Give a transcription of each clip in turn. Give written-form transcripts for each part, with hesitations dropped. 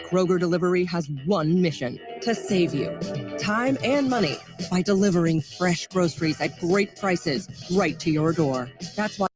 Kroger Delivery has one mission: to save you time and money by delivering fresh groceries at great prices right to your door. That's why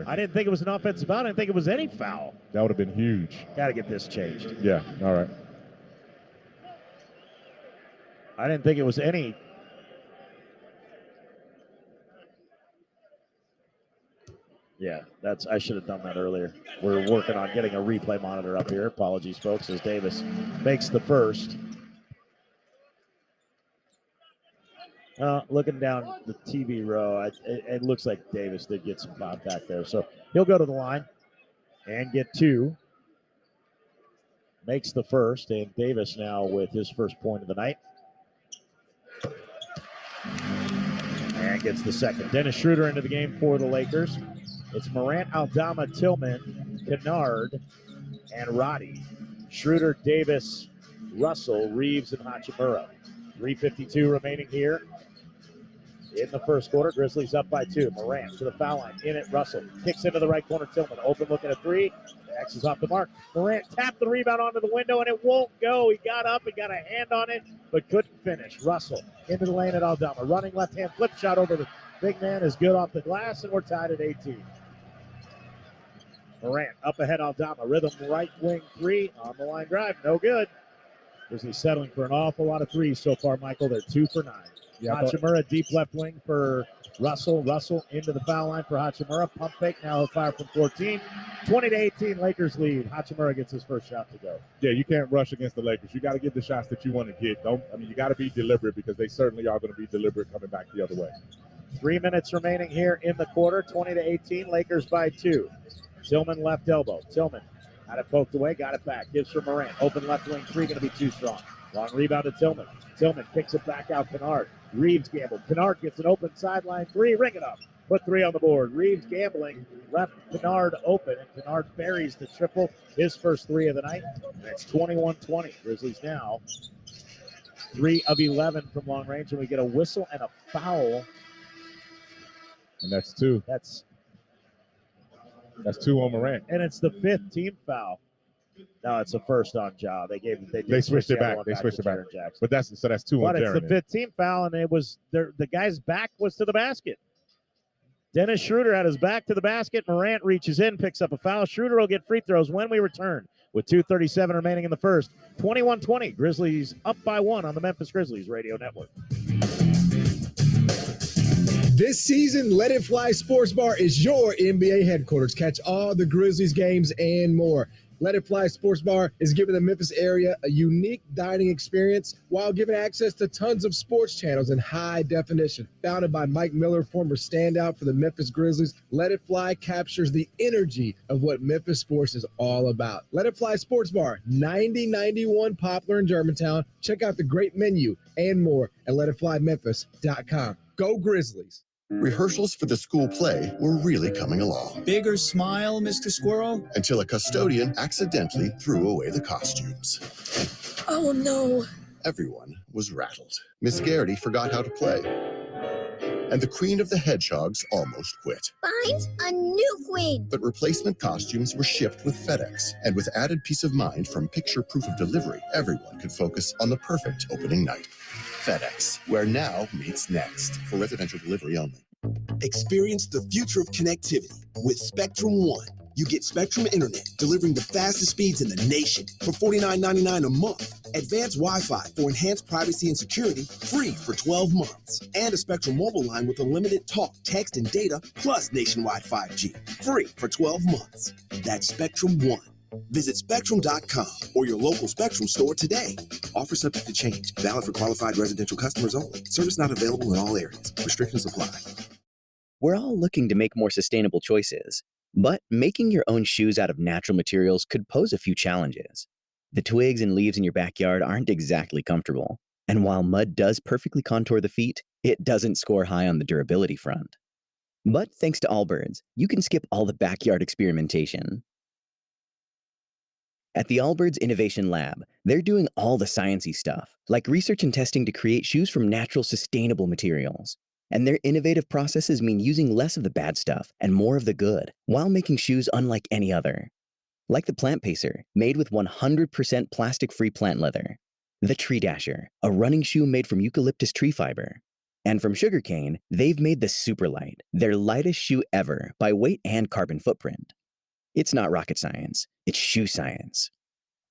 I didn't think it was an offensive foul. I didn't think it was any foul. That would have been huge. Got to get this changed. Yeah, all right. I didn't think it was any. Yeah, I should have done that earlier. We're working on getting a replay monitor up here. Apologies, folks, as Davis makes the first. Looking down the TV row, it looks like Davis did get some contact there. So he'll go to the line and get two. Makes the first, and Davis now with his first point of the night. And gets the second. Dennis Schroeder into the game for the Lakers. It's Morant, Aldama, Tillman, Kennard, and Roddy. Schroeder, Davis, Russell, Reeves, and Hachimura. 3:52 remaining here in the first quarter. Grizzlies up by 2. Morant to the foul line. In it, Russell. Kicks into the right corner. Tillman open looking at 3. X is off the mark. Morant tapped the rebound onto the window, and it won't go. He got up and got a hand on it, but couldn't finish. Russell into the lane at Aldama. Running left-hand flip shot over the big man is good off the glass, and we're tied at 18. Morant up ahead, Aldama. Rhythm right wing 3 on the line drive. No good. Grizzlies settling for an awful lot of threes so far, Michael. They're 2 for 9. Yeah, Hachimura deep left wing for Russell. Russell into the foul line for Hachimura. Pump fake. Now he'll fire from 14. 20-18, Lakers lead. Hachimura gets his first shot to go. Yeah, you can't rush against the Lakers. You got to get the shots that you want to get. You got to be deliberate because they certainly are going to be deliberate coming back the other way. 3 minutes remaining here in the quarter. 20-18, Lakers by 2. Tillman left elbow. Tillman had it poked away, got it back. Gives for Morant. Open left wing 3, going to be too strong. Long rebound to Tillman. Tillman kicks it back out. Kennard. Reeves gambled. Kennard gets an open sideline 3. Ring it up. Put 3 on the board. Reeves gambling. Left Kennard open, and Kennard buries the triple. His first 3 of the night. And it's 21-20. Grizzlies now 3 of 11 from long range, and we get a whistle and a foul And that's two. That's two on Morant. And it's the 5th team foul. No, it's the first on Ja. They switched it back. They switched it back. But that's two on Jaren. But it's the 5th team foul, and it was the guy's back was to the basket. Dennis Schroeder had his back to the basket. Morant reaches in, picks up a foul. Schroeder will get free throws when we return with 2:37 remaining in the first. 21-20. Grizzlies up by 1 on the Memphis Grizzlies Radio Network. This season, Let It Fly Sports Bar is your NBA headquarters. Catch all the Grizzlies games and more. Let It Fly Sports Bar is giving the Memphis area a unique dining experience while giving access to tons of sports channels in high definition. Founded by Mike Miller, former standout for the Memphis Grizzlies, Let It Fly captures the energy of what Memphis sports is all about. Let It Fly Sports Bar, 9091 Poplar in Germantown. Check out the great menu and more at letitflymemphis.com. Go Grizzlies. Rehearsals for the school play were really coming along. Bigger smile, Mr. Squirrel? Until a custodian accidentally threw away the costumes. Oh, no. Everyone was rattled. Miss Garrity forgot how to play. And the Queen of the Hedgehogs almost quit. Find a new queen. But replacement costumes were shipped with FedEx. And with added peace of mind from picture proof of delivery, everyone could focus on the perfect opening night. FedEx, where now meets next. For residential delivery only. Experience the future of connectivity with Spectrum One. You get Spectrum Internet, delivering the fastest speeds in the nation for $49.99 a month. Advanced Wi-Fi for enhanced privacy and security, free for 12 months. And a Spectrum mobile line with unlimited talk, text, and data, plus nationwide 5G, free for 12 months. That's Spectrum One. Visit Spectrum.com or your local Spectrum store today. Offer subject to change. Valid for qualified residential customers only. Service not available in all areas. Restrictions apply. We're all looking to make more sustainable choices, but making your own shoes out of natural materials could pose a few challenges. The twigs and leaves in your backyard aren't exactly comfortable, and while mud does perfectly contour the feet, it doesn't score high on the durability front. But thanks to Allbirds, you can skip all the backyard experimentation. At the Allbirds Innovation Lab, they're doing all the sciencey stuff, like research and testing to create shoes from natural, sustainable materials. And their innovative processes mean using less of the bad stuff and more of the good, while making shoes unlike any other. Like the Plant Pacer, made with 100% plastic-free plant leather. The Tree Dasher, a running shoe made from eucalyptus tree fiber. And from sugarcane, they've made the Superlight, their lightest shoe ever by weight and carbon footprint. It's not rocket science, it's shoe science.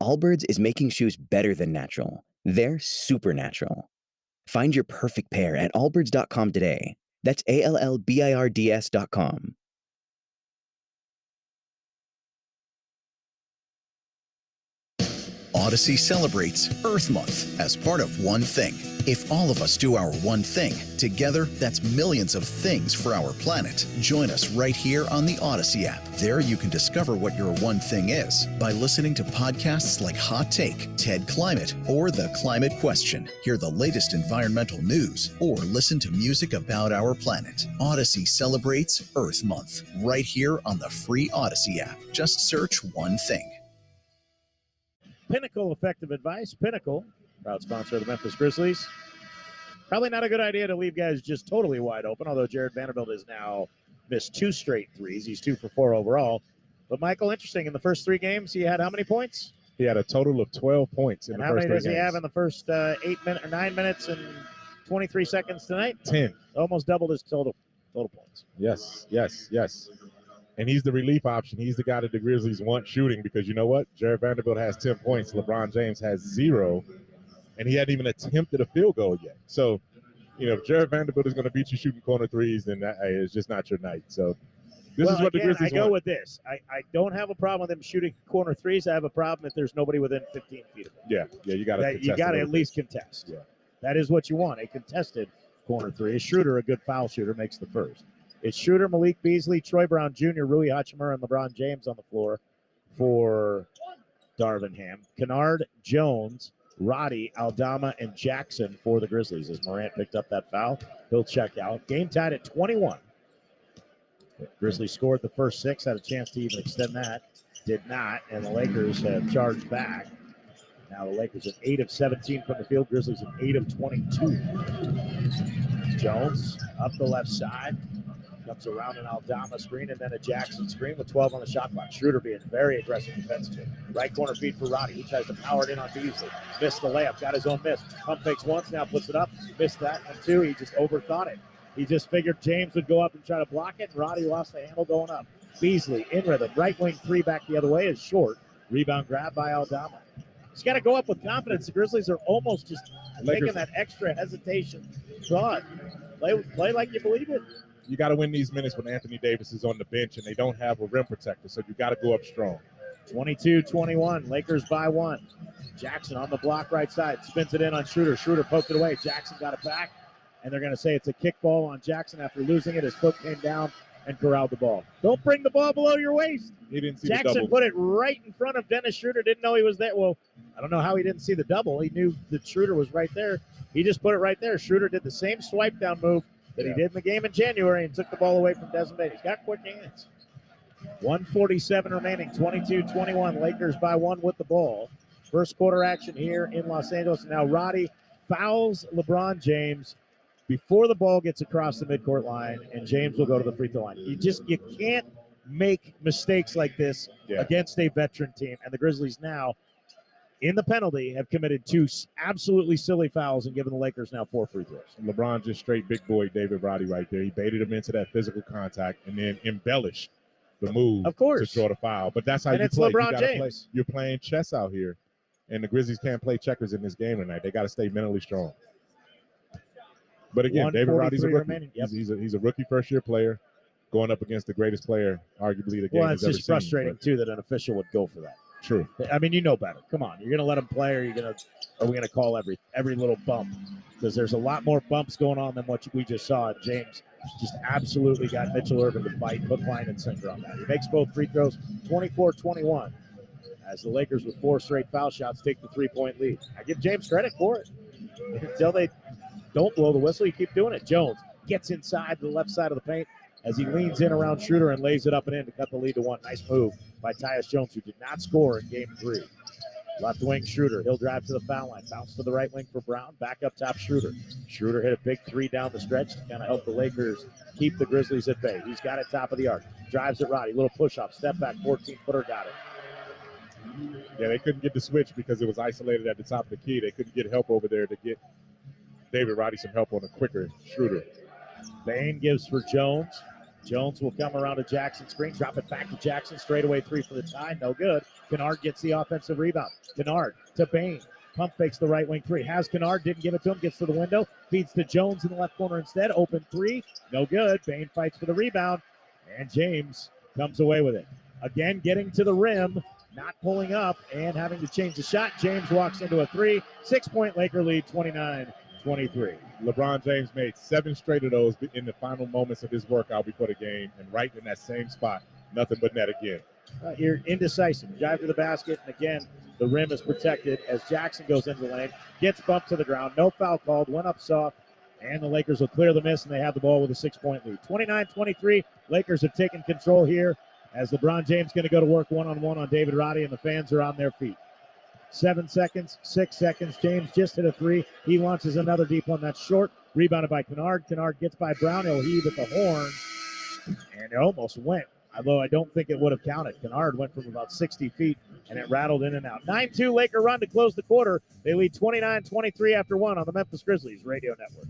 Allbirds is making shoes better than natural. They're supernatural. Find your perfect pair at allbirds.com today. That's ALLBIRDS.com. Odyssey celebrates Earth Month as part of One Thing. If all of us do our one thing, together, that's millions of things for our planet. Join us right here on the Odyssey app. There you can discover what your one thing is by listening to podcasts like Hot Take, TED Climate, or The Climate Question. Hear the latest environmental news, or listen to music about our planet. Odyssey celebrates Earth Month right here on the free Odyssey app. Just search One Thing. Pinnacle Effective Advice. Pinnacle, proud sponsor of the Memphis Grizzlies. Probably not a good idea to leave guys just totally wide open, although Jared Vanderbilt has now missed 2 straight threes. He's 2 for 4 overall. But, Michael, interesting, in the first 3 games, he had how many points? He had a total of 12 points in the first 3 games. How many does he have in the first 9 minutes and 23 seconds tonight? 10. Almost doubled his total points. Yes. And he's the relief option. He's the guy that the Grizzlies want shooting because you know what? Jared Vanderbilt has 10 points. LeBron James has 0. And he hadn't even attempted a field goal yet. So, if Jared Vanderbilt is going to beat you shooting corner threes, then it's just not your night. So this is what the Grizzlies want. I go with this. I don't have a problem with him shooting corner threes. I have a problem if there's nobody within 15 feet of him. Yeah, you got to at least contest. Yeah. That is what you want, a contested corner three. Is Schroeder, a good foul shooter, makes the first. It's Schroeder, Malik Beasley, Troy Brown Jr., Rui Hachimura, and LeBron James on the floor for Darvingham. Kennard, Jones, Roddy, Aldama, and Jackson for the Grizzlies. As Morant picked up that foul, he'll check out. Game tied at 21. Grizzlies scored the first 6, had a chance to even extend that. Did not, and the Lakers have charged back. Now the Lakers at 8 of 17 from the field. Grizzlies at 8 of 22. Jones up the left side. Comes around an Aldama screen and then a Jackson screen with 12 on the shot clock. Schroeder being very aggressive defensively. Right corner feed for Roddy. He tries to power it in on Beasley. Missed the layup. Got his own miss. Pump fakes once. Now puts it up. Missed that one too. He just overthought it. He just figured James would go up and try to block it. And Roddy lost the handle going up. Beasley in rhythm. Right wing three back the other way is short. Rebound grab by Aldama. He's got to go up with confidence. The Grizzlies are almost just taking that extra hesitation thought. Play like you believe it. You got to win these minutes when Anthony Davis is on the bench and they don't have a rim protector, so you got to go up strong. 22-21, Lakers by 1. Jackson on the block right side, spins it in on Schroeder. Schroeder poked it away. Jackson got it back, and they're going to say it's a kickball on Jackson after losing it. His foot came down and corralled the ball. Don't bring the ball below your waist. He didn't see Jackson the double. put it right in front of Dennis Schroeder. Didn't know he was there. Well, I don't know how he didn't see the double. He knew that Schroeder was right there. He just put it right there. Schroeder did the same swipe down move that he did in the game in January and took the ball away from Desmond Bane. He's got quick hands. 1:47 remaining, 22-21. Lakers by 1 with the ball. First quarter action here in Los Angeles. Now Roddy fouls LeBron James before the ball gets across the midcourt line, and James will go to the free throw line. You can't make mistakes like this against a veteran team. And the Grizzlies now, in the penalty, have committed 2 absolutely silly fouls and given the Lakers now 4 free throws. And LeBron just straight big boy David Roddy right there. He baited him into that physical contact and then embellished the move to draw the foul. But that's how you it's play. LeBron James. You're playing chess out here, and the Grizzlies can't play checkers in this game tonight. They got to stay mentally strong. But again, David Roddy's a rookie. He's a rookie first-year player going up against the greatest player, arguably, the game has ever seen. It's just frustrating, too, that an official would go for that. True. I mean, you know better. Come on. You're going to let him play, or are we going to call every little bump? Because there's a lot more bumps going on than what we just saw. James just absolutely got Mitchell Irvin to fight, hook, line, and sinker on that. He makes both free throws, 24-21, as the Lakers with 4 straight foul shots take the 3-point lead. I give James credit for it. Until they don't blow the whistle, you keep doing it. Jones gets inside the left side of the paint as he leans in around Schroeder and lays it up and in to cut the lead to 1. Nice move by Tyus Jones, who did not score in Game 3. Left wing Schroeder. He'll drive to the foul line. Bounce to the right wing for Brown. Back up top Schroeder. Schroeder hit a big 3 down the stretch to kind of help the Lakers keep the Grizzlies at bay. He's got it top of the arc. Drives at Roddy. Little push-up. Step back. 14-footer. Got it. Yeah, they couldn't get the switch because it was isolated at the top of the key. They couldn't get help over there to get David Roddy some help on a quicker Schroeder. Bane gives for Jones. Jones will come around a Jackson screen, drop it back to Jackson, straightaway 3 for the tie, no good. Kennard gets the offensive rebound. Kennard to Bane, pump fakes the right wing 3. Has Kennard, didn't give it to him, gets to the window, feeds to Jones in the left corner instead, open 3, no good. Bane fights for the rebound, and James comes away with it. Again, getting to the rim, not pulling up, and having to change the shot. James walks into a 3, 6-point Laker lead, 29-23. LeBron James made 7 straight of those in the final moments of his workout before the game, and right in that same spot, nothing but net again. You're indecisive. Drive to the basket, and again, the rim is protected as Jackson goes into the lane, gets bumped to the ground, no foul called, went up soft, and the Lakers will clear the miss, and they have the ball with a 6-point lead. 29-23, Lakers have taken control here as LeBron James going to go to work one-on-one on David Roddy, and the fans are on their feet. 7 seconds, 6 seconds. James just hit a 3. He launches another deep one that's short. Rebounded by Kennard. Kennard gets by Brown. He'll heave at the horn. And it almost went, although I don't think it would have counted. Kennard went from about 60 feet, and it rattled in and out. 9-2 Laker run to close the quarter. They lead 29-23 after 1 on the Memphis Grizzlies Radio Network.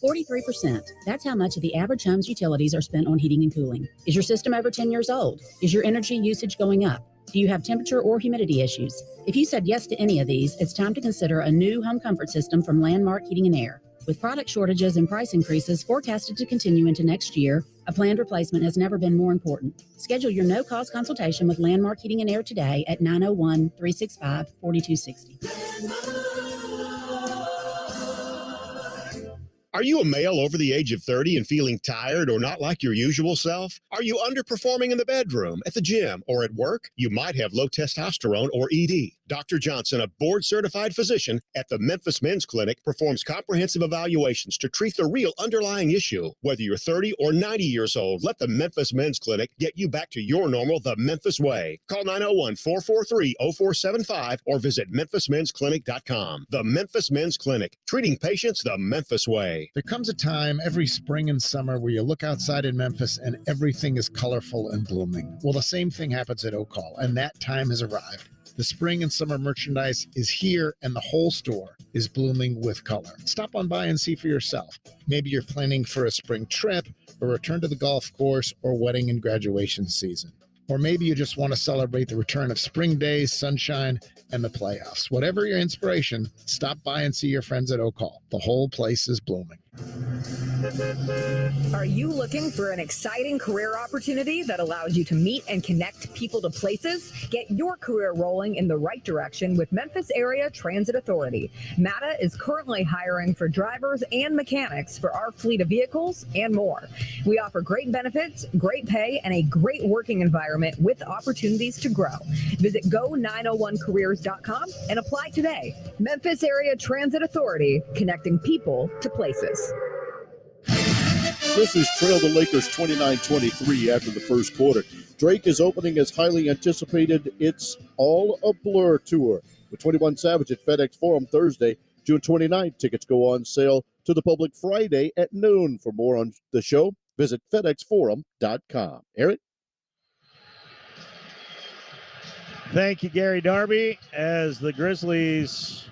43%. That's how much of the average home's utilities are spent on heating and cooling. Is your system over 10 years old? Is your energy usage going up? Do you have temperature or humidity issues? If you said yes to any of these, it's time to consider a new home comfort system from Landmark Heating and Air. With product shortages and price increases forecasted to continue into next year, a planned replacement has never been more important. Schedule your no-cost consultation with Landmark Heating and Air today at 901-365-4260. Are you a male over the age of 30 and feeling tired or not like your usual self? Are you underperforming in the bedroom, at the gym, or at work? You might have low testosterone or ED. Dr. Johnson, a board-certified physician at the Memphis Men's Clinic, performs comprehensive evaluations to treat the real underlying issue. Whether you're 30 or 90 years old, let the Memphis Men's Clinic get you back to your normal the Memphis way. Call 901-443-0475 or visit memphismensclinic.com. The Memphis Men's Clinic, treating patients the Memphis way. day. There comes a time every spring and summer where you look outside in Memphis and everything is colorful and blooming. Well, the same thing happens at Oak Hall, and that time has arrived. The spring and summer merchandise is here, and the whole store is blooming with color. Stop on by and see for yourself. Maybe you're planning for a spring trip, a return to the golf course, or wedding and graduation season. Or maybe you just want to celebrate the return of spring days, sunshine, and the playoffs. Whatever your inspiration, stop by and see your friends at Oak Hall. The whole place is blooming. Are you looking for an exciting career opportunity that allows you to meet and connect people to places? Get your career rolling in the right direction with Memphis Area Transit Authority. MATA is currently hiring for drivers and mechanics for our fleet of vehicles and more. We offer great benefits, great pay, and a great working environment with opportunities to grow. Visit go901careers.com and apply today. Memphis Area Transit Authority, connecting people to places. Grizzlies trail the Lakers 29-23 after the first quarter. Drake is opening his highly anticipated It's All a Blur tour with 21 Savage at FedEx Forum Thursday, June 29th. Tickets go on sale to the public Friday at noon. For more on the show, visit FedExForum.com. Eric? Thank you, Gary Darby, as the Grizzlies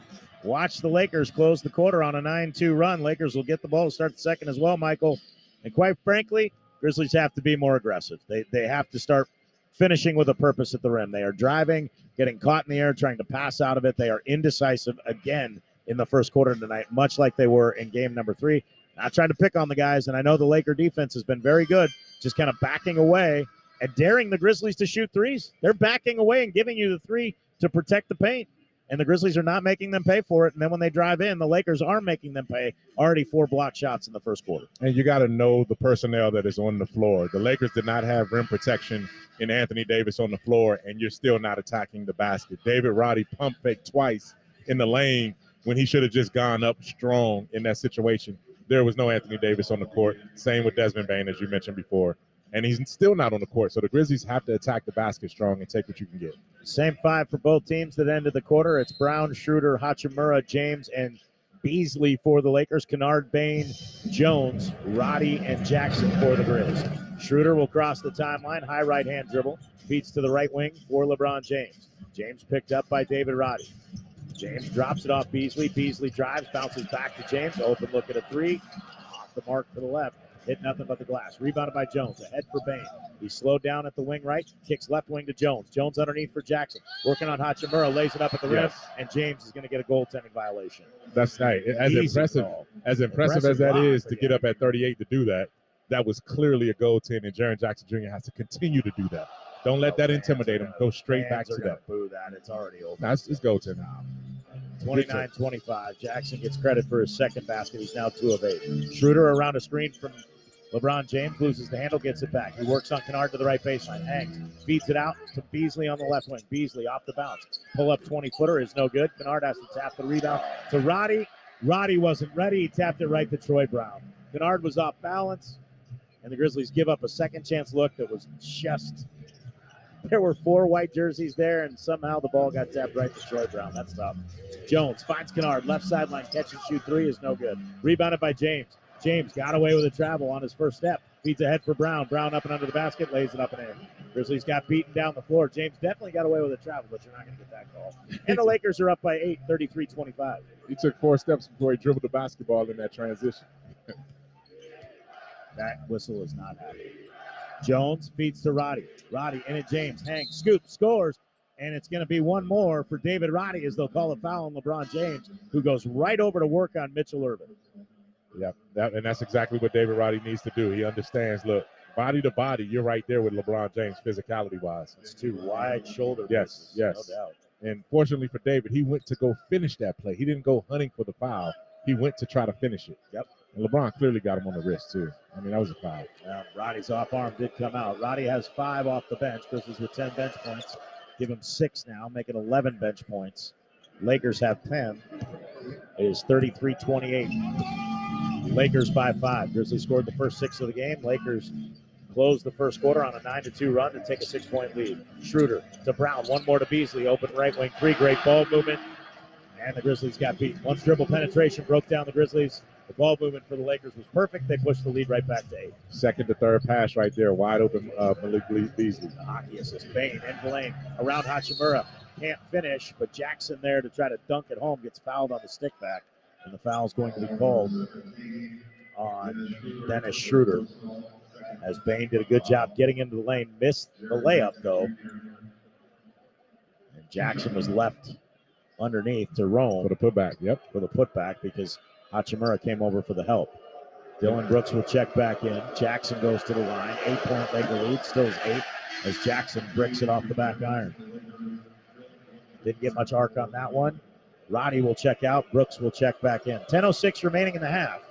watch the Lakers close the quarter on a 9-2 run. Lakers will get the ball to start the second as well, Michael. And quite frankly, Grizzlies have to be more aggressive. They have to start finishing with a purpose at the rim. They are driving, getting caught in the air, trying to pass out of it. They are indecisive again in the first quarter tonight, much like they were in game number 3. Not trying to pick on the guys, and I know the Laker defense has been very good, just kind of backing away and daring the Grizzlies to shoot threes. They're backing away and giving you the three to protect the paint. And the Grizzlies are not making them pay for it. And then when they drive in, the Lakers are making them pay. Already 4 block shots in the first quarter. And you got to know the personnel that is on the floor. The Lakers did not have rim protection in Anthony Davis on the floor, and you're still not attacking the basket. David Roddy pump faked twice in the lane when he should have just gone up strong in that situation. There was no Anthony Davis on the court. Same with Desmond Bane, as you mentioned before. And he's still not on the court. So the Grizzlies have to attack the basket strong and take what you can get. Same 5 for both teams that ended the quarter. It's Brown, Schroeder, Hachimura, James, and Beasley for the Lakers. Kennard, Bane, Jones, Roddy, and Jackson for the Grizz. Schroeder will cross the timeline. High right-hand dribble. Feeds to the right wing for LeBron James. James picked up by David Roddy. James drops it off Beasley. Beasley drives, bounces back to James. Open look at a 3. Off the mark to the left. Hit nothing but the glass. Rebounded by Jones. Ahead for Bane. He's slowed down at the wing right. Kicks left wing to Jones. Jones underneath for Jackson. Working on Hachimura. Lays it up at the rim. And James is going to get a goaltending violation. That's right. As impressive as that is to get up at 38 to do that, that was clearly a goaltend. And Jaren Jackson Jr. has to continue to do that. Don't let that intimidate him. Go straight back to that. Boo that. It's already over. That's it's goaltending. 29-25. Jackson gets credit for his second basket. He's now 2 of 8. Schroeder around a screen from LeBron James, loses the handle, gets it back. He works on Kennard to the right baseline, hangs, feeds it out to Beasley on the left wing. Beasley off the bounce. Pull-up 20-footer is no good. Kennard has to tap the rebound to Roddy. Roddy wasn't ready. He tapped it right to Troy Brown. Kennard was off balance, and the Grizzlies give up a second chance look that was just... There were 4 white jerseys there, and somehow the ball got tapped right to Troy Brown. That's tough. Jones finds Kennard. Left sideline, catch and shoot 3 is no good. Rebounded by James. James got away with a travel on his first step. Feeds ahead for Brown. Brown up and under the basket, lays it up and in. Grizzlies got beaten down the floor. James definitely got away with a travel, but you're not going to get that call. And the Lakers are up by 8, 33-25. He took 4 steps before he dribbled the basketball in that transition. That whistle is not happy. Jones feeds to Roddy. Roddy in it. James hangs, scoops, scores. And it's going to be one more for David Roddy as they'll call a foul on LeBron James, who goes right over to work on Mitchell Irvin. Yeah, and that's exactly what David Roddy needs to do. He understands, look, body to body, you're right there with LeBron James physicality-wise. It's 2 wide shoulder Yes. No doubt. And fortunately for David, he went to go finish that play. He didn't go hunting for the foul. He went to try to finish it. Yep. And LeBron clearly got him on the wrist, too. I mean, that was a foul. Yeah, Roddy's off arm did come out. Roddy has 5 off the bench. Grizzlies with 10 bench points. Give him 6 now, make it 11 bench points. Lakers have 10. It is 33-28. Lakers by 5. Grizzlies scored the first 6 of the game. Lakers closed the first quarter on a 9-2 run to take a 6-point lead. Schroeder to Brown. 1 more to Beasley. Open right wing 3. Great ball movement. And the Grizzlies got beat. Once dribble penetration broke down the Grizzlies. The ball movement for the Lakers was perfect. They pushed the lead right back to 8. Second to third pass right there. Wide open Malik Beasley. The hockey assist. Bain and Blaine around Hachimura. Can't finish, but Jackson there to try to dunk it home gets fouled on the stick back. And the foul is going to be called on Dennis Schroeder. As Bain did a good job getting into the lane. Missed the layup, though. And Jackson was left underneath to roam. For the putback, yep. For the putback because Hachimura came over for the help. Dylan Brooks will check back in. Jackson goes to the line. 8-point Laker lead. Still is 8 as Jackson bricks it off the back iron. Didn't get much arc on that one. Roddy will check out. Brooks will check back in. 10:06 remaining in the half.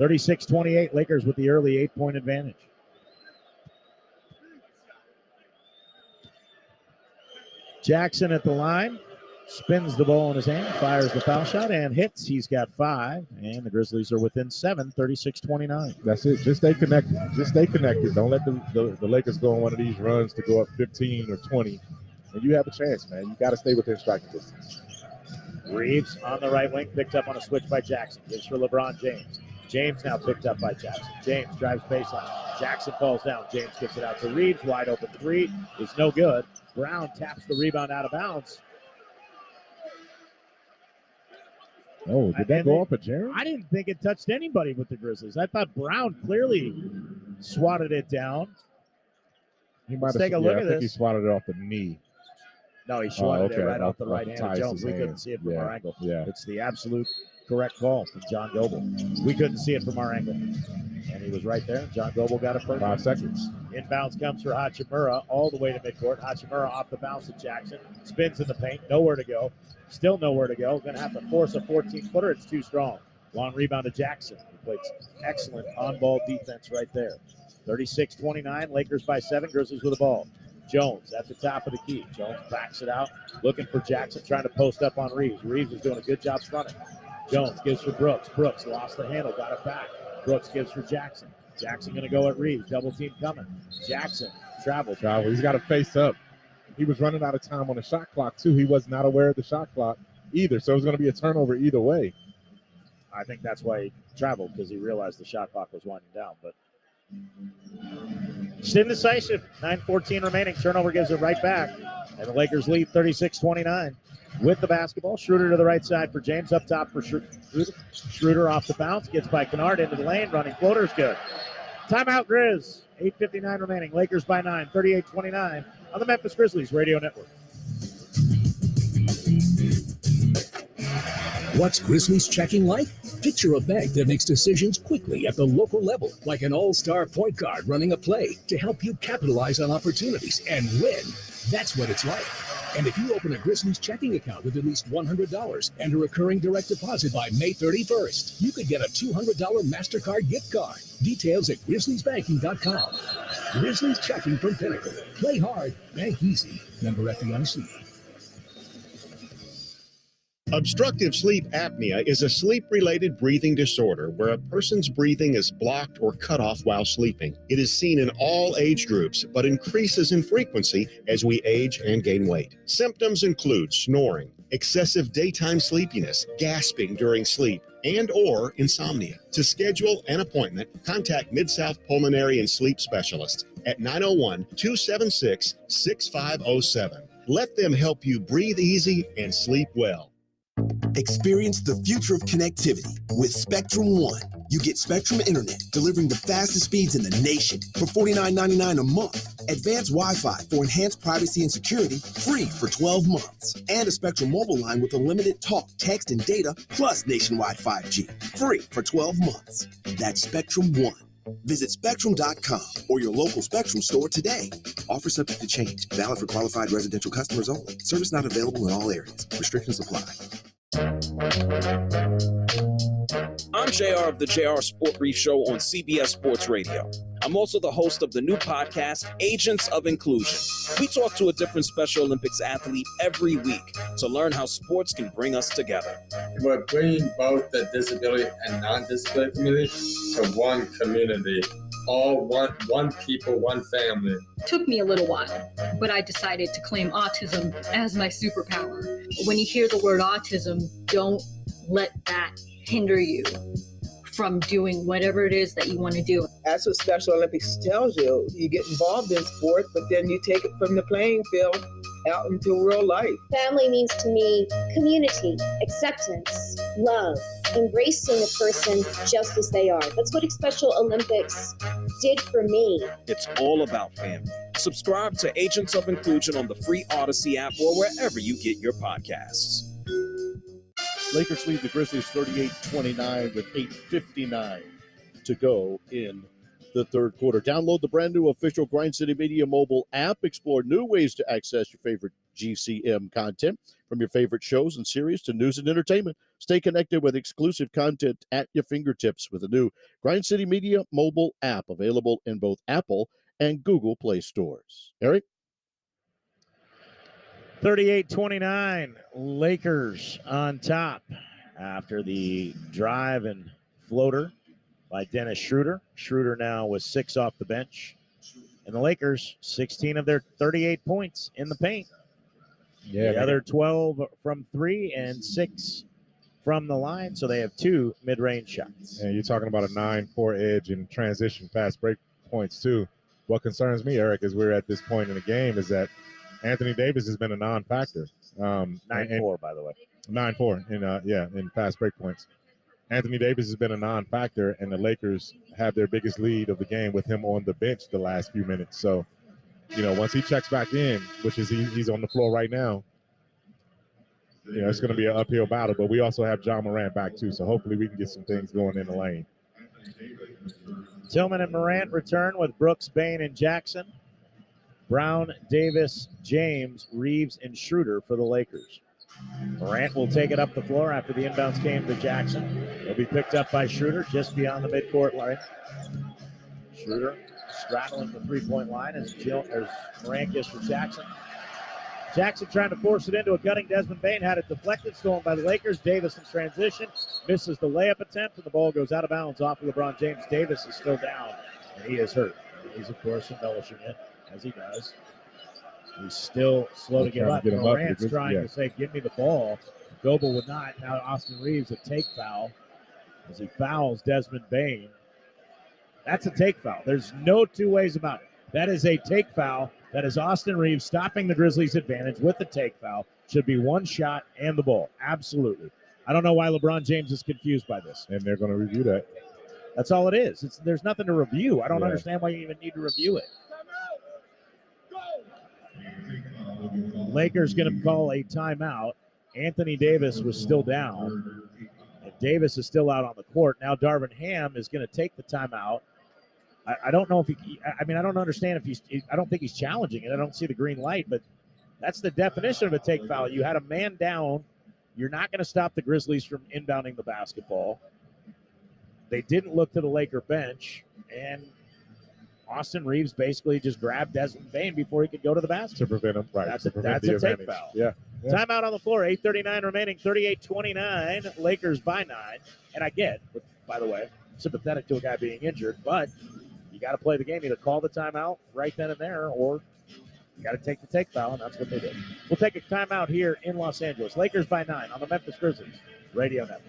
36-28. Lakers with the early 8-point advantage. Jackson at the line. Spins the ball in his hand, fires the foul shot, and hits. He's got 5, and the Grizzlies are within 7, 36-29. That's it. Just stay connected. Just stay connected. Don't let the Lakers go on one of these runs to go up 15 or 20. And you have a chance, man. You got to stay within striking distance. Reeves on the right wing, picked up on a switch by Jackson. Gives for LeBron James. James now picked up by Jackson. James drives baseline. Jackson falls down. James gives it out to Reeves. Wide open 3 is no good. Brown taps the rebound out of bounds. Oh, did that go off at Jared? I didn't think it touched anybody with the Grizzlies. I thought Brown clearly swatted it down. Let's take a look at I think this. he swatted it off the knee. No, he swatted it right off the right hand of Tyus' Jones. We couldn't hand. see it from our angle. Yeah. It's the absolute correct call from John Goble. We couldn't see it from our angle. And he was right there. John Goble got it first. 5 seconds. Inbounds comes for Hachimura all the way to midcourt. Hachimura off the bounce of Jackson. Spins in the paint. Nowhere to go. Still nowhere to go. Going to have to force a 14-footer. It's too strong. Long rebound to Jackson. He played excellent on-ball defense right there. 36-29. Lakers by 7. Grizzlies with the ball. Jones at the top of the key. Jones backs it out. Looking for Jackson. Trying to post up on Reeves. Reeves is doing a good job fronting. Jones gives for Brooks. Brooks lost the handle. Got it back. Brooks gives for Jackson. Jackson going to go at Reeves. Double team coming. Jackson travel. He's got to face up. He was running out of time on the shot clock, too. He was not aware of the shot clock either, so it was going to be a turnover either way. I think that's why he traveled, because he realized the shot clock was winding down. But it's indecisive. 9:14 remaining. Turnover gives it right back. And the Lakers lead 36-29. With the basketball, Schroeder to the right side for James. Up top for Schroeder. Schroeder off the bounce. Gets by Kennard into the lane. Running floater's good. Timeout, Grizz. 8:59 remaining. Lakers by 9. 38-29 on the Memphis Grizzlies Radio Network. What's Grizzlies checking like? Picture a bank that makes decisions quickly at the local level, like an all-star point guard running a play to help you capitalize on opportunities and win. That's what it's like. And if you open a Grizzlies checking account with at least $100 and a recurring direct deposit by May 31st, you could get a $200 MasterCard gift card. Details at grizzliesbanking.com. Grizzlies checking from Pinnacle. Play hard, bank easy. Member FDIC. Obstructive sleep apnea is a sleep-related breathing disorder where a person's breathing is blocked or cut off while sleeping. It is seen in all age groups, but increases in frequency as we age and gain weight. Symptoms include snoring, excessive daytime sleepiness, gasping during sleep, and/or insomnia. To schedule an appointment, contact Mid-South Pulmonary and Sleep Specialists at 901-276-6507. Let them help you breathe easy and sleep well. Experience the future of connectivity with Spectrum One. You get Spectrum Internet delivering the fastest speeds in the nation for $49.99 a month. Advanced Wi-Fi for enhanced privacy and security, free for 12 months. And a Spectrum mobile line with unlimited talk, text, and data, plus nationwide 5G, free for 12 months. That's Spectrum One. Visit Spectrum.com or your local Spectrum store today. Offer subject to change. Valid for qualified residential customers only. Service not available in all areas. Restrictions apply. I'm JR of the JR Sport Brief Show on CBS Sports Radio. I'm also the host of the new podcast, Agents of Inclusion. We talk to a different Special Olympics athlete every week to learn how sports can bring us together. We're bringing both the disability and non-disability community to one community. All one people, one family. Took me a little while, but I decided to claim autism as my superpower. When you hear the word autism, don't let that hinder you from doing whatever it is that you want to do. That's what Special Olympics tells you. You get involved in sport, but then you take it from the playing field out into real life. Family means to me community, acceptance, love, embracing a person just as they are. That's what Special Olympics did for me. It's all about family. Subscribe to Agents of Inclusion on the free Odyssey app or wherever you get your podcasts. Lakers lead the Grizzlies 38-29 with 8:59 to go in the third quarter. Download the brand new official Grind City Media mobile app. Explore new ways to access your favorite GCM content, from your favorite shows and series to news and entertainment. Stay connected with exclusive content at your fingertips with the new Grind City Media mobile app, available in both Apple and Google Play stores. Eric? 38-29, Lakers on top after the drive and floater by Dennis Schroeder. Schroeder now with 6 off the bench. And the Lakers, 16 of their 38 points in the paint. Yeah, the other 12 from 3 and 6 from the line, so they have 2 mid-range shots. And you're talking about a 9-4 edge in transition fast break points, too. What concerns me, Eric, as we're at this point in the game, is that Anthony Davis has been a non-factor. 9-4, by the way. 9-4 in fast break points. Anthony Davis has been a non-factor, and the Lakers have their biggest lead of the game with him on the bench the last few minutes. So, once he checks back in, which is he's on the floor right now, it's going to be an uphill battle. But we also have John Morant back too, so hopefully we can get some things going in the lane. Tillman and Morant return with Brooks, Bain, and Jackson. Brown, Davis, James, Reeves, and Schroeder for the Lakers. Morant will take it up the floor after the inbounds came to Jackson. He'll be picked up by Schroeder just beyond the midcourt line. Schroeder straddling the three-point line as Morant gets to Jackson. Jackson trying to force it into a gunning Desmond Bain, had it deflected, stolen by the Lakers. Davis in transition, misses the layup attempt, and the ball goes out of bounds off of LeBron James. Davis is still down, and he is hurt. He's, of course, embellishing it, as he does. He's still slow to get up. Morant's trying to say, give me the ball. Goebel would not. Now Austin Reeves, a take foul, as he fouls Desmond Bain. That's a take foul. There's no two ways about it. That is a take foul. That is Austin Reeves stopping the Grizzlies' advantage with the take foul. Should be one shot and the ball. Absolutely. I don't know why LeBron James is confused by this. And they're going to review that. That's all it is. There's nothing to review. I don't understand why you even need to review it. Lakers going to call a timeout. Anthony Davis was still down. And Davis is still out on the court. Now Darvin Ham is going to take the timeout. I don't know if I don't understand if I don't think he's challenging it. I don't see the green light, but that's the definition of a take foul. You had a man down. You're not going to stop the Grizzlies from inbounding the basketball. They didn't look to the Laker bench, and Austin Reeves basically just grabbed Desmond Bain before he could go to the basket. To prevent him, right. That's a take foul. Yeah. Timeout on the floor, 8:39 remaining, 38-29, Lakers by 9. And I get, by the way, sympathetic to a guy being injured, but you got to play the game. Either call the timeout right then and there, or you got to take the take foul, and that's what they did. We'll take a timeout here in Los Angeles. Lakers by 9 on the Memphis Grizzlies Radio Network.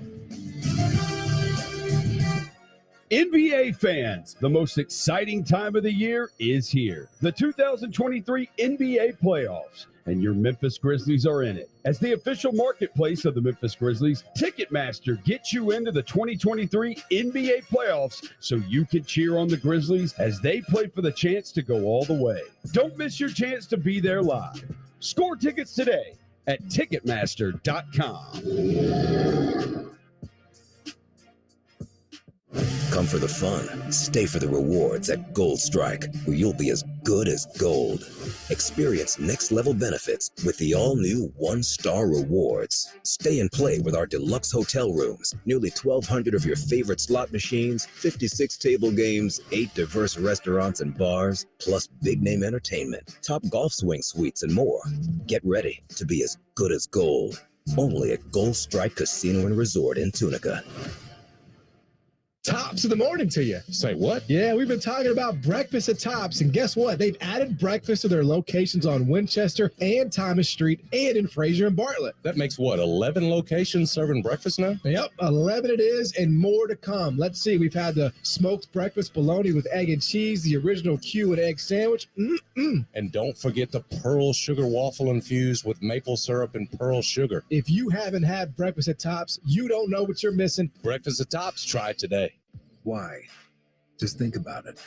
NBA fans, the most exciting time of the year is here. The 2023 NBA playoffs, and your Memphis Grizzlies are in it. As the official marketplace of the Memphis Grizzlies, Ticketmaster gets you into the 2023 NBA playoffs so you can cheer on the Grizzlies as they play for the chance to go all the way. Don't miss your chance to be there live. Score tickets today at Ticketmaster.com. Come for the fun, stay for the rewards at Gold Strike, where you'll be as good as gold. Experience next-level benefits with the all-new one-star rewards. Stay and play with our deluxe hotel rooms, nearly 1,200 of your favorite slot machines, 56 table games, 8 diverse restaurants and bars, plus big-name entertainment, top golf swing suites, and more. Get ready to be as good as gold. Only at Gold Strike Casino and Resort in Tunica. Tops of the morning to you. Say what? Yeah, we've been talking about breakfast at Tops, and guess what? They've added breakfast to their locations on Winchester and Thomas Street and in Fraser and Bartlett. That makes what, 11 locations serving breakfast now? Yep, 11 it is, and more to come. Let's see, we've had the smoked breakfast bologna with egg and cheese, the original Q and egg sandwich. And don't forget the pearl sugar waffle infused with maple syrup and pearl sugar. If you haven't had breakfast at Tops, you don't know what you're missing. Breakfast at Tops, try it today. Why? Just think about it.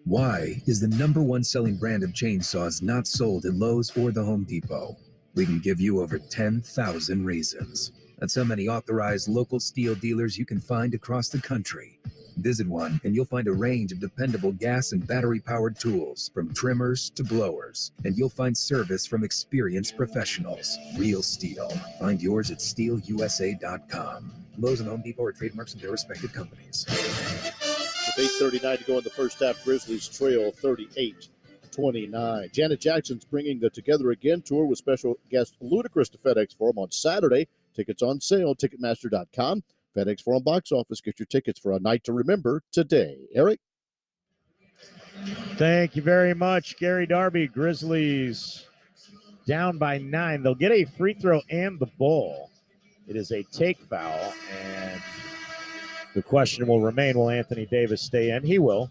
Why is the #1 selling brand of chainsaws not sold at Lowe's or the Home Depot? We can give you over 10,000 reasons. That's how many authorized local steel dealers you can find across the country. Visit one and you'll find a range of dependable gas and battery-powered tools, from trimmers to blowers. And you'll find service from experienced professionals. Real steel. Find yours at steelusa.com. Lowe's and Home Depot are trademarks of their respective companies. With 8:39 to go in the first half, Grizzlies trail 38-29. Janet Jackson's bringing the Together Again tour with special guest Ludacris to FedEx Forum on Saturday. Tickets on sale, Ticketmaster.com. FedEx Forum box office. Get your tickets for a night to remember today. Eric? Thank you very much, Gary Darby. Grizzlies down by 9. They'll get a free throw and the ball. It is a take foul, and the question will remain, will Anthony Davis stay in? He will.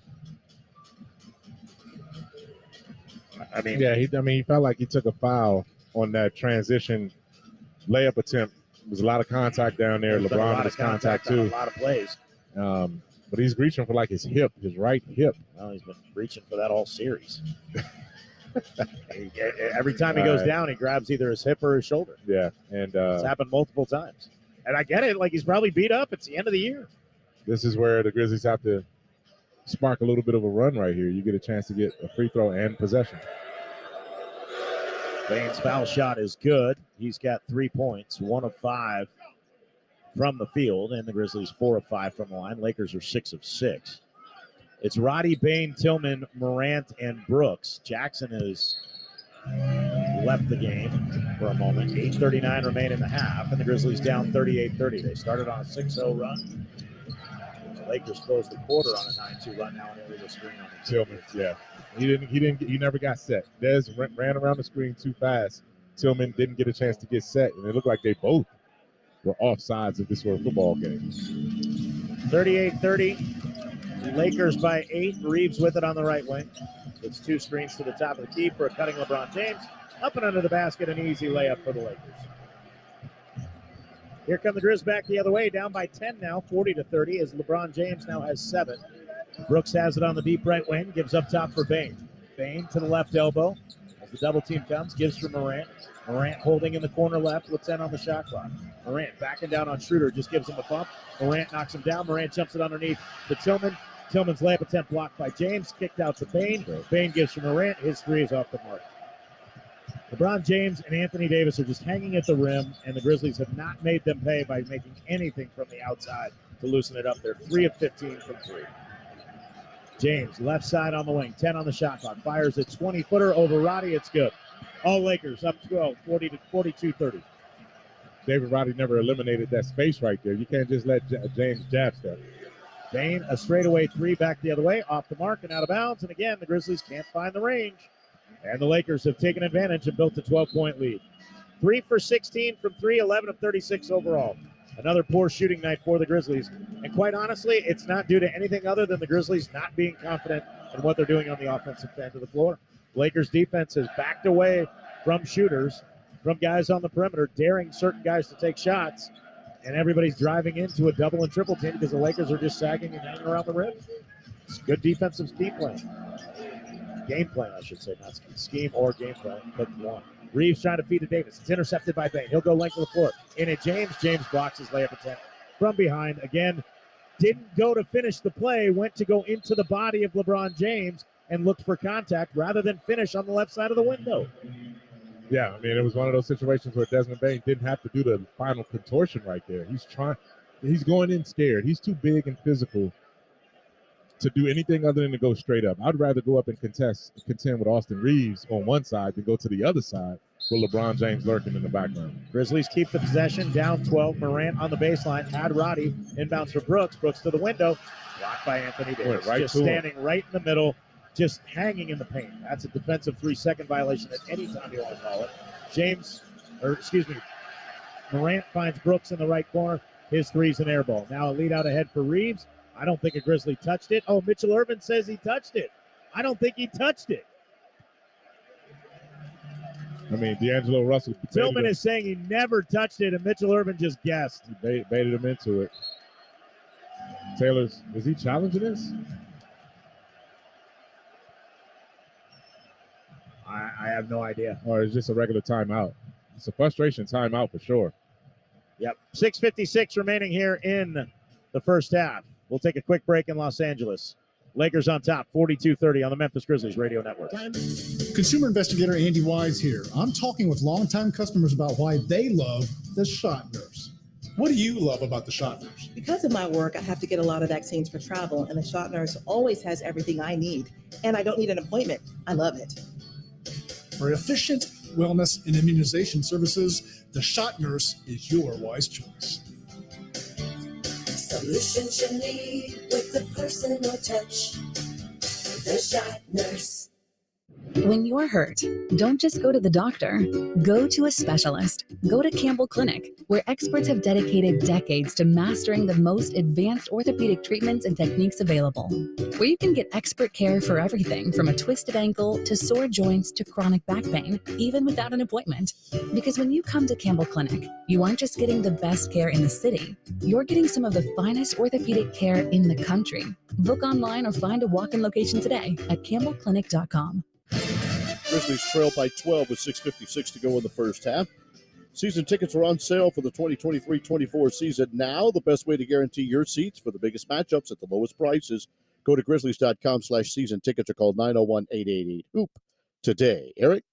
I mean, yeah, he felt like he took a foul on that transition layup attempt. There was a lot of contact down there. There's been a LeBron lot has of contact too. on a lot of plays. But he's reaching for like his right hip. Well, he's been reaching for that all series. Every time he goes down, he grabs either his hip or his shoulder. Yeah, and it's happened multiple times. And I get it. Like, he's probably beat up. It's the end of the year. This is where the Grizzlies have to spark a little bit of a run right here. You get a chance to get a free throw and possession. Bain's foul shot is good. He's got 3 points, 1 of 5 from the field, and the Grizzlies 4 of 5 from the line. Lakers are 6 of 6. It's Roddy, Bain, Tillman, Morant, and Brooks. Jackson has left the game for a moment. 8:39 remain in the half, and the Grizzlies down 38-30. They started on a 6-0 run. The Lakers closed the quarter on a 9-2 run. Now an illegal screen on the Tillman, yeah. He never got set. Dez ran around the screen too fast. Tillman didn't get a chance to get set, and it looked like they both were off sides if this were a football game. 38-30. Lakers by 8. Reeves with it on the right wing. It's 2 screens to the top of the key for a cutting LeBron James. Up and under the basket, an easy layup for the Lakers. Here come the Grizz back the other way, down by 10 now, 40-30, as LeBron James now has 7. Brooks has it on the deep right wing, gives up top for Bain. Bain to the left elbow. As the double team comes, gives for Morant. Morant holding in the corner left with 10 on the shot clock. Morant backing down on Schroeder, just gives him a bump. Morant knocks him down. Morant jumps it underneath to Tillman. Tillman's layup attempt blocked by James, kicked out to Bain. Bain gives to Morant. His 3 is off the mark. LeBron James and Anthony Davis are just hanging at the rim, and the Grizzlies have not made them pay by making anything from the outside to loosen it up. They're 3 of 15 from 3. James, left side on the wing, 10 on the shot clock. Fires a 20-footer over Roddy. It's good. All Lakers up 12, 42-30. David Roddy never eliminated that space right there. You can't just let James jab step. Bain, a straightaway 3 back the other way, off the mark and out of bounds. And again, the Grizzlies can't find the range. And the Lakers have taken advantage and built a 12-point lead. 3 for 16 from 3, 11 of 36 overall. Another poor shooting night for the Grizzlies. And quite honestly, it's not due to anything other than the Grizzlies not being confident in what they're doing on the offensive end of the floor. Lakers defense has backed away from shooters, from guys on the perimeter, daring certain guys to take shots. And everybody's driving into a double and triple team because the Lakers are just sagging and hanging around the rim. It's good defensive scheme plan. Game plan, I should say, not scheme or game plan. Pick one. Reeves trying to feed to Davis. It's intercepted by Bain. He'll go length of the floor. In it, James. James blocks his layup attempt from behind. Again, didn't go to finish the play, went to go into the body of LeBron James and looked for contact rather than finish on the left side of the window. Yeah, I mean, it was one of those situations where Desmond Bain didn't have to do the final contortion right there. He's going in scared. He's too big and physical to do anything other than to go straight up. I'd rather go up and contend with Austin Reeves on one side than go to the other side with LeBron James lurking in the background. Grizzlies keep the possession, down 12. Morant on the baseline, had Roddy, inbounds for Brooks. Brooks to the window, blocked by Anthony Davis. Right just to him. standing right in the middle, just hanging in the paint. That's a defensive 3-second violation at any time you want to call it. Morant finds Brooks in the right corner. His three's an air ball. Now a lead out ahead for Reeves. I don't think a Grizzly touched it. Oh, Mitchell Irvin says he touched it. I don't think he touched it. I mean, D'Angelo Russell. Tillman is saying he never touched it, and Mitchell Irvin just guessed. He baited him into it. Taylor's, is he challenging this? I have no idea. Or is just a regular timeout? It's a frustration timeout for sure. Yep. 6:56 remaining here in the first half. We'll take a quick break in Los Angeles. Lakers on top, 42-30 on the Memphis Grizzlies radio network. Consumer investigator Andy Wise here. I'm talking with longtime customers about why they love the Shot Nurse. What do you love about the Shot Nurse? Because of my work, I have to get a lot of vaccines for travel, and the Shot Nurse always has everything I need, and I don't need an appointment. I love it. For efficient wellness and immunization services, the Shot Nurse is your wise choice. Solutions you need with the personal touch. The Shot Nurse. When you're hurt, don't just go to the doctor. Go to a specialist. Go to Campbell Clinic, where experts have dedicated decades to mastering the most advanced orthopedic treatments and techniques available. Where you can get expert care for everything from a twisted ankle to sore joints to chronic back pain, even without an appointment. Because when you come to Campbell Clinic, you aren't just getting the best care in the city. You're getting some of the finest orthopedic care in the country. Book online or find a walk-in location today at campbellclinic.com. Grizzlies trail by 12 with 6:56 to go in the first half. Season tickets are on sale for the 2023-24 season now. The best way to guarantee your seats for the biggest matchups at the lowest prices. Go to grizzlies.com/season tickets or call 901-888-HOOP today. Eric?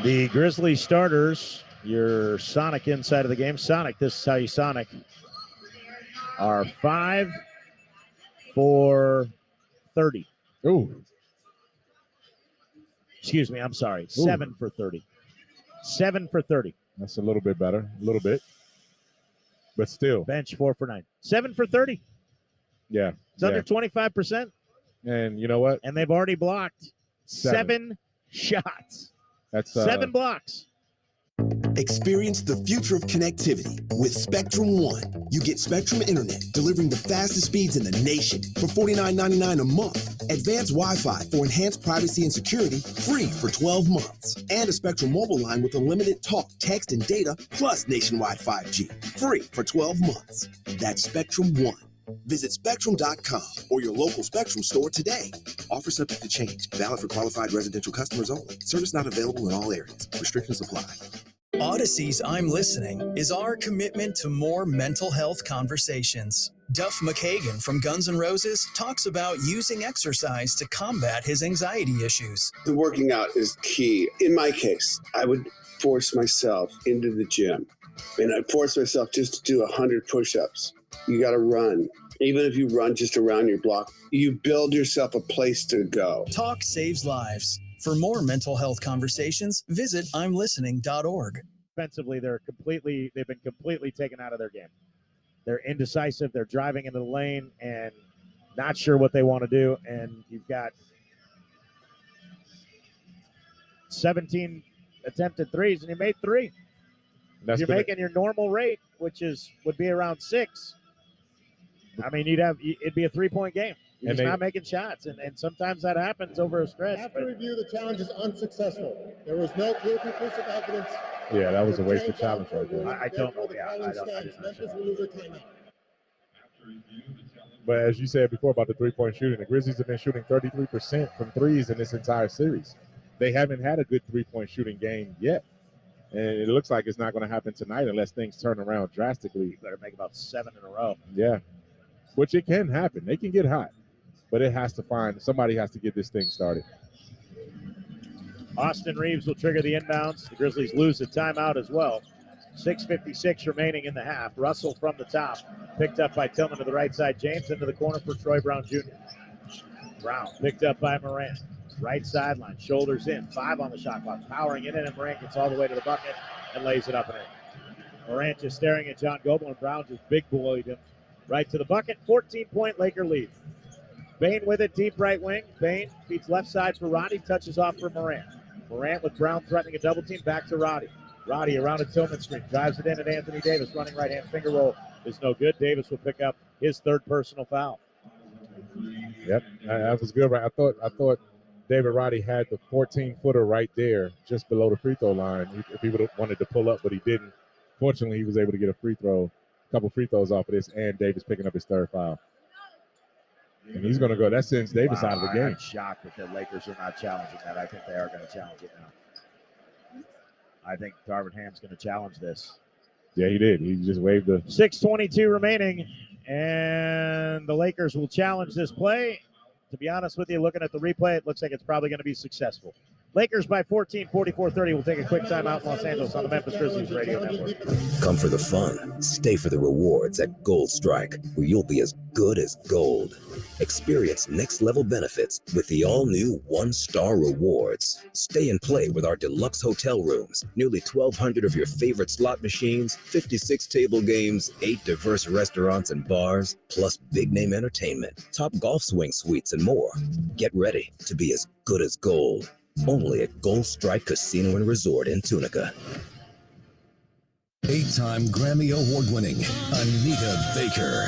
The Grizzlies starters, your Sonic inside of the game. Sonic, this is how you Sonic, are 5 for 30. Ooh. Excuse me, I'm sorry. 7 for 30. 7 for 30. That's a little bit better. A little bit. But still. Bench 4 for 9. 7 for 30. Yeah. It's under 25%. And you know what? And they've already blocked 7 shots. That's 7 blocks. Experience the future of connectivity with Spectrum One. You get Spectrum Internet delivering the fastest speeds in the nation for $49.99 a month. Advanced Wi-Fi for enhanced privacy and security, free for 12 months. And a Spectrum mobile line with unlimited talk, text, and data, plus nationwide 5G, free for 12 months. That's Spectrum One. Visit Spectrum.com or your local Spectrum store today. Offer subject to change. Valid for qualified residential customers only. Service not available in all areas. Restrictions apply. Odyssey's I'm Listening is our commitment to more mental health conversations. Duff McKagan from Guns N' Roses talks about using exercise to combat his anxiety issues. The working out is key. In my case, I would force myself into the gym, and I'd force myself just to do 100 push-ups. You got to run. Even if you run just around your block, you build yourself a place to go. Talk saves lives. For more mental health conversations, visit imlistening.org. Offensively, they've been completely taken out of their game. They're indecisive. They're driving into the lane and not sure what they want to do. And you've got 17 attempted threes, and you made 3. If you're making your normal rate, which would be around 6. I mean, it'd be a 3-point game. You're just not making shots, and sometimes that happens over a stretch. After review, the challenge is unsuccessful. There was no clear conclusive evidence. Yeah, that was a wasted challenge right there. I don't know. Memphis will lose their timeout. But as you said before about the 3-point shooting, the Grizzlies have been shooting 33% from threes in this entire series. They haven't had a good 3-point shooting game yet. And it looks like it's not going to happen tonight unless things turn around drastically. You better make about 7 in a row. Yeah, which it can happen. They can get hot. But somebody has to get this thing started. Austin Reeves will trigger the inbounds. The Grizzlies lose the timeout as well. 6:56 remaining in the half. Russell from the top. Picked up by Tillman to the right side. James into the corner for Troy Brown Jr. Brown picked up by Morant. Right sideline, shoulders in, 5 on the shot clock, powering it in, and Morant gets all the way to the bucket and lays it up and in. Morant just staring at John Goble, and Brown just big boyed him right to the bucket. 14-point Laker lead. Bain with it, deep right wing. Bain feeds left side for Roddy, touches off for Morant. Morant with Brown threatening a double team, back to Roddy. Roddy around a Tillman screen, drives it in at Anthony Davis, running right-hand finger roll is no good. Davis will pick up his 3rd personal foul. Yep, that was good. Right? I thought David Roddy had the 14-footer right there, just below the free throw line. If he would have wanted to pull up, but he didn't. Fortunately, he was able to get a couple free throws off of this, and Davis picking up his 3rd foul. And he's going to go. That sends Davis out of the game. I'm shocked that the Lakers are not challenging that. I think they are going to challenge it now. I think Darvin Ham's going to challenge this. Yeah, he did. He just waved the 6:22 remaining, and the Lakers will challenge this play. To be honest with you, looking at the replay, it looks like it's probably going to be successful. Lakers by 14, 44-30. We'll take a quick timeout in Los Angeles on the Memphis Grizzlies Radio Network. Come for the fun, stay for the rewards at Gold Strike, where you'll be as good as gold. Experience next-level benefits with the all-new one-star rewards. Stay and play with our deluxe hotel rooms, nearly 1,200 of your favorite slot machines, 56 table games, 8 diverse restaurants and bars, plus big-name entertainment, top golf swing suites, and more. Get ready to be as good as gold. Only at Gold Strike Casino and Resort in Tunica. 8-time Grammy Award-winning Anita Baker.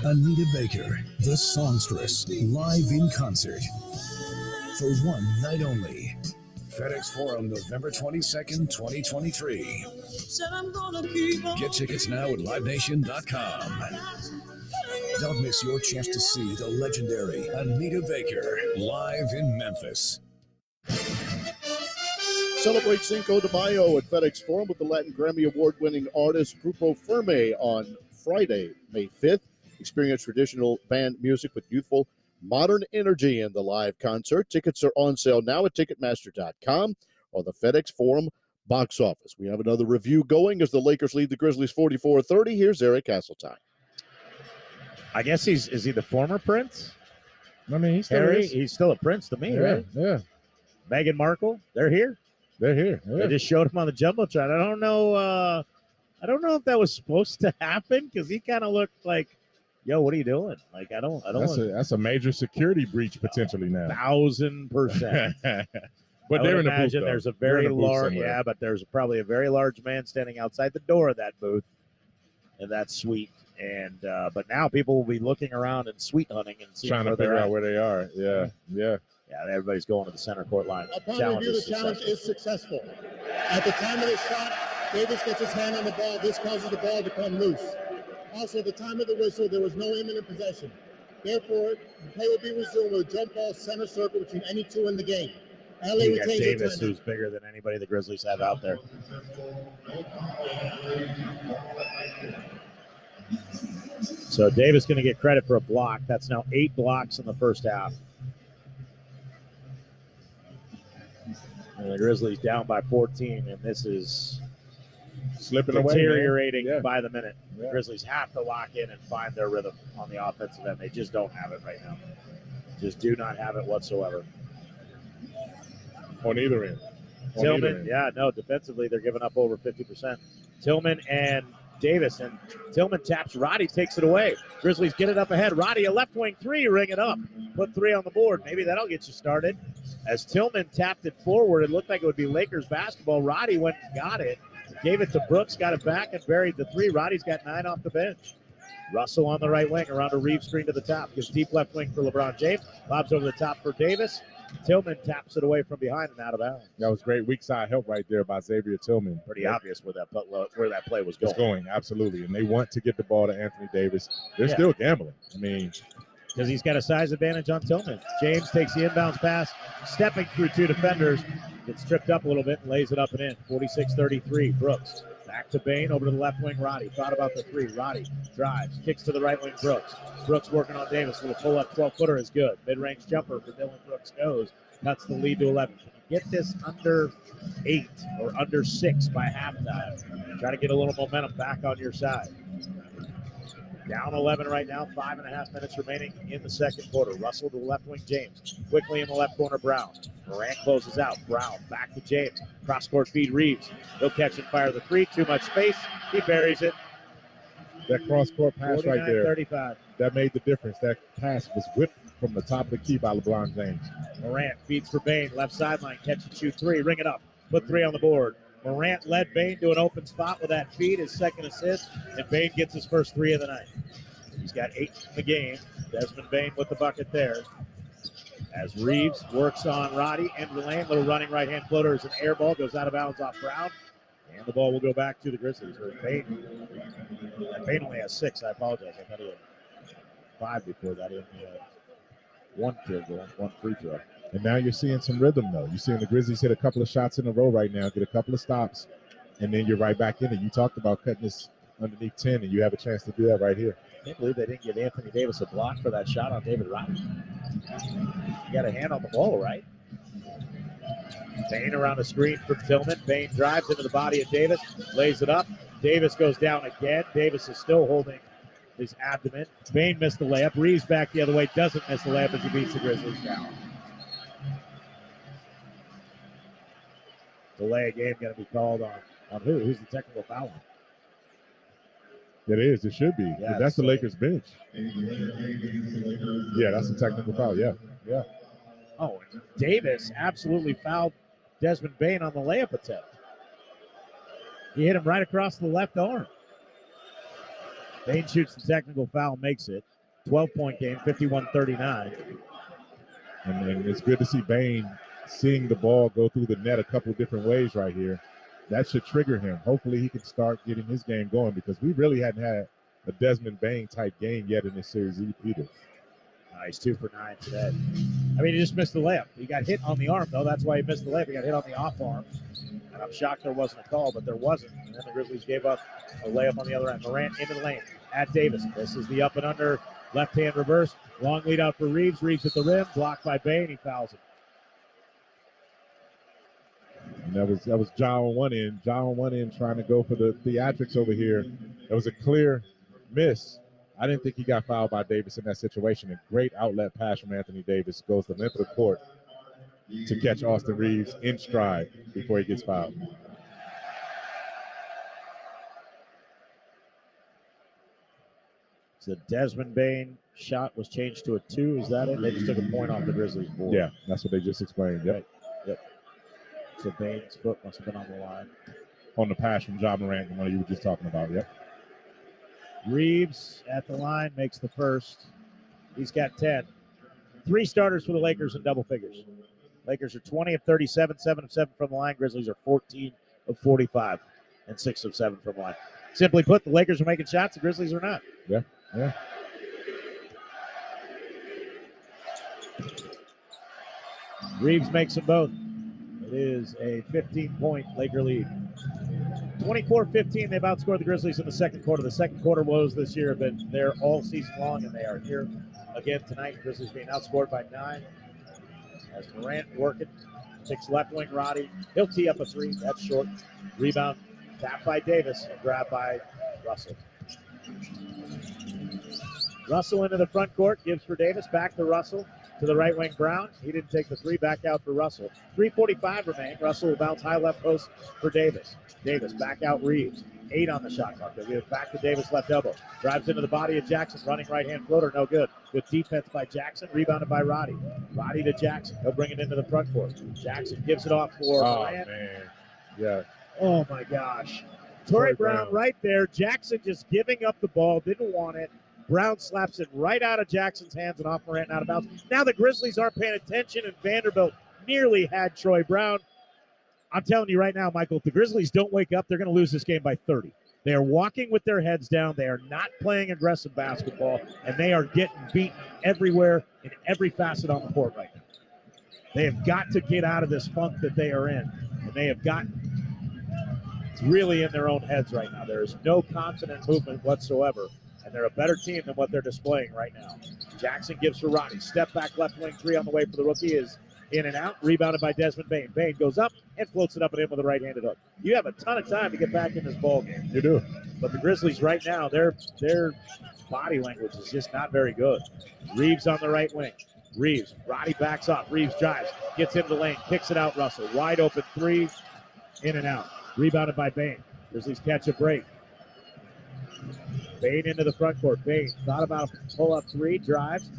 Anita Baker, the songstress, live in concert. For one night only. FedEx Forum, November 22nd, 2023. Get tickets now at livenation.com. Don't miss your chance to see the legendary Anita Baker live in Memphis. Celebrate Cinco de Mayo at FedEx Forum with the Latin Grammy Award-winning artist Grupo Firme on Friday, May 5th. Experience traditional band music with youthful, modern energy in the live concert. Tickets are on sale now at Ticketmaster.com or the FedEx Forum box office. We have another review going as the Lakers lead the Grizzlies 44-30. Here's Eric Hasseltine. I guess is he the former prince? I mean, he's still a prince to me, right? Yeah. Meghan Markle, they're here. They're here. Yeah. They just showed him on the jumbotron. I don't know if that was supposed to happen because he kind of looked like, yo, what are you doing? Like, I don't. That's a major security breach potentially now. 1,000%. But they're in the booth. There's a very large, but there's probably a very large man standing outside the door of that booth, in that suite. And but now people will be looking around and suite hunting and seeing trying to figure out where they are. Yeah. Everybody's going to the center court line. Upon review, the challenge is successful. At the time of the shot, Davis gets his hand on the ball. This causes the ball to come loose. Also, at the time of the whistle, there was no imminent possession. Therefore, the play will be resumed with a jump ball center circle between any two in the game. LA you got retains Davis, who's bigger than anybody the Grizzlies have out there. So Davis going to get credit for a block. That's now 8 blocks in the first half. And the Grizzlies down by 14, and this is slipping deteriorating away, by the minute. The Grizzlies have to lock in and find their rhythm on the offensive end. They just don't have it right now. Just do not have it whatsoever. On either end. Tillman, defensively they're giving up over 50%. Tillman and Davis, and Tillman taps Roddy, takes it away. Grizzlies get it up ahead. Roddy, a left wing 3, ring it up. Put 3 on the board. Maybe that'll get you started. As Tillman tapped it forward, it looked like it would be Lakers basketball. Roddy went and got it, gave it to Brooks, got it back, and buried the 3. Roddy's got 9 off the bench. Russell on the right wing, around a Reeves screen to the top. Gives deep left wing for LeBron James. Lobs over the top for Davis. Tillman taps it away from behind and out of bounds. That was great weak side help right there by Xavier Tillman. Pretty obvious where that play was going. It's going, absolutely. And they want to get the ball to Anthony Davis. They're still gambling. I mean, because he's got a size advantage on Tillman. James takes the inbounds pass, stepping through 2 defenders. Gets tripped up a little bit and lays it up and in. 46-33. Brooks back to Bain, over to the left wing. Roddy thought about the 3. Roddy drives, kicks to the right wing. Brooks. Brooks working on Davis. Little pull-up 12-footer is good. Mid-range jumper for Dylan Brooks goes. Cuts the lead to 11. Can you get this under 8 or under 6 by halftime? Try to get a little momentum back on your side. Down 11 right now, 5.5 minutes remaining in the second quarter. Russell to the left wing, James. Quickly in the left corner, Brown. Morant closes out. Brown back to James. Cross-court feed, Reeves. He'll catch and fire the three. Too much space. He buries it. That cross-court pass right there, 49-35. that made the difference. That pass was whipped from the top of the key by LeBron James. Morant feeds for Bane. Left sideline. Catch and shoot three. Ring it up. Put three on the board. Morant led Bane to an open spot with that feed, his second assist, and Bane gets his first three of the night. He's got 8 in the game. Desmond Bane with the bucket there. As Reeves works on Roddy, end of the lane, little running right-hand floater is an air ball, goes out of bounds off Brown, and the ball will go back to the Grizzlies. Bane only has 6, I apologize. I thought he had 5 before that. He only had 1 field goal, 1 free throw. And now you're seeing some rhythm, though. You're seeing the Grizzlies hit a couple of shots in a row right now, get a couple of stops, and then you're right back in it. You talked about cutting this underneath 10, and you have a chance to do that right here. I can't believe they didn't give Anthony Davis a block for that shot on David Roddy. You got a hand on the ball, right? Bane around the screen for Tillman. Bane drives into the body of Davis, lays it up. Davis goes down again. Davis is still holding his abdomen. Bane missed the layup. Reeves back the other way, doesn't miss the layup as he beats the Grizzlies down. Delay game going to be called on who? Who's the technical foul on? It is. It should be. Yeah, that's the Lakers bench. Yeah, that's a technical foul. Yeah. Oh, and Davis absolutely fouled Desmond Bane on the layup attempt. He hit him right across the left arm. Bane shoots the technical foul, makes it. 12-point game, 51-39. And it's good to see Bane seeing the ball go through the net a couple different ways right here. That should trigger him. Hopefully he can start getting his game going because we really hadn't had a Desmond Bane type game yet in this series either. He's 2 for 9 today. I mean, he just missed the layup. He got hit on the arm, though. That's why he missed the layup. He got hit on the off arm. And I'm shocked there wasn't a call, but there wasn't. And then the Grizzlies gave up a layup on the other end. Morant into the lane at Davis. This is the up and under left-hand reverse. Long lead out for Reeves. Reeves at the rim. Blocked by Bane. He fouls it. And that was Ja on one end. Ja on one end trying to go for the theatrics over here. That was a clear miss. I didn't think he got fouled by Davis in that situation. A great outlet pass from Anthony Davis. Goes the length of the court to catch Austin Reeves in stride before he gets fouled. So Desmond Bane shot was changed to a 2. Is that it? They just took a point off the Grizzlies board. Yeah, that's what they just explained. Yep. Right. Yep. So Bane's foot must have been on the line. On the pass from Ja Morant, the one you were just talking about. Yep. Reeves at the line makes the first. He's got 10. 3 starters for the Lakers in double figures. Lakers are 20 of 37, 7 of 7 from the line. Grizzlies are 14 of 45 and 6 of 7 from the line. Simply put, the Lakers are making shots, the Grizzlies are not. Yeah. Reeves makes them both. It is a 15-point Laker lead. 24-15, they've outscored the Grizzlies in the second quarter. The second quarter woes this year have been there all season long, and they are here again tonight. Grizzlies being outscored by 9. As Morant working, takes left wing Roddy. He'll tee up a 3. That's short. Rebound, tapped by Davis, and grabbed by Russell. Russell into the front court, gives for Davis, back to Russell. To the right wing, Brown. He didn't take the 3, back out for Russell. 3:45 remain. Russell will bounce high left post for Davis. Davis back out Reeves. 8 on the shot clock. They give it back to Davis, left elbow. Drives into the body of Jackson. Running right-hand floater, no good. Good defense by Jackson. Rebounded by Roddy. Roddy to Jackson. He'll bring it into the front court. Jackson gives it off for Bryant. Man. Yeah. Oh, my gosh. Torrey Brown right there. Jackson just giving up the ball. Didn't want it. Brown slaps it right out of Jackson's hands and off Morant and out of bounds. Now the Grizzlies aren't paying attention, and Vanderbilt nearly had Troy Brown. I'm telling you right now, Michael, if the Grizzlies don't wake up, they're going to lose this game by 30. They are walking with their heads down. They are not playing aggressive basketball, and they are getting beaten everywhere in every facet on the court right now. They have got to get out of this funk that they are in, and they have got really in their own heads right now. There is no confident movement whatsoever, and they're a better team than what they're displaying right now. Jackson gives for Roddy. Step back left wing 3 on the way for the rookie is in and out. Rebounded by Desmond Bane. Bane goes up and floats it up and in with a right-handed hook. You have a ton of time to get back in this ball game. You do. But the Grizzlies right now, they're body language is just not very good. Reeves on the right wing. Reeves, Roddy backs off. Reeves drives, gets into the lane, kicks it out. Russell, wide open three, in and out. Rebounded by Bain. Grizzlies catch a break. Bain into the front court. Bain thought about a pull-up three, drives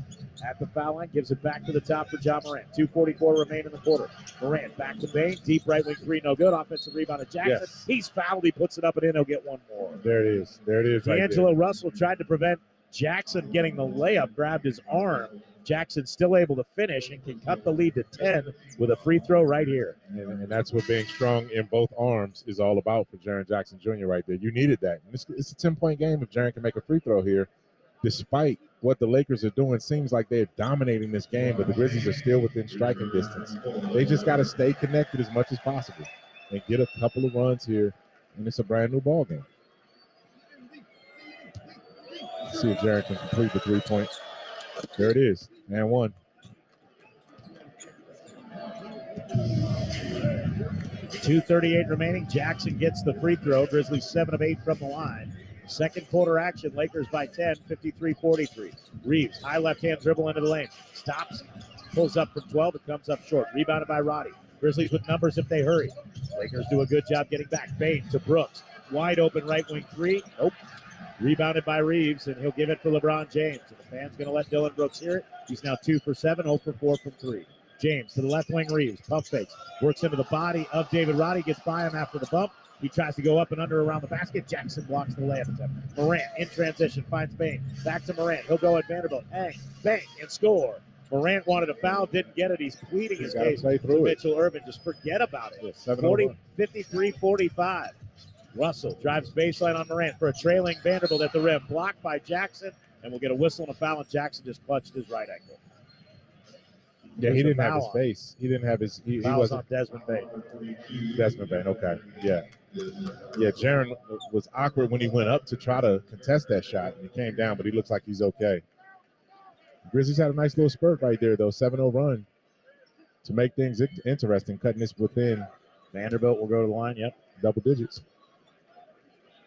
at the foul line, gives it back to the top for John Morant. 2:44 remain in the quarter. Morant back to Bain, deep right wing three, no good. Offensive rebound of Jackson. Yes. He's fouled. He puts it up and in. He'll get one more. There it is. There it is. D'Angelo Russell tried to prevent Jackson getting the layup, grabbed his arm. Jackson still able to finish and can cut the lead to 10 with a free throw right here. And that's what being strong in both arms is all about for Jaren Jackson Jr. right there. You needed that. And it's a 10-point game if Jaren can make a free throw here. Despite what the Lakers are doing, seems like they're dominating this game, but the Grizzlies are still within striking distance. They just got to stay connected as much as possible and get a couple of runs here, and it's a brand-new ball game. Let's see if Jaren can complete the three-point. There it is, and one. .238 remaining. Jackson gets the free throw. Grizzlies 7 of 8 from the line. Second quarter action. Lakers by 10, 53-43. Reeves, high left-hand dribble into the lane. Stops, pulls up from 12. It comes up short. Rebounded by Roddy. Grizzlies with numbers if they hurry. Lakers do a good job getting back. Bain to Brooks. Wide open right wing three. Nope. Rebounded by Reeves, and he'll give it for LeBron James. And the fan's going to let Dylan Brooks hear it. He's now 2 for 7, 0 for 4 from 3. James to the left wing, Reeves. Pump fakes. Works into the body of David Roddy. Gets by him after the bump. He tries to go up and under around the basket. Jackson blocks the layup attempt. Morant in transition finds Bain. Back to Morant. He'll go at Vanderbilt. Hang, bang, and score. Morant wanted a foul, didn't get it. He's pleading his case to Mitchell Irvin. Just forget about it. 53-45. Russell drives baseline on Morant for a trailing Vanderbilt at the rim. Blocked by Jackson, and we'll get a whistle and a foul, and Jackson just clutched his right ankle. Yeah, he didn't have his face. He didn't have his. He wasn't on Desmond Bain. Desmond Bain, okay. Yeah. Yeah, Jaren was awkward when he went up to try to contest that shot, and he came down, but he looks like he's okay. Grizzlies had a nice little spurt right there, though. 7-0 run to make things interesting, cutting this within. Vanderbilt will go to the line, yep. Double digits.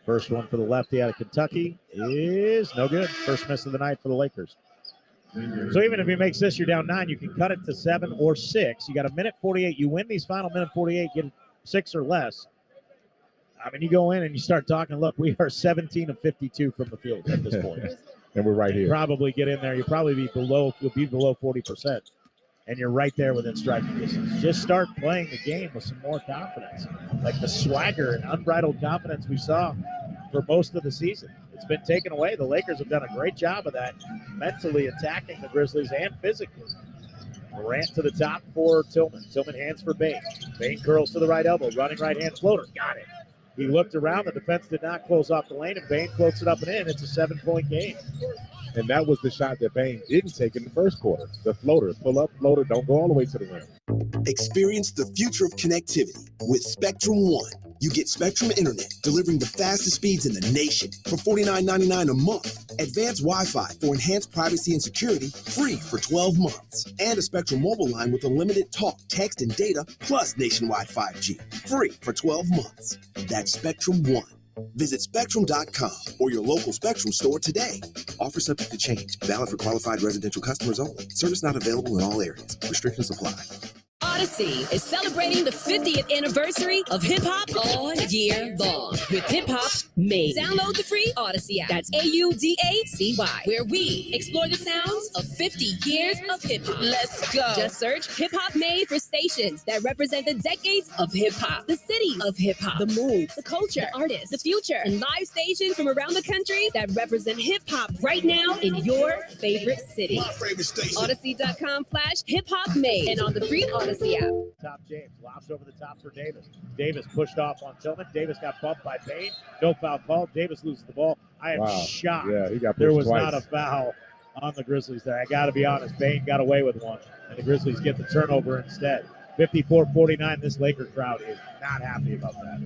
First one for the lefty out of Kentucky is no good. First miss of the night for the Lakers. So even if he makes this, you're down 9. You can cut it to 7 or 6. You got a minute 48. You win these final minute 48, get 6 or less. I mean, you go in and you start talking, look, we are 17 of 52 from the field at this point. And we're right here. Probably get in there. You'll probably be below 40%. And you're right there within striking distance. Just start playing the game with some more confidence. Like the swagger and unbridled confidence we saw for most of the season. It's been taken away. The Lakers have done a great job of that, mentally attacking the Grizzlies and physically. Morant to the top for Tillman. Tillman hands for Bain. Bain curls to the right elbow. Running right hand floater. Got it. He looked around. The defense did not close off the lane, and Bain floats it up and in. It's a 7-point game. And that was the shot that Bain didn't take in the first quarter. The floater, pull up, floater, don't go all the way to the rim. Experience the future of connectivity with Spectrum One. You get Spectrum Internet, delivering the fastest speeds in the nation for $49.99 a month. Advanced Wi-Fi for enhanced privacy and security, free for 12 months. And a Spectrum mobile line with unlimited talk, text, and data, plus nationwide 5G, free for 12 months. That's Spectrum One. Visit Spectrum.com or your local Spectrum store today. Offer subject to change. Valid for qualified residential customers only. Service not available in all areas. Restrictions apply. Odyssey is celebrating the 50th anniversary of hip-hop all year long with Hip-Hop Made. Download the free Odyssey app. That's AUDACY, where we explore the sounds of 50 years of hip-hop. Let's go. Just search Hip-Hop Made for stations that represent the decades of hip-hop, the cities of hip-hop, the moves, the culture, the artists, the future, and live stations from around the country that represent hip-hop right now in your favorite city. My favorite station. Odyssey.com/Hip-Hop Made and on the free Odyssey app. Top James, lobs over the top for Davis. Davis pushed off on Tillman. Davis got bumped by Bain. No foul called. Davis loses the ball. I am shocked. Yeah, he got there was twice. not a foul on the Grizzlies there. I got to be honest. Bain got away with one, and the Grizzlies get the turnover instead. 54-49. This Laker crowd is not happy about that.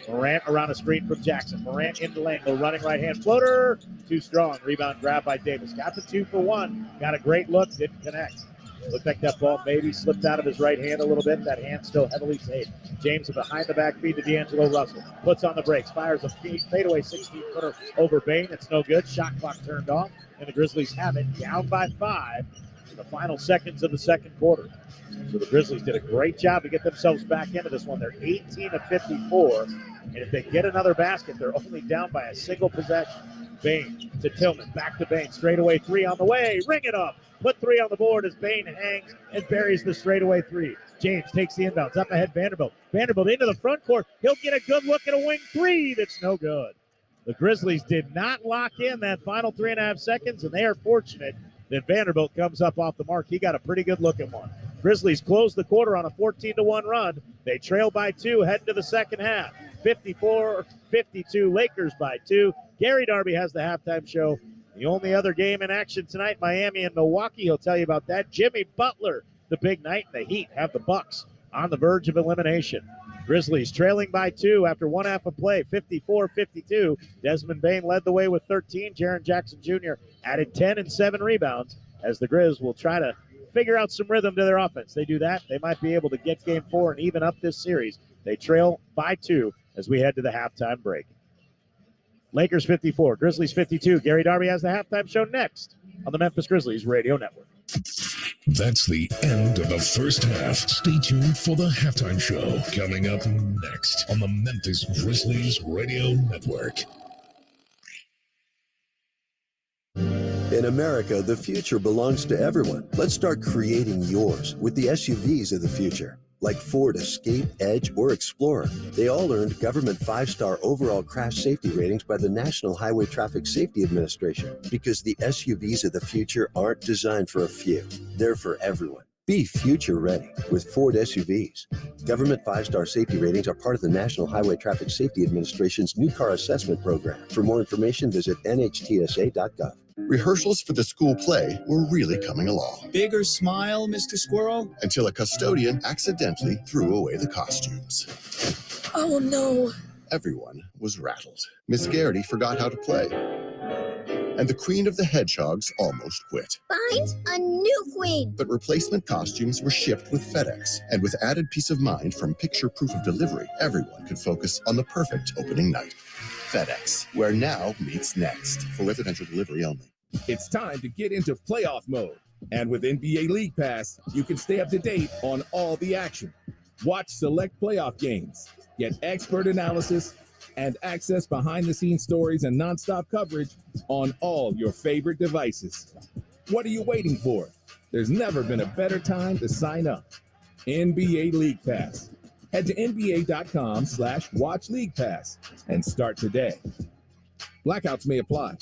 Morant around a screen from Jackson. Morant in the lane. The running right-hand floater. Too strong. Rebound grab by Davis. Got the 2 for 1. Got a great look. Didn't connect. Looked like that ball maybe slipped out of his right hand a little bit. That hand still heavily saved. James, a behind-the-back feed to D'Angelo Russell. Puts on the brakes, fires a fadeaway 16-footer over Bain. It's no good. Shot clock turned off, and the Grizzlies have it down by 5 in the final seconds of the second quarter. So the Grizzlies did a great job to get themselves back into this one. They're 18 of 54, and if they get another basket, they're only down by a single possession. Bain to Tillman, back to Bain, straightaway 3 on the way, ring it up. Put 3 on the board as Bain hangs and buries the straightaway 3. James takes the inbounds, up ahead Vanderbilt. Vanderbilt into the front court. He'll get a good look at a wing 3 that's no good. The Grizzlies did not lock in that final 3.5 seconds, and they are fortunate that Vanderbilt comes up off the mark. He got a pretty good look at one. Grizzlies close the quarter on a 14-1 run. They trail by 2 heading to the second half. 54-52, Lakers by 2. Gary Darby has the halftime show. The only other game in action tonight, Miami and Milwaukee. He'll tell you about that. Jimmy Butler, the big night. The Heat have the Bucks on the verge of elimination. Grizzlies trailing by 2 after one half of play, 54-52. Desmond Bain led the way with 13. Jaren Jackson Jr. added 10 and 7 rebounds as the Grizz will try to figure out some rhythm to their offense. They do that, they might be able to get game 4 and even up this series. They trail by 2 as we head to the halftime break. Lakers 54, Grizzlies 52. Gary Darby has the halftime show next on the Memphis Grizzlies Radio Network. That's the end of the first half. Stay tuned for the halftime show coming up next on the Memphis Grizzlies Radio Network. In America, the future belongs to everyone. Let's start creating yours with the SUVs of the future. Like Ford Escape, Edge, or Explorer. They all earned government 5-star overall crash safety ratings by the National Highway Traffic Safety Administration because the SUVs of the future aren't designed for a few. They're for everyone. Be future ready with Ford SUVs. Government 5-star safety ratings are part of the National Highway Traffic Safety Administration's new car assessment program. For more information, visit nhtsa.gov. Rehearsals for the school play were really coming along. Bigger smile, Mr. Squirrel? Until a custodian accidentally threw away the costumes. Oh, no. Everyone was rattled. Miss Garrity forgot how to play. And the Queen of the Hedgehogs almost quit. Find a new queen. But replacement costumes were shipped with FedEx. And with added peace of mind from picture proof of delivery, everyone could focus on the perfect opening night. FedEx, where now meets next. For residential delivery only. It's time to get into playoff mode. And with NBA League Pass, you can stay up to date on all the action. Watch select playoff games, get expert analysis, and access behind-the-scenes stories and nonstop coverage on all your favorite devices. What are you waiting for? There's never been a better time to sign up. NBA League Pass. Head to nba.com/watch League Pass and start today. Blackouts may apply.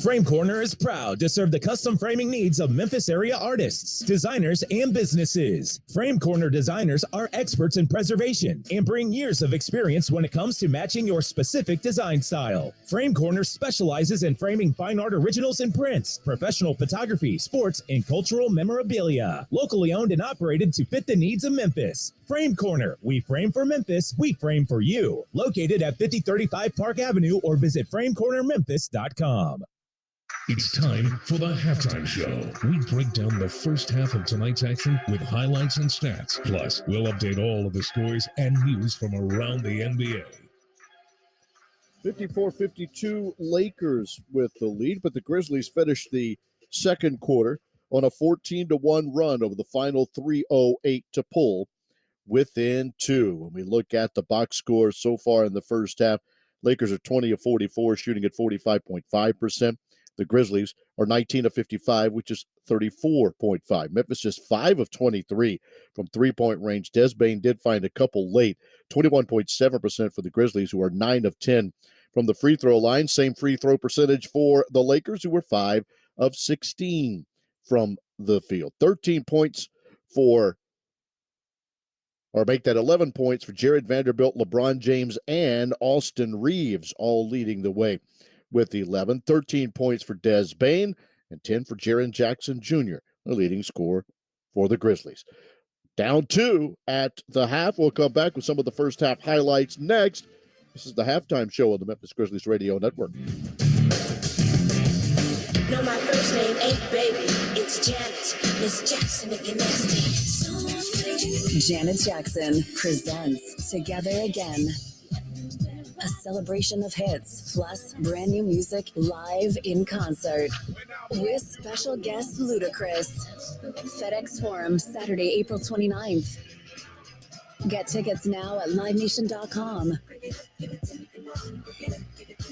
Frame Corner is proud to serve the custom framing needs of Memphis area artists, designers, and businesses. Frame Corner designers are experts in preservation and bring years of experience when it comes to matching your specific design style. Frame Corner specializes in framing fine art originals and prints, professional photography, sports, and cultural memorabilia. Locally owned and operated to fit the needs of Memphis. Frame Corner. We frame for Memphis. We frame for you. Located at 5035 Park Avenue or visit framecornermemphis.com. It's time for the halftime show. We break down the first half of tonight's action with highlights and stats. Plus, we'll update all of the stories and news from around the NBA. 54-52 Lakers with the lead, but the Grizzlies finished the second quarter on a 14-1 run over the final 3:08 to pull within 2. When we look at the box score so far in the first half, Lakers are 20 of 44, shooting at 45.5%. The Grizzlies are 19 of 55, which is 34.5. Memphis just 5 of 23 from three-point range. Des Bain did find a couple late. 21.7% for the Grizzlies, who are 9 of 10 from the free throw line. Same free throw percentage for the Lakers, who were 5 of 16 from the field. 13 points make that 11 points for Jared Vanderbilt, LeBron James, and Austin Reeves, all leading the way with 11. 13 points for Des Bain and 10 for Jaren Jackson Jr., the leading scorer for the Grizzlies. Down 2 at the half. We'll come back with some of the first half highlights next. This is the halftime show on the Memphis Grizzlies Radio Network. No, my first name ain't Baby, it's Janet. Miss Jackson, if you're nasty. Janet Jackson presents Together Again. A celebration of hits, plus brand new music live in concert. With special guest Ludacris. FedEx Forum, Saturday, April 29th. Get tickets now at livenation.com.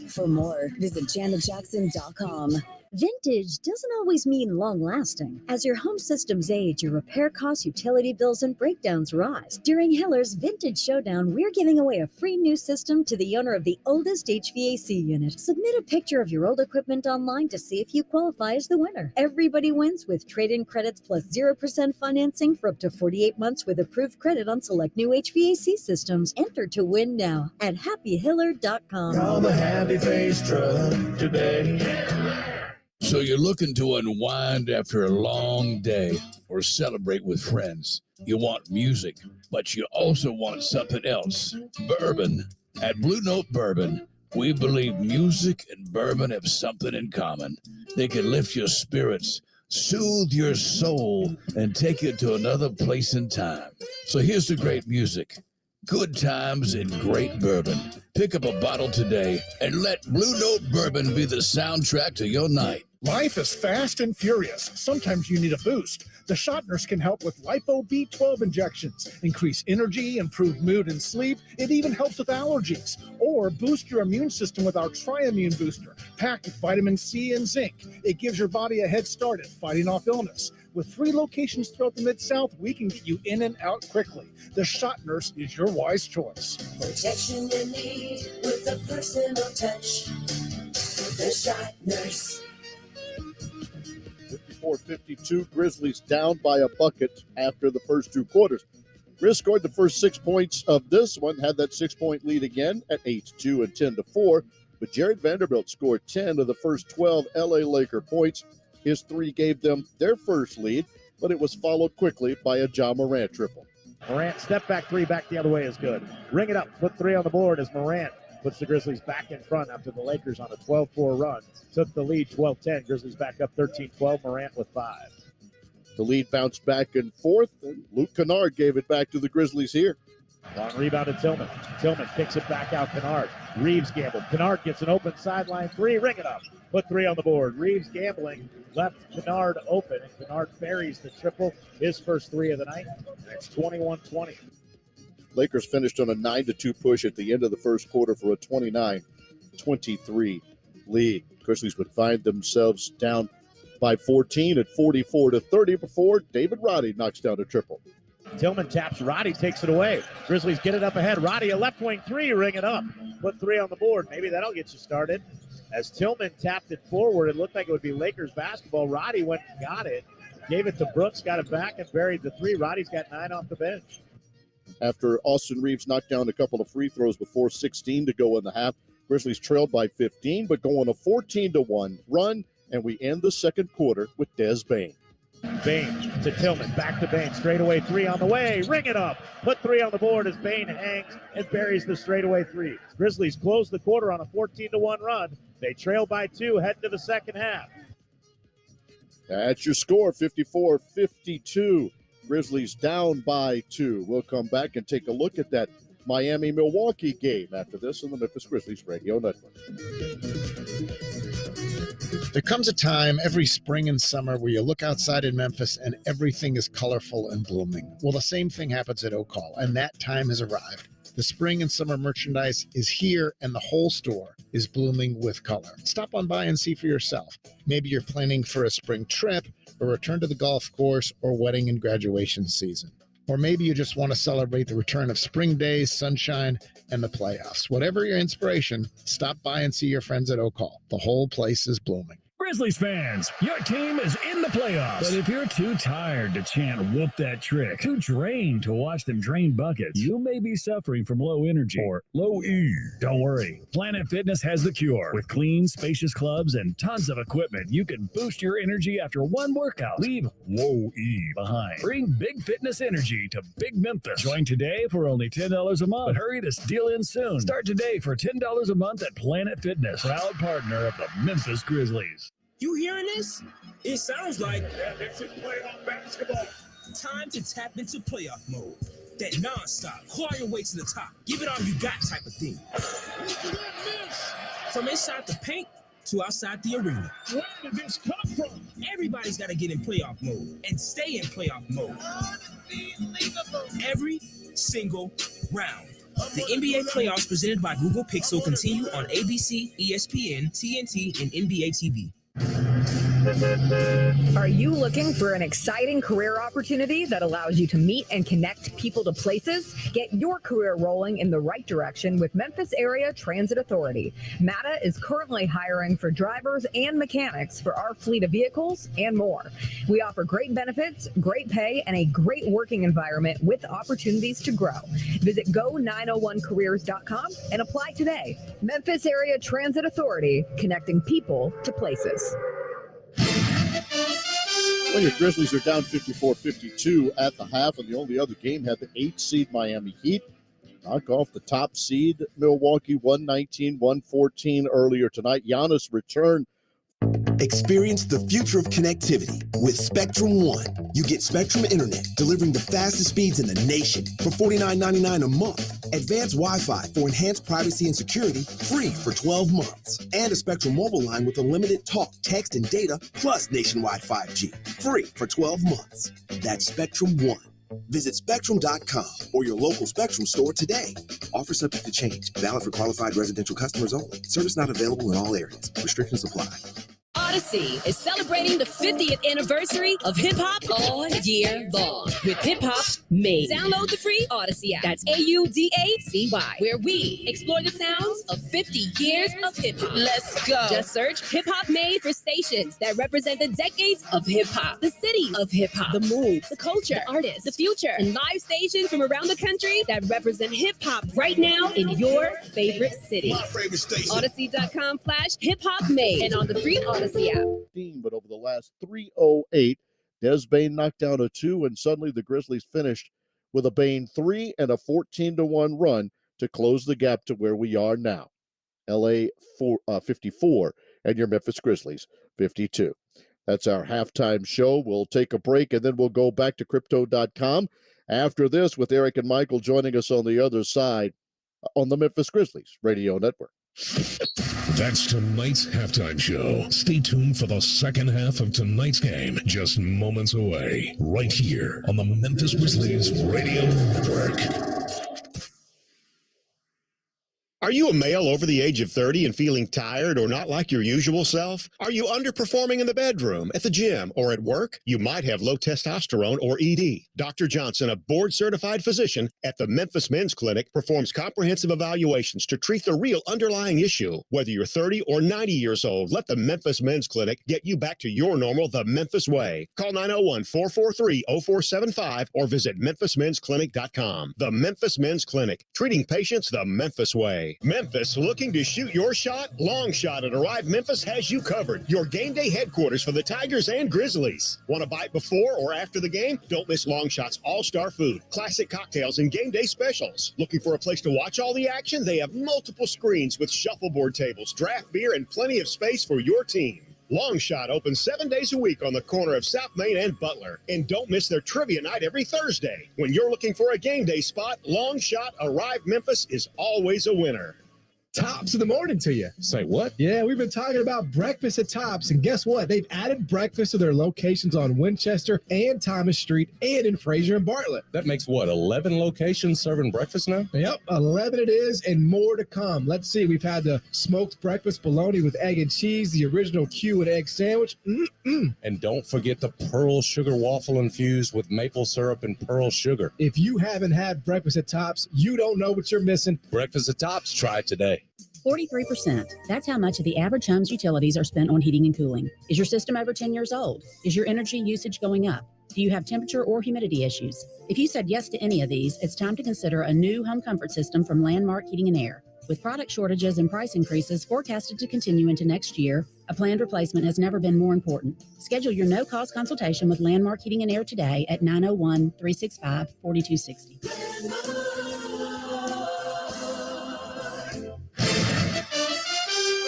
For more, visit janetjackson.com. Vintage doesn't always mean long-lasting. As your home systems age, your repair costs, utility bills, and breakdowns rise. During Hiller's Vintage Showdown, we're giving away a free new system to the owner of the oldest HVAC unit. Submit a picture of your old equipment online to see if you qualify as the winner. Everybody wins with trade-in credits plus 0% financing for up to 48 months with approved credit on select new HVAC systems. Enter to win now at happyhiller.com. Call the Happy Face Truck today. So you're looking to unwind after a long day or celebrate with friends. You want music, but you also want something else. Bourbon. At Blue Note Bourbon, we believe music and bourbon have something in common. They can lift your spirits, soothe your soul, and take you to another place in time. So here's the great music. Good times and great bourbon. Pick up a bottle today and let Blue Note Bourbon be the soundtrack to your night. Life is fast and furious. Sometimes you need a boost. The Shot Nurse can help with Lipo B12 injections, increase energy, improve mood and sleep. It even helps with allergies. Or boost your immune system with our Tri-Immune Booster, packed with vitamin C and zinc. It gives your body a head start at fighting off illness. With 3 locations throughout the Mid-South, we can get you in and out quickly. The Shot Nurse is your wise choice. Protection you need with a personal touch. The Shot Nurse. 54-52, Grizzlies down by a bucket after the first 2 quarters. Grizz scored the first 6 points of this one, had that 6-point lead again at 8-2 and 10-4. But Jared Vanderbilt scored 10 of the first 12 LA Laker points. His 3 gave them their first lead, but it was followed quickly by a Ja Morant triple. Morant, step back 3 back the other way is good. Ring it up, put 3 on the board as Morant puts the Grizzlies back in front after the Lakers on a 12-4 run. Took the lead 12-10. Grizzlies back up 13-12. Morant with 5. The lead bounced back and forth, and Luke Kennard gave it back to the Grizzlies here. Long rebound to Tillman. Tillman kicks it back out Kennard. Reeves gambled. Kennard gets an open sideline 3. Ring it up. Put 3 on the board. Reeves gambling left Kennard open, and Kennard buries the triple. His first 3 of the night. It's 21-20. Lakers finished on a 9-2 push at the end of the first quarter for a 29-23 lead. Grizzlies would find themselves down by 14 at 44-30 before David Roddy knocks down a triple. Tillman taps. Roddy takes it away. Grizzlies get it up ahead. Roddy, a left wing 3. Ring it up. Put 3 on the board. Maybe that'll get you started. As Tillman tapped it forward, it looked like it would be Lakers basketball. Roddy went and got it. Gave it to Brooks, got it back, and buried the 3. Roddy's got 9 off the bench. After Austin Reeves knocked down a couple of free throws before 16 to go in the half, Grizzlies trailed by 15, but go on a 14-1 run, and we end the second quarter with Des Bain. Bain to Tillman, back to Bain, straightaway 3 on the way, ring it up, put 3 on the board as Bain hangs and buries the straightaway 3. Grizzlies close the quarter on a 14-1 run. They trail by 2, head to the second half. That's your score, 54-52. Grizzlies down by 2. We'll come back and take a look at that Miami-Milwaukee game after this on the Memphis Grizzlies Radio Network. There comes a time every spring and summer where you look outside in Memphis and everything is colorful and blooming. Well, the same thing happens at Oak Hall, and that time has arrived. The spring and summer merchandise is here, and the whole store is blooming with color. Stop on by and see for yourself. Maybe you're planning for a spring trip, a return to the golf course, or wedding and graduation season. Or maybe you just want to celebrate the return of spring days, sunshine, and the playoffs. Whatever your inspiration, stop by and see your friends at Oak Hall. The whole place is blooming. Grizzlies fans, your team is in the playoffs. But if you're too tired to chant whoop that trick, too drained to watch them drain buckets, you may be suffering from low energy or low E. Don't worry. Planet Fitness has the cure. With clean, spacious clubs and tons of equipment, you can boost your energy after one workout. Leave low E behind. Bring big fitness energy to Big Memphis. Join today for only $10 a month. But hurry this deal in soon. Start today for $10 a month at Planet Fitness, proud partner of the Memphis Grizzlies. You hearing this? It sounds like this is playoff basketball. time to tap into playoff mode. That non-stop, claw your way to the top, give it all you got type of thing. From inside the paint to outside the arena. Where did this come from? Everybody's got to get in playoff mode and stay in playoff mode. Every single round. The NBA playoffs presented by Google Pixel continue on ABC, ESPN, TNT, and NBA TV. Are you looking for an exciting career opportunity that allows you to meet and connect people to places? Get your career rolling in the right direction with Memphis Area Transit Authority. MATA is currently hiring for drivers and mechanics for our fleet of vehicles and more. We offer great benefits, great pay, and a great working environment with opportunities to grow. Visit go901careers.com and apply today. Memphis Area Transit Authority, connecting people to places. Well, your Grizzlies are down 54-52 at the half, and the only other game had the 8 seed Miami Heat knock off the top seed Milwaukee 119-114 earlier tonight. Giannis returned. Experience the future of connectivity with Spectrum One. You get Spectrum Internet delivering the fastest speeds in the nation for $49.99 a month. Advanced Wi-Fi for enhanced privacy and security, free for 12 months. And a Spectrum mobile line with unlimited talk, text, and data, plus nationwide 5G, free for 12 months. That's Spectrum One. Visit Spectrum.com or your local Spectrum store today. Offer subject to change. Valid for qualified residential customers only. Service not available in all areas. Restrictions apply. Odyssey is celebrating the 50th anniversary of hip-hop all year long with Hip-Hop Made. Download the free Odyssey app. That's AUDACY, where we explore the sounds of 50 years of hip-hop. Let's go. Just search Hip-Hop Made for stations that represent the decades of hip-hop, the city of hip-hop, the moves, the culture, the artists, the future, and live stations from around the country that represent hip-hop right now in your favorite city. My favorite station. Odyssey.com/Hip-Hop Made and on the free Odyssey app. But over the last 3:08, Des Bane knocked down a 2, and suddenly the Grizzlies finished with a Bane 3 and a 14-1 run to close the gap to where we are now. LA 54 and your Memphis Grizzlies 52. That's our halftime show. We'll take a break, and then we'll go back to Crypto.com after this with Eric and Michael joining us on the other side on the Memphis Grizzlies Radio Network. That's tonight's halftime show. Stay tuned for the second half of tonight's game, just moments away, right here on the Memphis Grizzlies Radio Network. Are you a male over the age of 30 and feeling tired or not like your usual self? Are you underperforming in the bedroom, at the gym, or at work? You might have low testosterone or ED. Dr. Johnson, a board-certified physician at the Memphis Men's Clinic, performs comprehensive evaluations to treat the real underlying issue. Whether you're 30 or 90 years old, let the Memphis Men's Clinic get you back to your normal the Memphis way. Call 901-443-0475 or visit memphismensclinic.com. The Memphis Men's Clinic, treating patients the Memphis way. Memphis, looking to shoot your shot? Long Shot at Arrive Memphis has you covered. Your game day headquarters for the Tigers and Grizzlies. Want to bite before or after the game? Don't miss Long Shot's all-star food, classic cocktails, and game day specials. Looking for a place to watch all the action? They have multiple screens with shuffleboard tables, draft beer, and plenty of space for your team. Long Shot opens 7 days a week on the corner of South Main and Butler. And don't miss their trivia night every Thursday. When you're looking for a game day spot, Long Shot Arrive Memphis is always a winner. Tops in the morning to you. Say what? Yeah, we've been talking about breakfast at Tops, and guess what? They've added breakfast to their locations on Winchester and Thomas Street and in Fraser and Bartlett. That makes what, 11 locations serving breakfast now? Yep, 11 it is, and more to come. Let's see, we've had the smoked breakfast bologna with egg and cheese, the original Q and egg sandwich. And don't forget the pearl sugar waffle infused with maple syrup and pearl sugar. If you haven't had breakfast at Tops, you don't know what you're missing. Breakfast at Tops, try it today. 43%. That's how much of the average home's utilities are spent on heating and cooling. Is your system over 10 years old? Is your energy usage going up? Do you have temperature or humidity issues? If you said yes to any of these, it's time to consider a new home comfort system from Landmark Heating and Air. With product shortages and price increases forecasted to continue into next year, a planned replacement has never been more important. Schedule your no-cost consultation with Landmark Heating and Air today at 901-365-4260.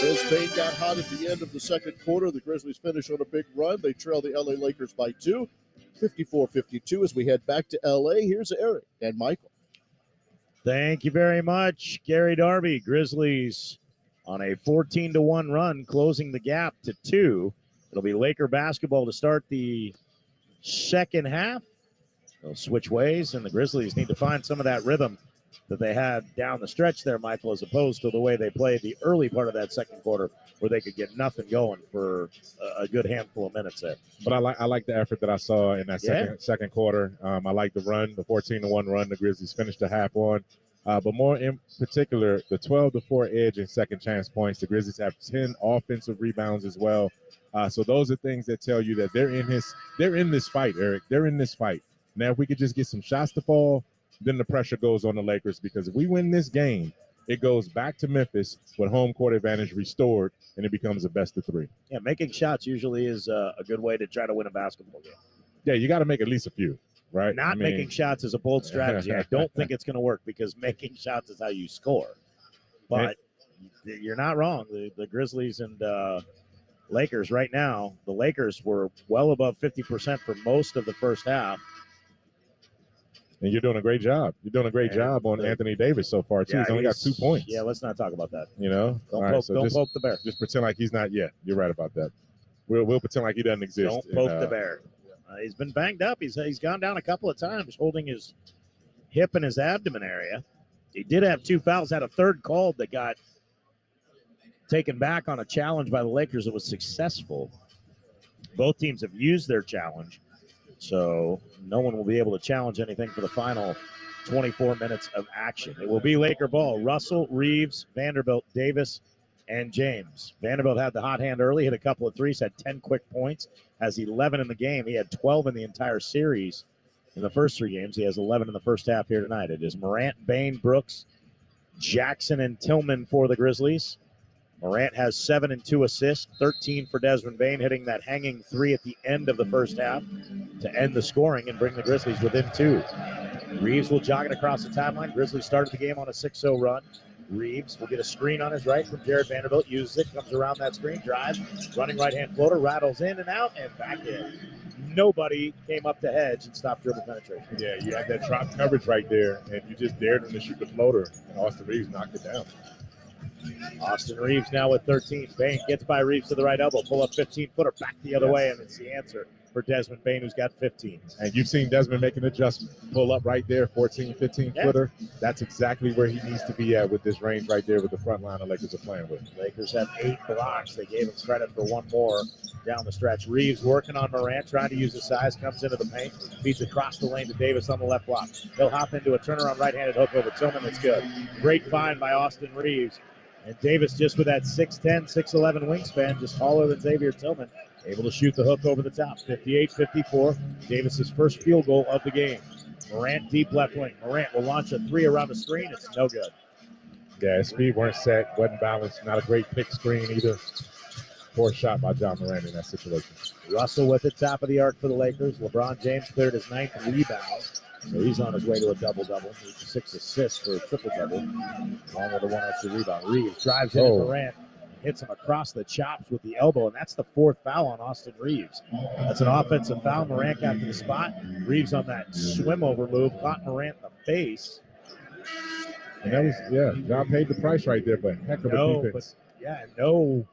As Bain got hot at the end of the second quarter, the Grizzlies finish on a big run. They trail the LA Lakers by 2, 54-52. As we head back to LA, here's Eric and Michael. Thank you very much, Gary Darby. Grizzlies on a 14-1 run, closing the gap to 2. It'll be Laker basketball to start the second half. They'll switch ways, and the Grizzlies need to find some of that rhythm that they had down the stretch there, Michael, as opposed to the way they played the early part of that second quarter where they could get nothing going for a good handful of minutes there. But I like the effort that I saw in that second quarter. I like the run, the 14-1 run the Grizzlies finished the half on. But more in particular, the 12-4 edge and second chance points. The Grizzlies have 10 offensive rebounds as well. So those are things that tell you that they're in this fight, Eric. They're in this fight. Now, if we could just get some shots to fall, then the pressure goes on the Lakers, because if we win this game, it goes back to Memphis with home court advantage restored, and it becomes a best of 3. Yeah, making shots usually is a good way to try to win a basketball game. Yeah, you got to make at least a few, right? Making shots is a bold strategy. I don't think it's going to work, because making shots is how you score. But you're not wrong. The Grizzlies and Lakers right now, the Lakers were well above 50% for most of the first half. And you're doing a great job. You're doing a great job on Anthony Davis so far, too. Yeah, he's only got 2 points. Yeah, let's not talk about that. You know? Don't poke the bear. Just pretend like he's not yet. You're right about that. We'll pretend like he doesn't exist. Don't poke the bear. He's been banged up. He's gone down a couple of times, holding his hip and his abdomen area. He did have 2 fouls, had a third called that got taken back on a challenge by the Lakers that was successful. Both teams have used their challenge, so no one will be able to challenge anything for the final 24 minutes of action. It will be Laker ball. Russell, Reeves, Vanderbilt, Davis, and James. Vanderbilt had the hot hand early, hit a couple of threes, had 10 quick points, has 11 in the game. He had 12 in the entire series in the first 3 games. He has 11 in the first half here tonight. It is Morant, Bain, Brooks, Jackson, and Tillman for the Grizzlies. Morant has 7 and 2 assists, 13 for Desmond Bain, hitting that hanging 3 at the end of the first half to end the scoring and bring the Grizzlies within 2. Reeves will jog it across the timeline. Grizzlies started the game on a 6-0 run. Reeves will get a screen on his right from Jared Vanderbilt, uses it, comes around that screen, drives, running right-hand floater, rattles in and out, and back in. Nobody came up to hedge and stopped dribble penetration. Yeah, you had that drop coverage right there, and you just dared him to shoot the floater, and Austin Reeves knocked it down. Austin Reeves now with 13. Bain gets by Reeves to the right elbow. Pull up 15-footer back the other way, and it's the answer for Desmond Bain, who's got 15. And you've seen Desmond make an adjustment. Pull up right there, 14, 15-footer. Yeah. That's exactly where he needs to be at with this range right there with the front line the Lakers are playing with. Lakers have 8 blocks. They gave him credit for 1 more down the stretch. Reeves working on Morant, trying to use his size, comes into the paint, feeds across the lane to Davis on the left block. He'll hop into a turnaround right-handed hook over Tillman. That's good. Great find by Austin Reeves. And Davis, just with that 6'10", 6'11" wingspan, just taller than Xavier Tillman, able to shoot the hook over the top. 58-54, Davis's first field goal of the game. Morant deep left wing. Morant will launch a 3 around the screen. It's no good. Yeah, his feet weren't set, wasn't balanced. Not a great pick screen either. Poor shot by John Morant in that situation. Russell with it, top of the arc for the Lakers. LeBron James cleared his 9th rebound. So he's on his way to a double-double. 6 assists for a triple-double, along with a 1 extra rebound. Reeves drives in Morant, hits him across the chops with the elbow, and that's the 4th foul on Austin Reeves. That's an offensive foul. Morant got to the spot. Reeves on that swim-over move, caught Morant in the face. And that was, John paid the price right there, but heck of a defense. No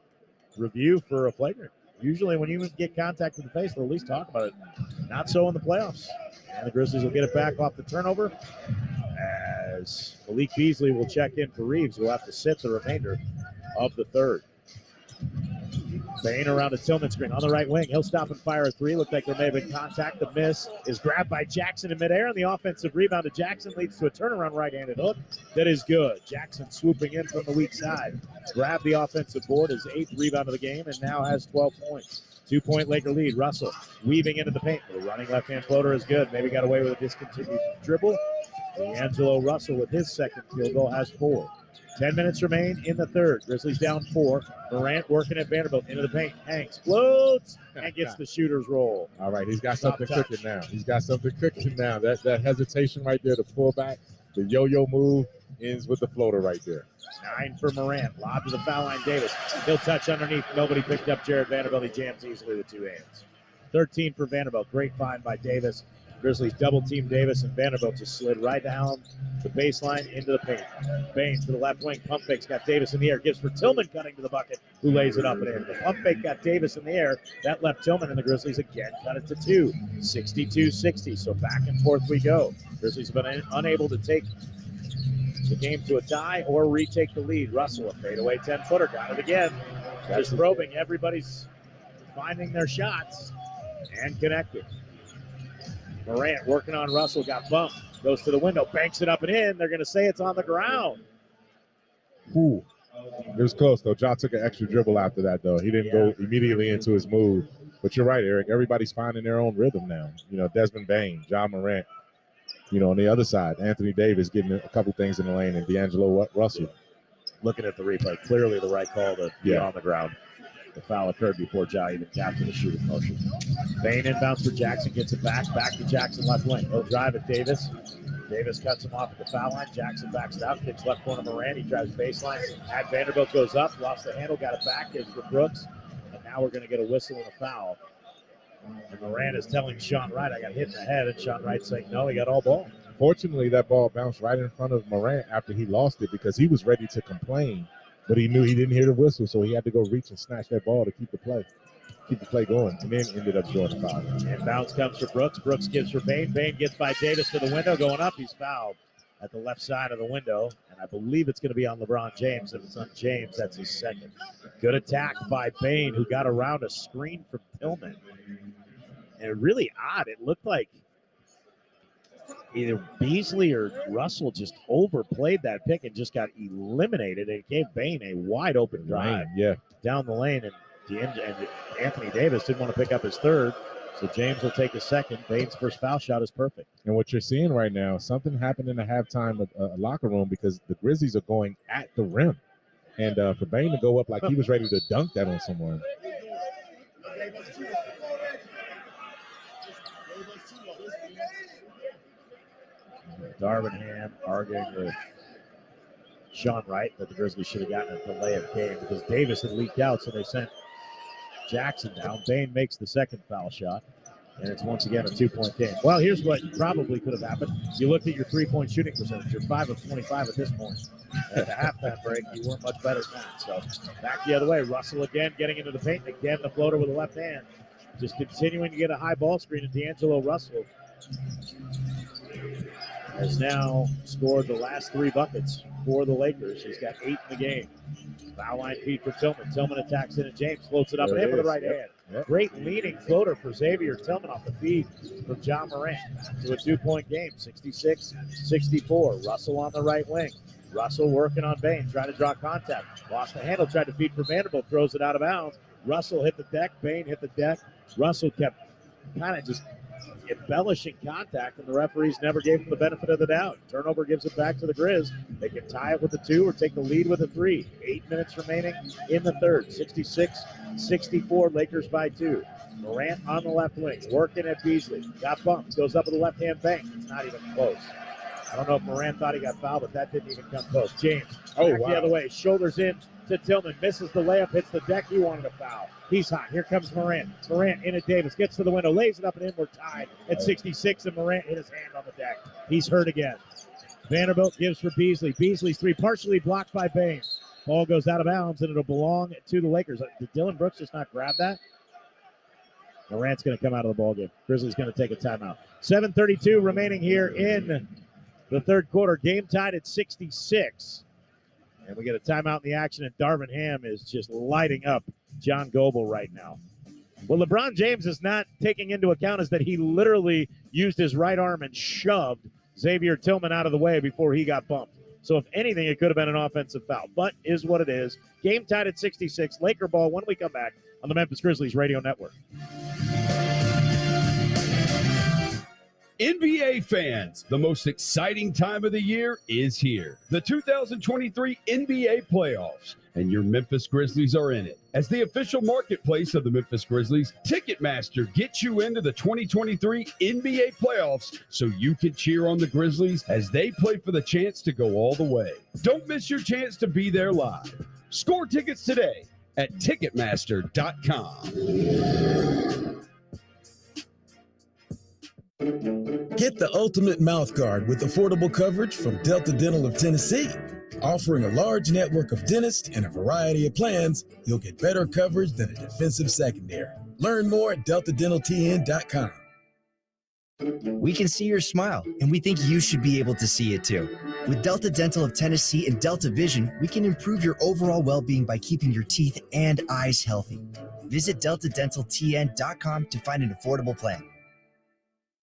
review for a flagrant. Usually when you get contact with the face, they'll at least talk about it. Not so in the playoffs. And the Grizzlies will get it back off the turnover as Malik Beasley will check in for Reeves, who will have to sit the remainder of the third. Bain around a Tillman screen on the right wing. He'll stop and fire a 3. Looked like there may have been contact. The miss is grabbed by Jackson in midair, and the offensive rebound to Jackson leads to a turnaround right-handed hook. That is good. Jackson swooping in from the weak side. Grabbed the offensive board, his 8th rebound of the game, and now has 12 points. 2-point Laker lead. Russell weaving into the paint. The running left-hand floater is good. Maybe got away with a discontinued dribble. D'Angelo Russell with his 2nd field goal has 4. 10 minutes remain in the third. Grizzlies down 4. Morant working at Vanderbilt into the paint. Hangs, floats, and gets the shooter's roll. All right, he's got something cooking now. He's got something cooking now. That hesitation right there to pull back The yo-yo move ends with the floater right there. 9 for Morant. Lob to the foul line. Davis. He'll touch underneath. Nobody picked up Jared Vanderbilt. He jams easily with 2 hands. 13 for Vanderbilt. Great find by Davis. Grizzlies double-team Davis, and Vanderbilt just slid right down the baseline into the paint. Bain to the left wing. Pump fake's got Davis in the air. Gives for Tillman cutting to the bucket, who lays it up and in. The pump fake got Davis in the air. That left Tillman, and the Grizzlies again cut it to 2. 62-60. So back and forth we go. Grizzlies have been unable to take the game to a tie or retake the lead. Russell, a fadeaway 10-footer. Got it again. Just probing. Everybody's finding their shots and connected. Morant working on Russell, got bumped, goes to the window, banks it up and in. They're going to say it's on the ground. Ooh. It was close, though. Ja took an extra dribble after that, though. He didn't go immediately into his move. But you're right, Eric. Everybody's finding their own rhythm now. You know, Desmond Bain, Ja Morant. You know, on the other side, Anthony Davis getting a couple things in the lane, and D'Angelo Russell. Looking at the replay, clearly the right call to be on the ground. The foul occurred before Ja even tapped to the shooting motion. Bain inbounds for Jackson, gets it back to Jackson left wing. He'll drive at Davis. Davis cuts him off at the foul line. Jackson backs it out, kicks left corner Morant. He drives baseline. At Vanderbilt goes up, lost the handle, got it back. Gives for Brooks. And now we're going to get a whistle and a foul. And Morant is telling Sean Wright, I got hit in the head. And Sean Wright saying, no, he got all ball. Fortunately, that ball bounced right in front of Morant after he lost it because he was ready to complain. But he knew he didn't hear the whistle, so he had to go reach and snatch that ball to keep the play going, and then ended up drawing the foul. And bounce comes for Brooks. Brooks gives for Bain. Bain gets by Davis to the window. Going up, he's fouled at the left side of the window. And I believe it's going to be on LeBron James. If it's on James, that's his second. Good attack by Bain, who got around a screen from Tillman. And really odd. It looked like either Beasley or Russell just overplayed that pick and just got eliminated. It gave Bain a wide open drive down the lane, and Anthony Davis didn't want to pick up his third, so James will take a second. Bain's first foul shot is perfect. And what you're seeing right now, something happened in the halftime locker room because the Grizzlies are going at the rim, and for Bain to go up like he was ready to dunk that on someone. Darvingham arguing with Sean Wright that the Grizzlies should have gotten a delay of game because Davis had leaked out, so they sent Jackson down. Bain makes the second foul shot, and it's once again a 2-point game. Well, here's what probably could have happened. You looked at your 3-point shooting percentage. You're 5 of 25 at this point. At the halftime break, you weren't much better than that. So back the other way. Russell again getting into the paint. Again, the floater with the left hand. Just continuing to get a high ball screen, and D'Angelo Russell has now scored the last 3 buckets for the Lakers. He's got 8 in the game. Foul line feed for Tillman. Tillman attacks in, and James floats it up and in with the right hand. Great leading floater for Xavier Tillman off the feed from John Morant. To a 2-point game, 66-64. Russell on the right wing. Russell working on Bain, trying to draw contact. Lost the handle, tried to feed for Vanderbilt, throws it out of bounds. Russell hit the deck, Bain hit the deck. Russell kept kind of just embellishing contact, and the referees never gave him the benefit of the doubt. Turnover gives it back to the Grizz. They can tie it with a 2 or take the lead with a 3. 8 minutes remaining in the third. 66-64, Lakers by 2. Morant on the left wing, working at Beasley. Got bumped, goes up with the left-hand bank. It's not even close. I don't know if Morant thought he got fouled, but that didn't even come close. James, back the other way, shoulders in to Tillman, misses the layup, hits the deck. He wanted a foul. He's hot. Here comes Morant. Morant in at Davis, gets to the window, lays it up and in. We're tied at 66, and Morant hit his hand on the deck. He's hurt again. Vanderbilt gives for Beasley. Beasley's 3 partially blocked by Bain. Ball goes out of bounds, and it'll belong to the Lakers. Did Dillon Brooks just not grab that? Morant's going to come out of the ballgame. Grizzlies going to take a timeout. 7:32 remaining here in the third quarter. Game tied at 66. And we get a timeout in the action, and Darvingham is just lighting up John Goebel right now. What LeBron James is not taking into account is that he literally used his right arm and shoved Xavier Tillman out of the way before he got bumped. So if anything, it could have been an offensive foul, but is what it is. Game tied at 66. Laker ball when we come back on the Memphis Grizzlies Radio Network. NBA fans, the most exciting time of the year is here. The 2023 NBA playoffs, and your Memphis Grizzlies are in it. As the official marketplace of the Memphis Grizzlies, Ticketmaster gets you into the 2023 NBA playoffs so you can cheer on the Grizzlies as they play for the chance to go all the way. Don't miss your chance to be there live. Score tickets today at Ticketmaster.com. Get the ultimate mouth guard with affordable coverage from Delta Dental of Tennessee. Offering a large network of dentists and a variety of plans, you'll get better coverage than a defensive secondary. Learn more at deltadentaltn.com. We can see your smile, and we think you should be able to see it too. With Delta Dental of Tennessee and Delta Vision, we can improve your overall well-being by keeping your teeth and eyes healthy. Visit deltadentaltn.com to find an affordable plan.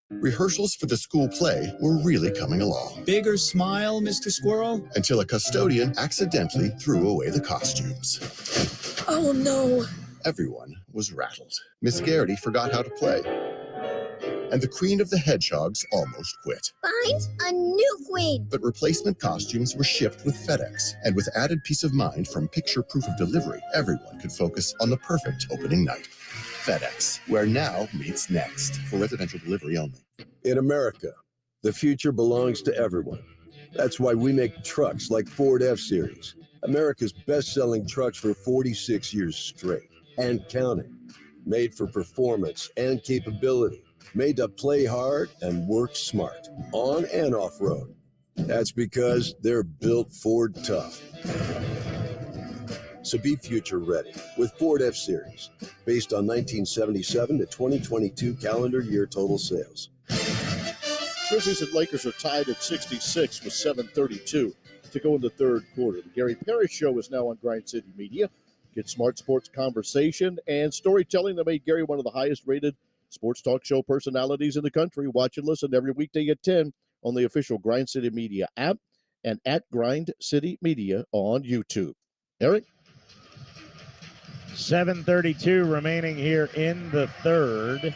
Rehearsals for the school play were really coming along. Bigger smile, Mr. Squirrel? Until a custodian accidentally threw away the costumes. Oh, no. Everyone was rattled. Miss Garrity forgot how to play. And the Queen of the Hedgehogs almost quit. Find a new queen. But replacement costumes were shipped with FedEx. And with added peace of mind from picture proof of delivery, everyone could focus on the perfect opening night. FedEx, where now meets next. For residential delivery only. In America, the future belongs to everyone. That's why we make trucks like Ford F-Series, America's best-selling trucks for 46 years straight and counting. Made for performance and capability. Made to play hard and work smart, on and off-road. That's because they're built Ford tough. So be future ready with Ford F-Series, based on 1977 to 2022 calendar year total sales. Grizzlies and Lakers are tied at 66 with 7:32 to go in the third quarter. The Gary Parrish Show is now on Grind City Media. Get smart sports conversation and storytelling that made Gary one of the highest-rated sports talk show personalities in the country. Watch and listen every weekday at 10 on the official Grind City Media app and at Grind City Media on YouTube. Eric? 7:32 remaining here in the third.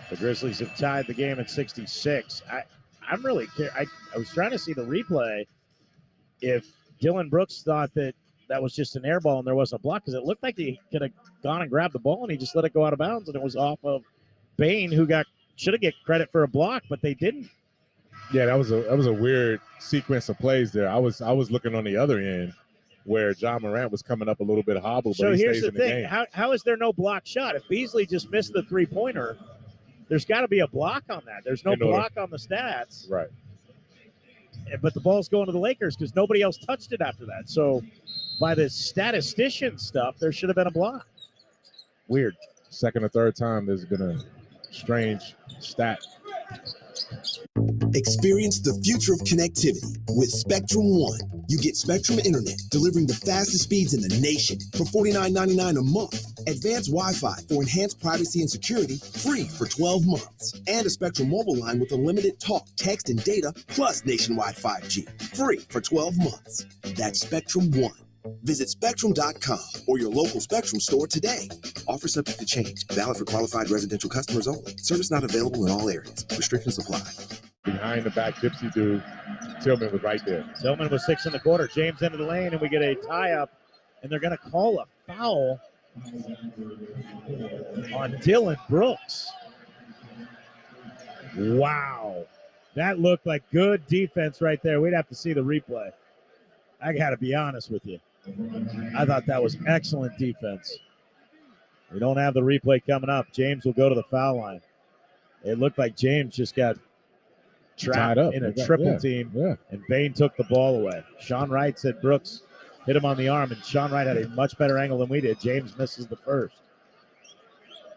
The Grizzlies have tied the game at 66. I'm really curious. I was trying to see the replay if Dylan Brooks thought that was just an air ball and there wasn't a block, because it looked like he could have gone and grabbed the ball and he just let it go out of bounds, and it was off of Bain, who should have get credit for a block, but they didn't. Yeah, that was a weird sequence of plays there. I was looking on the other end where John Morant was coming up a little bit hobbled, but he stays in the game. How is there no block shot? If Beasley just missed the three-pointer, there's got to be a block on that. There's no block on the stats. Right. But the ball's going to the Lakers because nobody else touched it after that. So by the statistician stuff, there should have been a block. Weird. Second or third time there's been a strange stat. Experience the future of connectivity with Spectrum One. You get Spectrum Internet delivering the fastest speeds in the nation for $49.99 a month. Advanced Wi-Fi for enhanced privacy and security, free for 12 months. And a Spectrum mobile line with unlimited talk, text, and data, plus nationwide 5G, free for 12 months. That's Spectrum One. Visit Spectrum.com or your local Spectrum store today. Offer subject to change. Valid for qualified residential customers only. Service not available in all areas. Restrictions apply. Behind the back gypsy dude, Tillman was right there. Tillman was 6 in the quarter. James into the lane, and we get a tie-up, and they're going to call a foul on Dylan Brooks. Wow. That looked like good defense right there. We'd have to see the replay. I got to be honest with you. I thought that was excellent defense. We don't have the replay coming up. James will go to the foul line. It looked like James just got trapped in a triple team, and Bain took the ball away. Sean Wright said Brooks hit him on the arm, and Sean Wright had a much better angle than we did. James misses the first.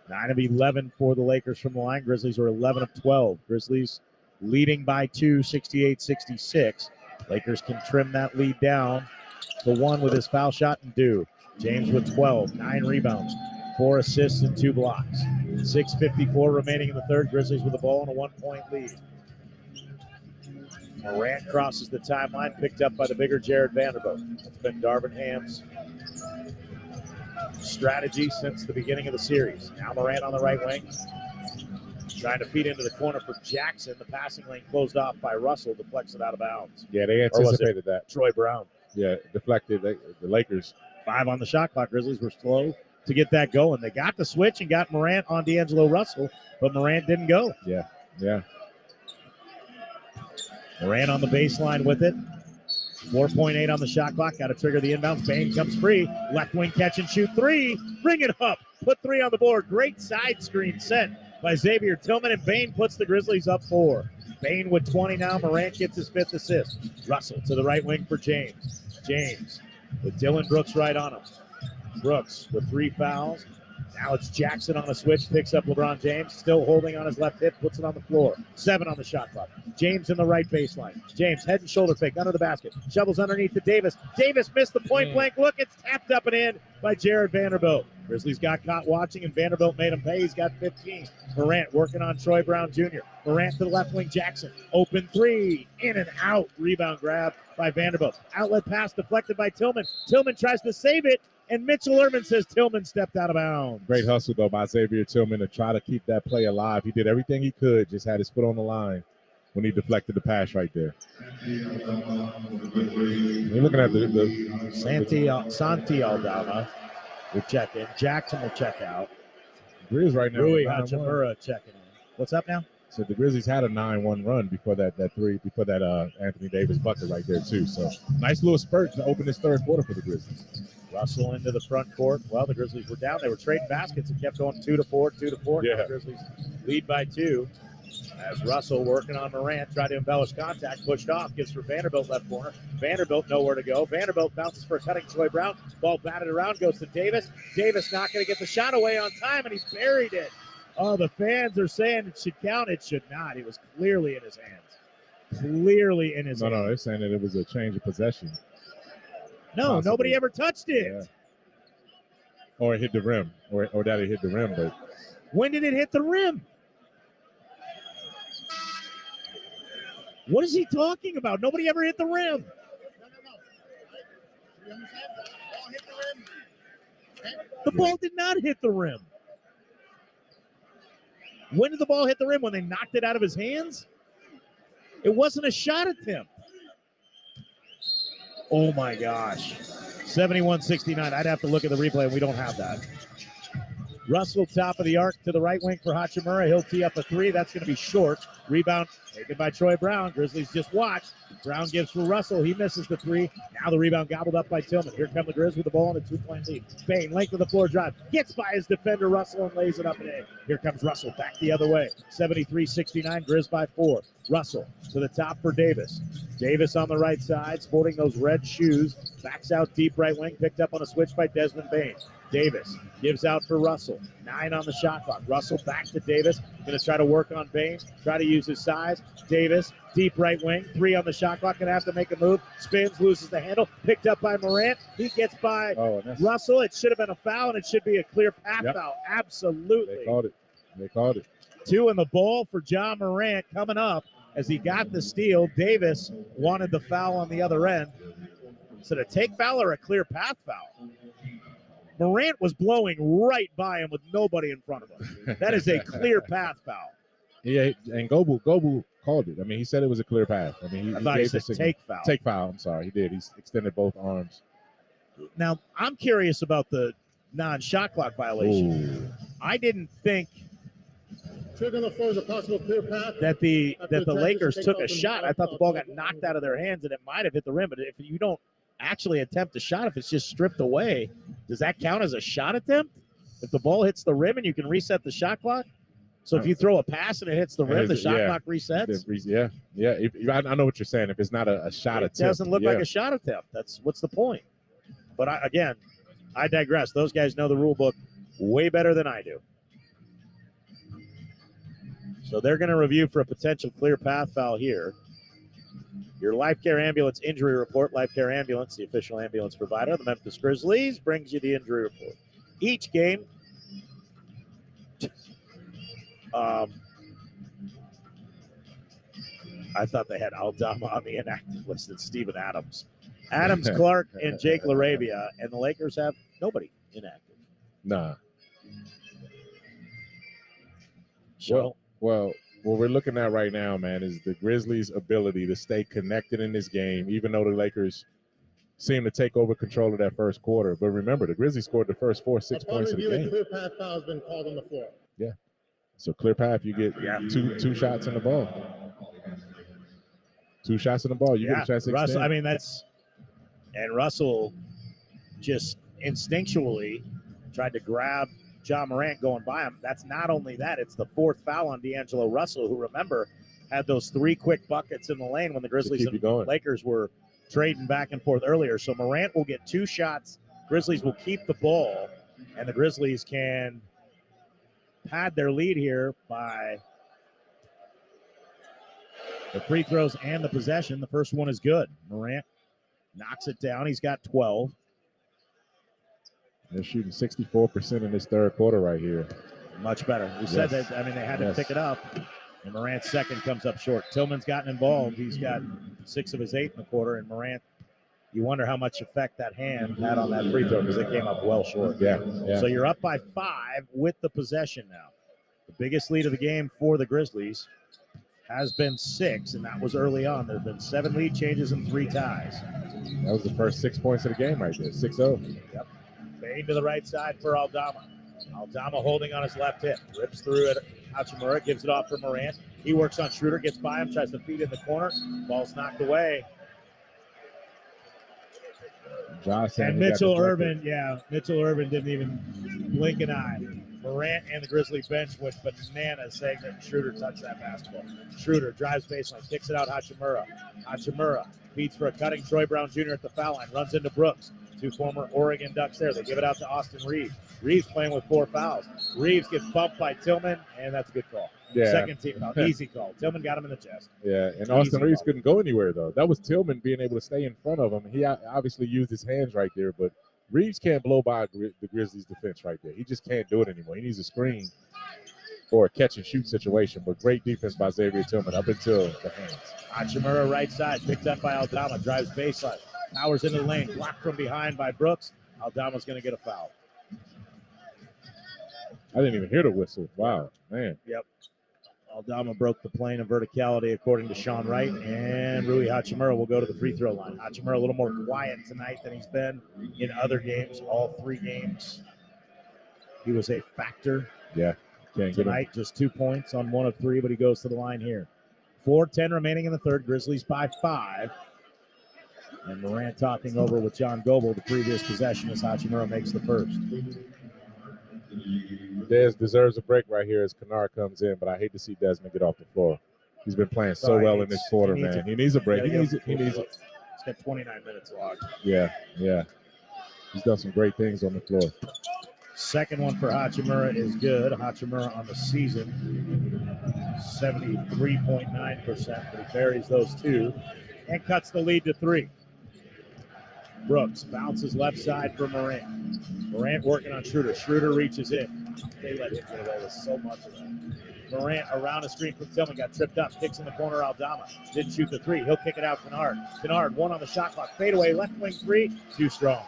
9 of 11 for the Lakers from the line. Grizzlies are 11 of 12. Grizzlies leading by 2, 68-66. Lakers can trim that lead down to 1 with his foul shot and do. James with 12, 9 rebounds, 4 assists, and 2 blocks. 6:54 remaining in the third. Grizzlies with the ball and a 1-point lead. Morant crosses the timeline, picked up by the bigger Jared Vanderbilt. It's been Darvin Ham's strategy since the beginning of the series. Now Morant on the right wing. Trying to feed into the corner for Jackson. The passing lane closed off by Russell. Deflects it out of bounds. Yeah, they Or was it anticipated that. Troy Brown. Yeah, deflected the Lakers. 5 on the shot clock. Grizzlies were slow to get that going. They got the switch and got Morant on D'Angelo Russell, but Morant didn't go. Yeah. Morant on the baseline with it. 4.8 on the shot clock. Got to trigger the inbounds. Bain comes free. Left wing catch and shoot 3. Bring it up. Put 3 on the board. Great side screen set by Xavier Tillman, and Bain puts the Grizzlies up 4. Bain with 20 now. Morant gets his 5th assist. Russell to the right wing for James. James with Dylan Brooks right on him. Brooks with 3 fouls. Now it's Jackson on a switch, picks up LeBron James, still holding on his left hip, puts it on the floor. 7 on the shot clock. James in the right baseline. James, head and shoulder fake under the basket. Shovels underneath to Davis. Davis missed the point blank look. It's tapped up and in by Jared Vanderbilt. Grizzlies got caught watching, and Vanderbilt made him pay. He's got 15. Morant working on Troy Brown Jr. Morant to the left wing. Jackson. Open 3. In and out. Rebound grab by Vanderbilt. Outlet pass deflected by Tillman. Tillman tries to save it, and Mitchell Irvin says Tillman stepped out of bounds. Great hustle, though, by Xavier Tillman to try to keep that play alive. He did everything he could, just had his foot on the line when he deflected the pass right there. You're looking at the Santi Aldama will check in. Jackson will check out. Grizz right now. Rui Hachimura checking in. What's up now? So the Grizzlies had a 9-1 run before that Anthony Davis bucket right there too. So nice little spurt to open this third quarter for the Grizzlies. Russell into the front court. Well, the Grizzlies were down. They were trading baskets and kept going 2-4, 2-4. Yeah. Now the Grizzlies lead by 2. As Russell working on Morant, tried to embellish contact, pushed off, gives for Vanderbilt left corner. Vanderbilt nowhere to go. Vanderbilt bounces for a cutting Troy Brown. Ball batted around, goes to Davis. Davis not going to get the shot away on time, and he buried it. Oh, the fans are saying it should count. It should not. It was clearly in his hands. Clearly in his hands. No, they're saying that it was a change of possession. No, Possibly. Nobody ever touched it. Yeah. Or it hit the rim, or that it hit the rim. But when did it hit the rim? What is he talking about? Nobody ever hit the rim. The ball did not hit the rim. When did the ball hit the rim? When they knocked it out of his hands? It wasn't a shot attempt. Oh, my gosh. 71-69. I'd have to look at the replay, and we don't have that. Russell, top of the arc to the right wing for Hachimura. He'll tee up a 3. That's going to be short. Rebound taken by Troy Brown. Grizzlies just watched. Brown gives for Russell. He misses the 3. Now the rebound gobbled up by Tillman. Here come the Grizz with the ball in a 2-point lead. Bain, length of the floor drive. Gets by his defender, Russell, and lays it up and in. Here comes Russell back the other way. 73-69, Grizz by 4. Russell to the top for Davis. Davis on the right side, sporting those red shoes. Backs out deep right wing, picked up on a switch by Desmond Bain. Davis gives out for Russell. 9 on the shot clock. Russell back to Davis. Going to try to work on Bain. Try to use his size. Davis, deep right wing. 3 on the shot clock. Going to have to make a move. Spins, loses the handle. Picked up by Morant. He gets by Russell. It should have been a foul, and it should be a clear path foul. Absolutely. They called it. 2 in the ball for John Morant coming up as he got the steal. Davis wanted the foul on the other end. So a take foul or a clear path foul? Morant was blowing right by him with nobody in front of him. That is a clear path foul. Yeah, and Goebel called it. I mean, he said it was a clear path. I mean, I thought he said take foul. Take foul. I'm sorry, he did. He extended both arms. Now, I'm curious about the non-shot clock violation. Ooh. I didn't think Triggering the a possible clear path that the Lakers took a shot. I thought the ball got knocked out of their hands and it might have hit the rim. But if you don't actually attempt a shot, if it's just stripped away, does that count as a shot attempt? If the ball hits the rim and you can reset the shot clock? So if you throw a pass and it hits the rim, the shot clock resets? Yeah. I know what you're saying. If it's not a shot attempt. It doesn't look like a shot attempt. What's the point? But I digress. Those guys know the rule book way better than I do. So they're going to review for a potential clear path foul here. Your Life Care Ambulance injury report. Life Care Ambulance, the official ambulance provider of the Memphis Grizzlies, brings you the injury report. Each game, I thought they had Aldama on the inactive list. It's Steven Adams. Adams, Clark, and Jake LaRavia, and the Lakers have nobody inactive. Nah. So Well, what we're looking at right now, man, is the Grizzlies' ability to stay connected in this game, even though the Lakers seem to take over control of that first quarter. But remember, the Grizzlies scored the first 6 points of the game. Clear path foul has been called on the floor. Yeah. So clear path, you get two shots in the ball. 2 shots in the ball, you get a chance to Russell, extend. and Russell just instinctually tried to grab John Morant going by him. That's not only that, it's the 4th foul on D'Angelo Russell, who, remember, had those 3 quick buckets in the lane when the Grizzlies and Lakers were trading back and forth earlier. So Morant will get 2 shots. Grizzlies will keep the ball, and the Grizzlies can pad their lead here by the free throws and the possession. The first one is good. Morant knocks it down. He's got 12. They're shooting 64% in this third quarter right here. Much better. We said that, they had to pick it up. And Morant's second comes up short. Tillman's gotten involved. He's got 6 of his 8 in the quarter. And Morant, you wonder how much effect that hand had on that free throw because it came up well short. Yeah. So you're up by 5 with the possession now. The biggest lead of the game for the Grizzlies has been 6, and that was early on. There have been 7 lead changes and 3 ties. That was the first 6 points of the game right there, 6-0. Yep. Bane to the right side for Aldama. Aldama holding on his left hip. Rips through it. Hachimura gives it off for Morant. He works on Schroeder, gets by him, tries to feed in the corner. Ball's knocked away. And Mitchell Irvin didn't even blink an eye. Morant and the Grizzly bench went bananas saying that Schroeder touched that basketball. Schroeder drives baseline, kicks it out Hachimura. Hachimura feeds for a cutting Troy Brown Jr. at the foul line, runs into Brooks. 2 former Oregon Ducks there. They give it out to Austin Reeves. Reeves playing with 4 fouls. Reeves gets bumped by Tillman, and that's a good call. Yeah. Second team foul. Easy call. Tillman got him in the chest. Yeah, and Austin Reeves couldn't go anywhere, though. That was Tillman being able to stay in front of him. He obviously used his hands right there, but Reeves can't blow by the Grizzlies' defense right there. He just can't do it anymore. He needs a screen or a catch-and-shoot situation, but great defense by Xavier Tillman up until the hands. Hachimura right side, picked up by Aldama, drives baseline. Powers into the lane, blocked from behind by Brooks. Aldama's going to get a foul. I didn't even hear the whistle. Wow, man. Yep. Aldama broke the plane of verticality, according to Sean Wright, and Rui Hachimura will go to the free throw line. Hachimura a little more quiet tonight than he's been in other games, all 3 games. He was a factor. Yeah. Tonight, just 2 points on 1 of 3, but he goes to the line here. 4:10 remaining in the third. Grizzlies by 5. And Morant talking over with John Goebel the previous possession as Hachimura makes the first. Dez deserves a break right here as Kennard comes in, but I hate to see Desmond get off the floor. He's been playing so well in this quarter, man. He needs a break. He needs it. He's got 29 minutes logged. Yeah. He's done some great things on the floor. Second one for Hachimura is good. Hachimura on the season, 73.9%, but he buries those 2 and cuts the lead to 3. Brooks bounces left side for Morant. Morant working on Schroeder. Schroeder reaches in. They let him get away with so much of that. Morant around the screen from Tillman, got tripped up, kicks in the corner. Aldama didn't shoot the 3. He'll kick it out Kennard. Kennard, 1 on the shot clock. Fadeaway, left wing 3, too strong.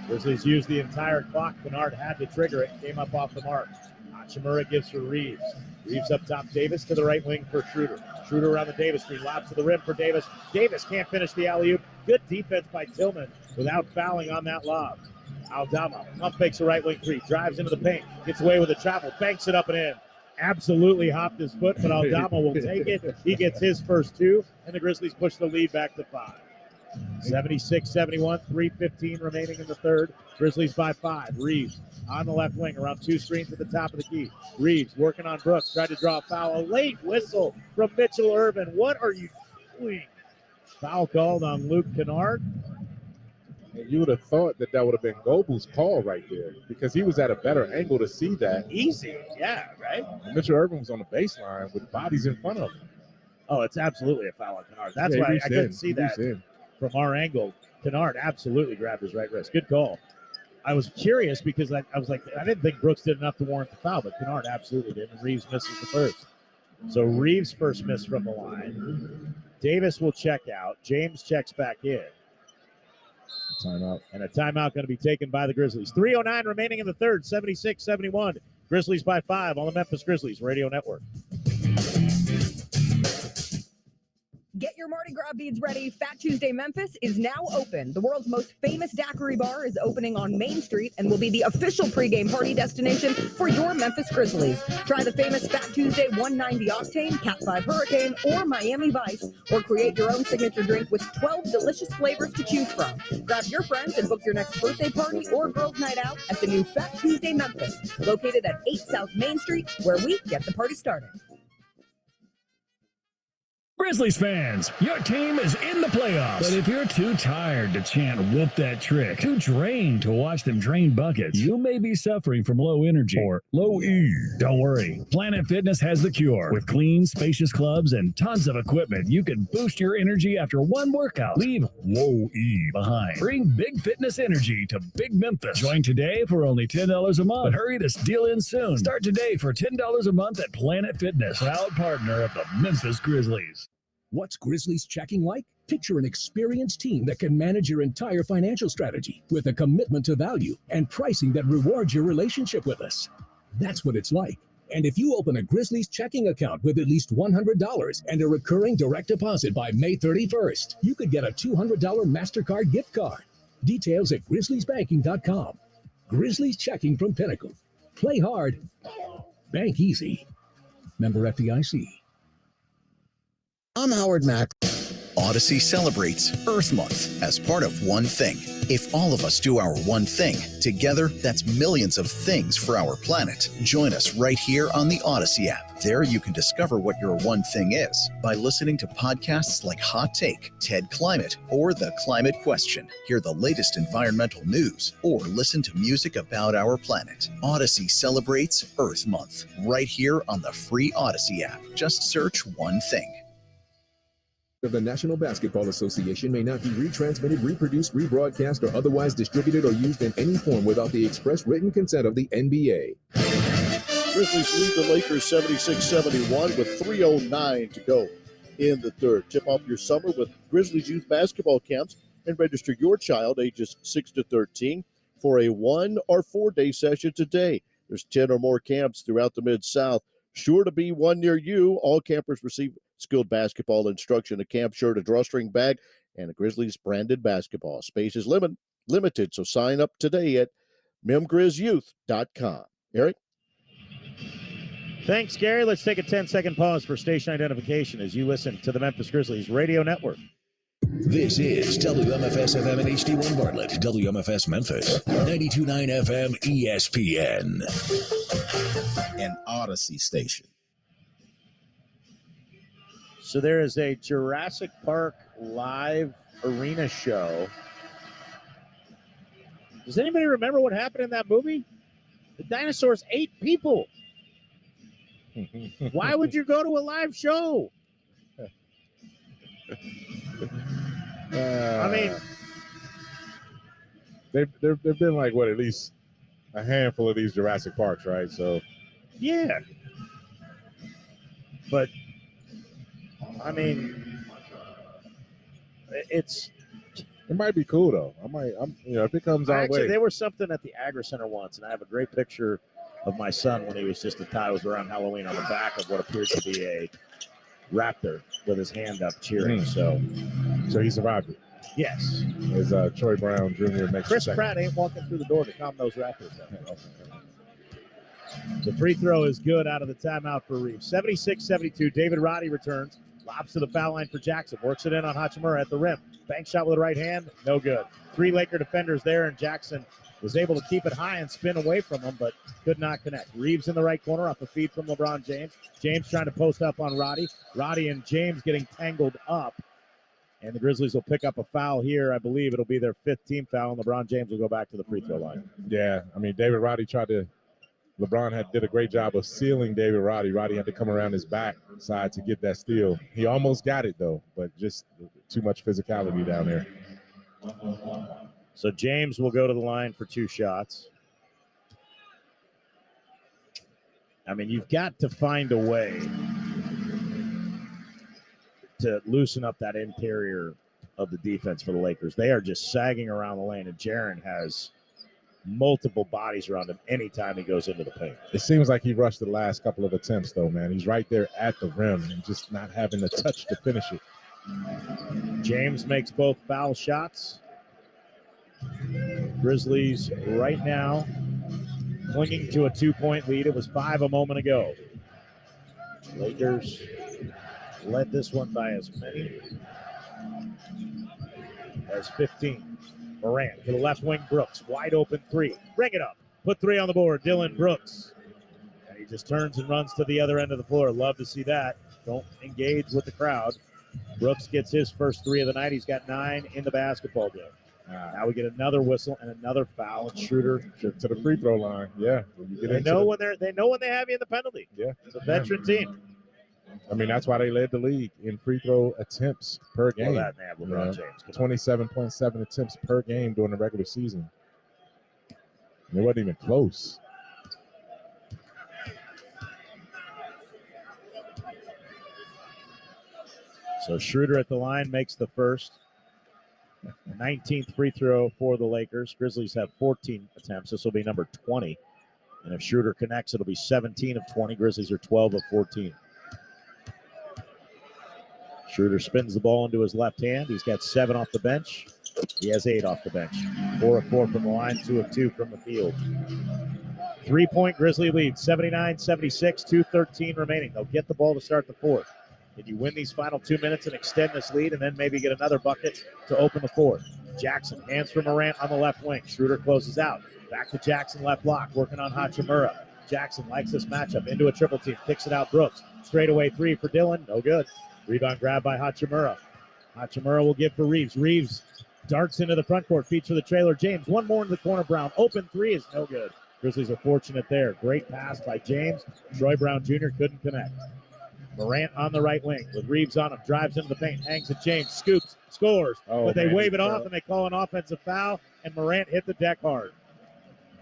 Grizzlies used the entire clock. Kennard had to trigger it, came up off the mark. Hachimura gives for Reeves. Reeves up top, Davis to the right wing for Schroeder. Schroeder around the Davis screen, lobs to the rim for Davis. Davis can't finish the alley-oop. Good defense by Tillman without fouling on that lob. Aldama pump fakes the right wing 3, drives into the paint, gets away with a travel, banks it up and in. Absolutely hopped his foot, but Aldama will take it. He gets his first 2, and the Grizzlies push the lead back to 5. 76-71, 3:15 remaining in the third. Grizzlies by 5. Reeves on the left wing, around 2 screens at the top of the key. Reeves working on Brooks, tried to draw a foul. A late whistle from Mitchell Irvin. What are you doing? Foul called on Luke Kennard. And you would have thought that would have been Goebel's call right there because he was at a better angle to see that. Easy, yeah, right? And Mitchell Irvin was on the baseline with bodies in front of him. Oh, it's absolutely a foul on Kennard. That's why I couldn't see that from our angle. Kennard absolutely grabbed his right wrist. Good call. I was curious because I was like, I didn't think Brooks did enough to warrant the foul, but Kennard absolutely did, and Reeves misses the first. So Reeves first miss from the line. Davis will check out. James checks back in. Timeout. And a timeout going to be taken by the Grizzlies. 3:09 remaining in the third, 76-71. Grizzlies by 5 on the Memphis Grizzlies Radio Network. your Mardi Gras beads ready. Fat Tuesday Memphis is now open. The world's most famous daiquiri bar is opening on Main Street and will be the official pregame party destination for your Memphis Grizzlies. Try the famous Fat Tuesday 190 Octane, Cat 5 Hurricane, or Miami Vice, or create your own signature drink with 12 delicious flavors to choose from. Grab your friends and book your next birthday party or girls' night out at the new Fat Tuesday Memphis, located at 8 South Main Street, where we get the party started. Grizzlies fans, your team is in the playoffs. But if you're too tired to chant whoop that trick, too drained to watch them drain buckets, you may be suffering from low energy or low E. Don't worry, Planet Fitness has the cure. With clean, spacious clubs and tons of equipment, you can boost your energy after one workout. Leave low E behind. Bring big fitness energy to Big Memphis. Join today for only $10 a month. But hurry this deal in soon. Start today for $10 a month at Planet Fitness, proud partner of the Memphis Grizzlies. What's Grizzlies checking like? Picture an experienced team that can manage your entire financial strategy with a commitment to value and pricing that rewards your relationship with us. That's what it's like. And if you open a Grizzlies checking account with at least $100 and a recurring direct deposit by May 31st, you could get a $200 MasterCard gift card. Details at grizzliesbanking.com. Grizzlies checking from Pinnacle. Play hard. Bank easy. Member FDIC. I'm Howard Mack. Odyssey celebrates Earth Month as part of One Thing. If all of us do our one thing, together, that's millions of things for our planet. Join us right here on the Odyssey app. There you can discover what your one thing is by listening to podcasts like Hot Take, TED Climate, or The Climate Question. Hear the latest environmental news, or listen to music about our planet. Odyssey celebrates Earth Month right here on the free Odyssey app. Just search One Thing. Of the National Basketball Association may not be retransmitted, reproduced, rebroadcast, or otherwise distributed or used in any form without the express written consent of the NBA. Grizzlies lead the Lakers 76-71 with 3:09 to go in the third. Tip off your summer with Grizzlies youth basketball camps and register your child ages 6 to 13 for a 1 or 4 day session today. There's 10 or more camps throughout the Mid-South. Sure to be one near you. All campers receive skilled basketball instruction, a camp shirt, a drawstring bag, and a Grizzlies branded basketball. Space is limited, so sign up today at memgrizzyouth.com. Eric? Thanks, Gary. Let's take a 10-second pause for station identification as you listen to the Memphis Grizzlies Radio Network. This is WMFS-FM and HD1 Bartlett, WMFS Memphis, 92.9 FM ESPN. An Odyssey station. So there is a Jurassic Park live arena show. Does anybody remember what happened in that movie? The dinosaurs ate people. Why would you go to a live show? I mean, there've been like what, at least a handful of these Jurassic Parks, right? So yeah, but I mean, it might be cool though. If it comes our way. There was something at the Agri Center once, and I have a great picture of my son when he was just a child. It was around Halloween on the back of what appears to be a raptor with his hand up cheering. So he survived it. Yes. As Troy Brown Jr. makes Chris second. Pratt ain't walking through the door to calm those raptors down. The free throw is good out of the timeout for Reeves. 76-72. David Roddy returns. Lobs to the foul line for Jackson. Works it in on Hachimura at the rim. Bank shot with the right hand. No good. 3 Laker defenders there, and Jackson was able to keep it high and spin away from him, but could not connect. Reeves in the right corner off a feed from LeBron James. James trying to post up on Roddy. Roddy and James getting tangled up. And the Grizzlies will pick up a foul here. I believe it'll be their 5th team foul, and LeBron James will go back to the free throw line. Yeah, I mean, David Roddy LeBron did a great job of sealing David Roddy. Roddy had to come around his back side to get that steal. He almost got it, though, but just too much physicality down there. So James will go to the line for 2 shots. I mean, you've got to find a way to loosen up that interior of the defense for the Lakers. They are just sagging around the lane, and Jaren has multiple bodies around him anytime he goes into the paint. It seems like he rushed the last couple of attempts, though, man. He's right there at the rim and just not having the touch to finish it. James makes both foul shots. Grizzlies right now clinging to a 2-point lead. It was 5 a moment ago. Lakers led this one by as many as 15. Morant to the left wing, Brooks. Wide open three. Bring it up. Put 3 on the board. Dylan Brooks. And he just turns and runs to the other end of the floor. Love to see that. Don't engage with the crowd. Brooks gets his first 3 of the night. He's got 9 in the basketball game. Now we get another whistle and another foul. And Schroeder to the free throw line. Yeah. They know when they have you in the penalty. Yeah. It's a veteran team. I mean, that's why they led the league in free throw attempts per game. Well, that man, LeBron James. 27.7 attempts per game during the regular season. And it wasn't even close. So Schroeder at the line makes the first. 19th free throw for the Lakers. Grizzlies have 14 attempts. This will be number 20. And if Schroeder connects, it'll be 17 of 20. Grizzlies are 12 of 14. Schroeder spins the ball into his left hand. He's got 7 off the bench. He has 8 off the bench. 4 of 4 from the line, 2 of 2 from the field. 3-point Grizzly lead, 79-76, 2:13 remaining. They'll get the ball to start the fourth. Can you win these final 2 minutes and extend this lead and then maybe get another bucket to open the fourth? Jackson, hands for Morant on the left wing. Schroeder closes out. Back to Jackson, left block, working on Hachimura. Jackson likes this matchup, into a triple team, kicks it out Brooks. Straightaway 3 for Dylan, no good. Rebound grab by Hachimura. Hachimura will give for Reeves. Reeves darts into the front court, feeds for the trailer. James, one more in the corner. Brown, open 3 is no good. Grizzlies are fortunate there. Great pass by James. Troy Brown Jr. couldn't connect. Morant on the right wing with Reeves on him. Drives into the paint. Hangs at James. Scoops. Scores. But they wave it off and they call an offensive foul. And Morant hit the deck hard.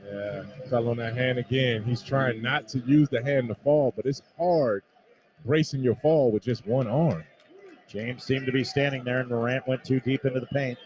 Yeah, fell on that hand again. He's trying not to use the hand to fall, but it's hard bracing your fall with just one arm. James seemed to be standing there, and Morant went too deep into the paint.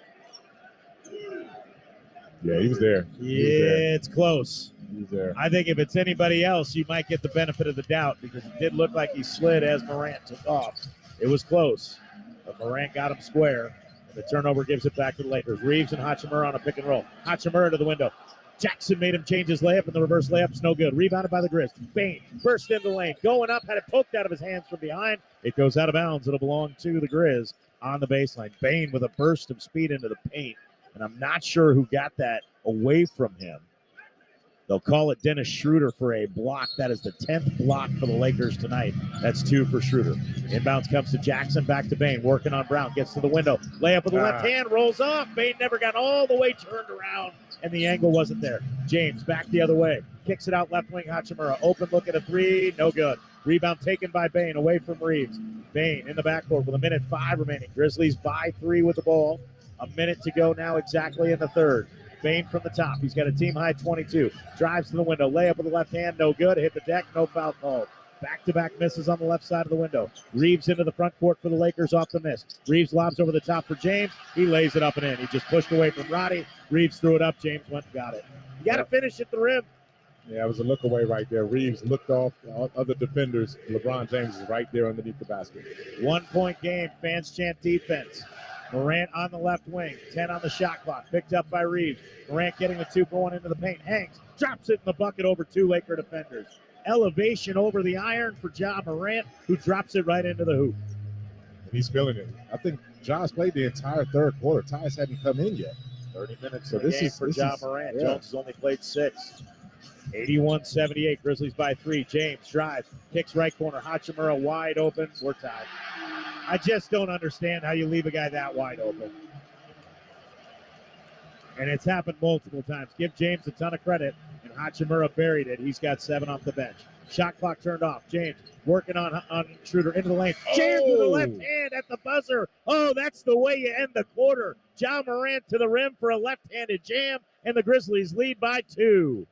Yeah, he was there. It's close. He's there. I think if it's anybody else, you might get the benefit of the doubt because it did look like he slid as Morant took off. It was close, but Morant got him square, and the turnover gives it back to the Lakers. Reeves and Hachimura on a pick and roll. Hachimura to the window. Jackson made him change his layup, and the reverse layup's no good. Rebounded by the Grizz. Bain burst into the lane. Going up, had it poked out of his hands from behind. It goes out of bounds. It'll belong to the Grizz on the baseline. Bain with a burst of speed into the paint, and I'm not sure who got that away from him. They'll call it Dennis Schroeder for a block. That is the 10th block for the Lakers tonight. That's 2 for Schroeder. Inbounds comes to Jackson, back to Bain, working on Brown. Gets to the window. Layup with the left hand, rolls off. Bain never got all the way turned around, and the angle wasn't there. James back the other way. Kicks it out left wing, Hachimura. Open look at a 3, no good. Rebound taken by Bain, away from Reeves. Bain in the backcourt with 1:05 remaining. Grizzlies by 3 with the ball. A minute to go now exactly in the third. Bain from the top. He's got a team-high 22. Drives to the window. Layup with the left hand. No good. Hit the deck. No foul called. Back-to-back misses on the left side of the window. Reeves into the front court for the Lakers off the miss. Reeves lobs over the top for James. He lays it up and in. He just pushed away from Roddy. Reeves threw it up. James went and got it. You got to finish at the rim. Yeah, it was a look away right there. Reeves looked off other defenders. LeBron James is right there underneath the basket. 1-point game. Fans chant defense. Morant on the left wing, 10 on the shot clock, picked up by Reeves. Morant getting the 2-for-1 into the paint, hangs, drops it in the bucket over 2 Laker defenders. Elevation over the iron for Ja Morant, who drops it right into the hoop. And he's feeling it. I think Ja's played the entire third quarter. Tyus hadn't come in yet. 30 minutes for Ja Morant. Yeah. Jones has only played 6. 81-78, Grizzlies by 3. James drives, kicks right corner, Hachimura wide open. We're tied. I just don't understand how you leave a guy that wide open. And it's happened multiple times. Give James a ton of credit, and Hachimura buried it. He's got 7 off the bench. Shot clock turned off. James working on Schroeder into the lane. James with the left hand at the buzzer. Oh, that's the way you end the quarter. Ja Morant to the rim for a left-handed jam, and the Grizzlies lead by 2.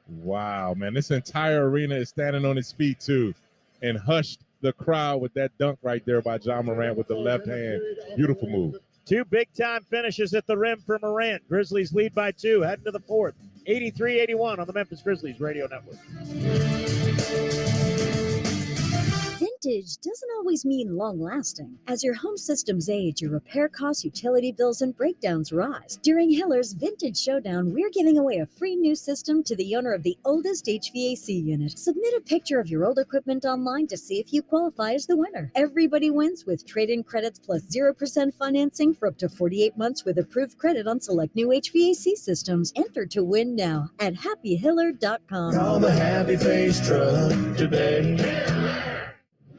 Wow, man. This entire arena is standing on its feet, too, and hushed the crowd with that dunk right there by Ja Morant with the left hand. Beautiful move. 2 big-time finishes at the rim for Morant. Grizzlies lead by 2, heading to the fourth. 83-81 on the Memphis Grizzlies Radio Network. Vintage doesn't always mean long-lasting. As your home systems age, your repair costs, utility bills, and breakdowns rise. During Hiller's Vintage Showdown, we're giving away a free new system to the owner of the oldest HVAC unit. Submit a picture of your old equipment online to see if you qualify as the winner. Everybody wins with trade-in credits plus 0% financing for up to 48 months with approved credit on select new HVAC systems. Enter to win now at happyhiller.com. Call the Happy Face Truck today.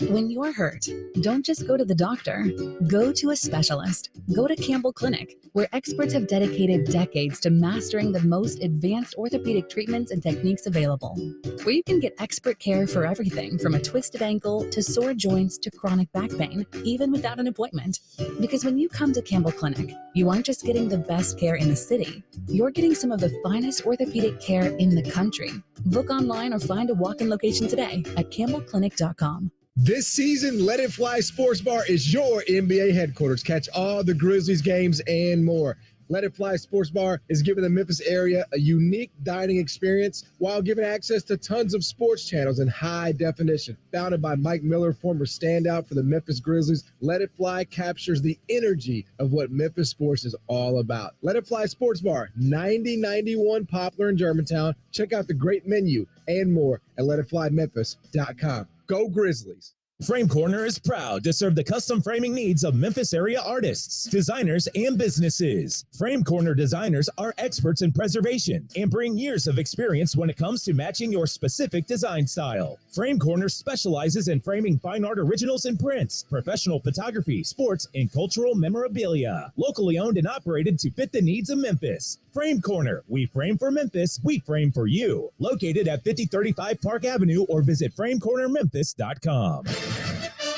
When you're hurt, don't just go to the doctor. Go to a specialist. Go to Campbell Clinic, where experts have dedicated decades to mastering the most advanced orthopedic treatments and techniques available. Where you can get expert care for everything from a twisted ankle to sore joints to chronic back pain, even without an appointment. Because when you come to Campbell Clinic, you aren't just getting the best care in the city. You're getting some of the finest orthopedic care in the country. Book online or find a walk-in location today at campbellclinic.com. This season, Let It Fly Sports Bar is your NBA headquarters. Catch all the Grizzlies games and more. Let It Fly Sports Bar is giving the Memphis area a unique dining experience while giving access to tons of sports channels in high definition. Founded by Mike Miller, former standout for the Memphis Grizzlies, Let It Fly captures the energy of what Memphis sports is all about. Let It Fly Sports Bar, 9091 Poplar in Germantown. Check out the great menu and more at letitflymemphis.com. Go Grizzlies. Frame Corner is proud to serve the custom framing needs of Memphis area artists, designers, and businesses. Frame Corner designers are experts in preservation and bring years of experience when it comes to matching your specific design style. Frame Corner specializes in framing fine art originals and prints, professional photography, sports, and cultural memorabilia. Locally owned and operated to fit the needs of Memphis. Frame Corner. We frame for Memphis. We frame for you. Located at 5035 Park Avenue or visit framecornermemphis.com.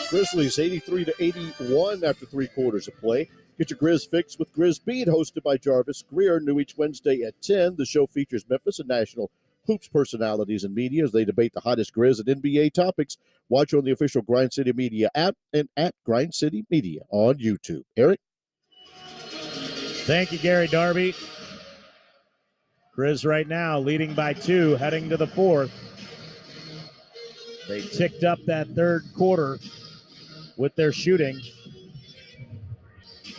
Grizzlies 83-81 after 3 quarters of play. Get your Grizz fix with Grizz Beat, hosted by Jarvis Greer, new each Wednesday at 10. The show features Memphis and national hoops personalities and media as they debate the hottest Grizz and NBA topics. Watch on the official Grind City Media app and at Grind City Media on YouTube. Eric? Thank you, Gary Darby. Grizz right now leading by 2, heading to the 4th. They ticked up that third quarter with their shooting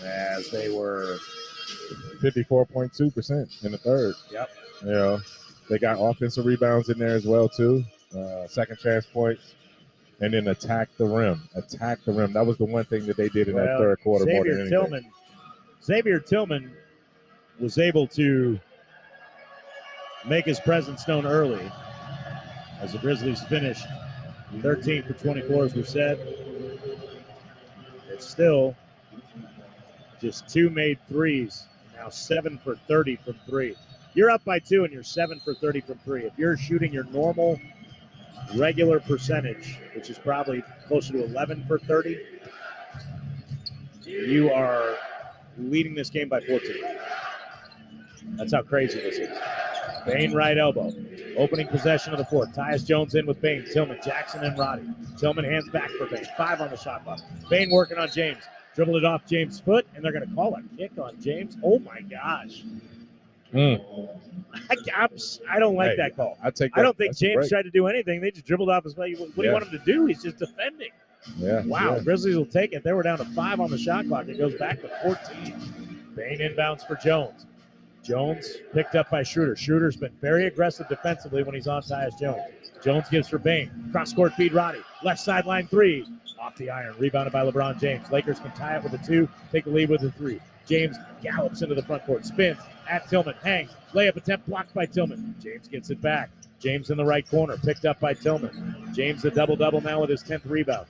as they were 54.2% in the third. Yep. You know, they got offensive rebounds in there as well, too. Second chance points. And then attack the rim. Attack the rim. That was the one thing that they did in that third quarter more than anything. Xavier Tillman was able to make his presence known early as the Grizzlies finished 13 for 24, as we said. It's still just 2 made threes. Now 7 for 30 from 3. You're up by 2 and you're 7 for 30 from 3. If you're shooting your normal regular percentage, which is probably closer to 11 for 30, you are leading this game by 14. That's how crazy this is. Bain right elbow. Opening possession of the 4th. Tyus Jones in with Bain. Tillman, Jackson, and Roddy. Tillman hands back for Bain. 5 on the shot clock. Bain working on James. Dribbled it off James' foot, and they're going to call a kick on James. Oh, my gosh. I don't like that call. I don't think James tried to do anything. They just dribbled off his way. What do you want him to do? He's just defending. Wow, Grizzlies will take it. They were down to 5 on the shot clock. It goes back to 14. Bain inbounds for Jones. Jones picked up by Schroeder. Schroeder's been very aggressive defensively when he's on Tyus Jones. Jones gives for Bain. Cross-court feed Roddy. Left sideline 3. Off the iron. Rebounded by LeBron James. Lakers can tie it with a 2. Take the lead with a 3. James gallops into the front court. Spins at Tillman. Hangs. Layup attempt blocked by Tillman. James gets it back. James in the right corner. Picked up by Tillman. James the double-double now with his 10th rebound.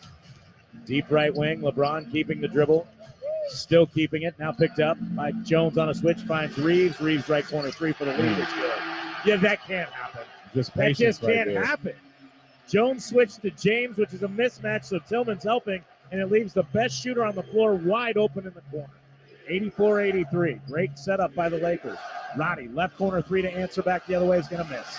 Deep right wing. LeBron keeping the dribble. Still keeping it. Now picked up by Jones on a switch. Finds Reeves. Reeves right corner 3 for the lead. It's good. Yeah, that can't happen. That just can't happen. Jones switched to James, which is a mismatch, so Tillman's helping, and it leaves the best shooter on the floor wide open in the corner. 84-83. Great setup by the Lakers. Roddy, left corner 3 to answer back the other way, is going to miss.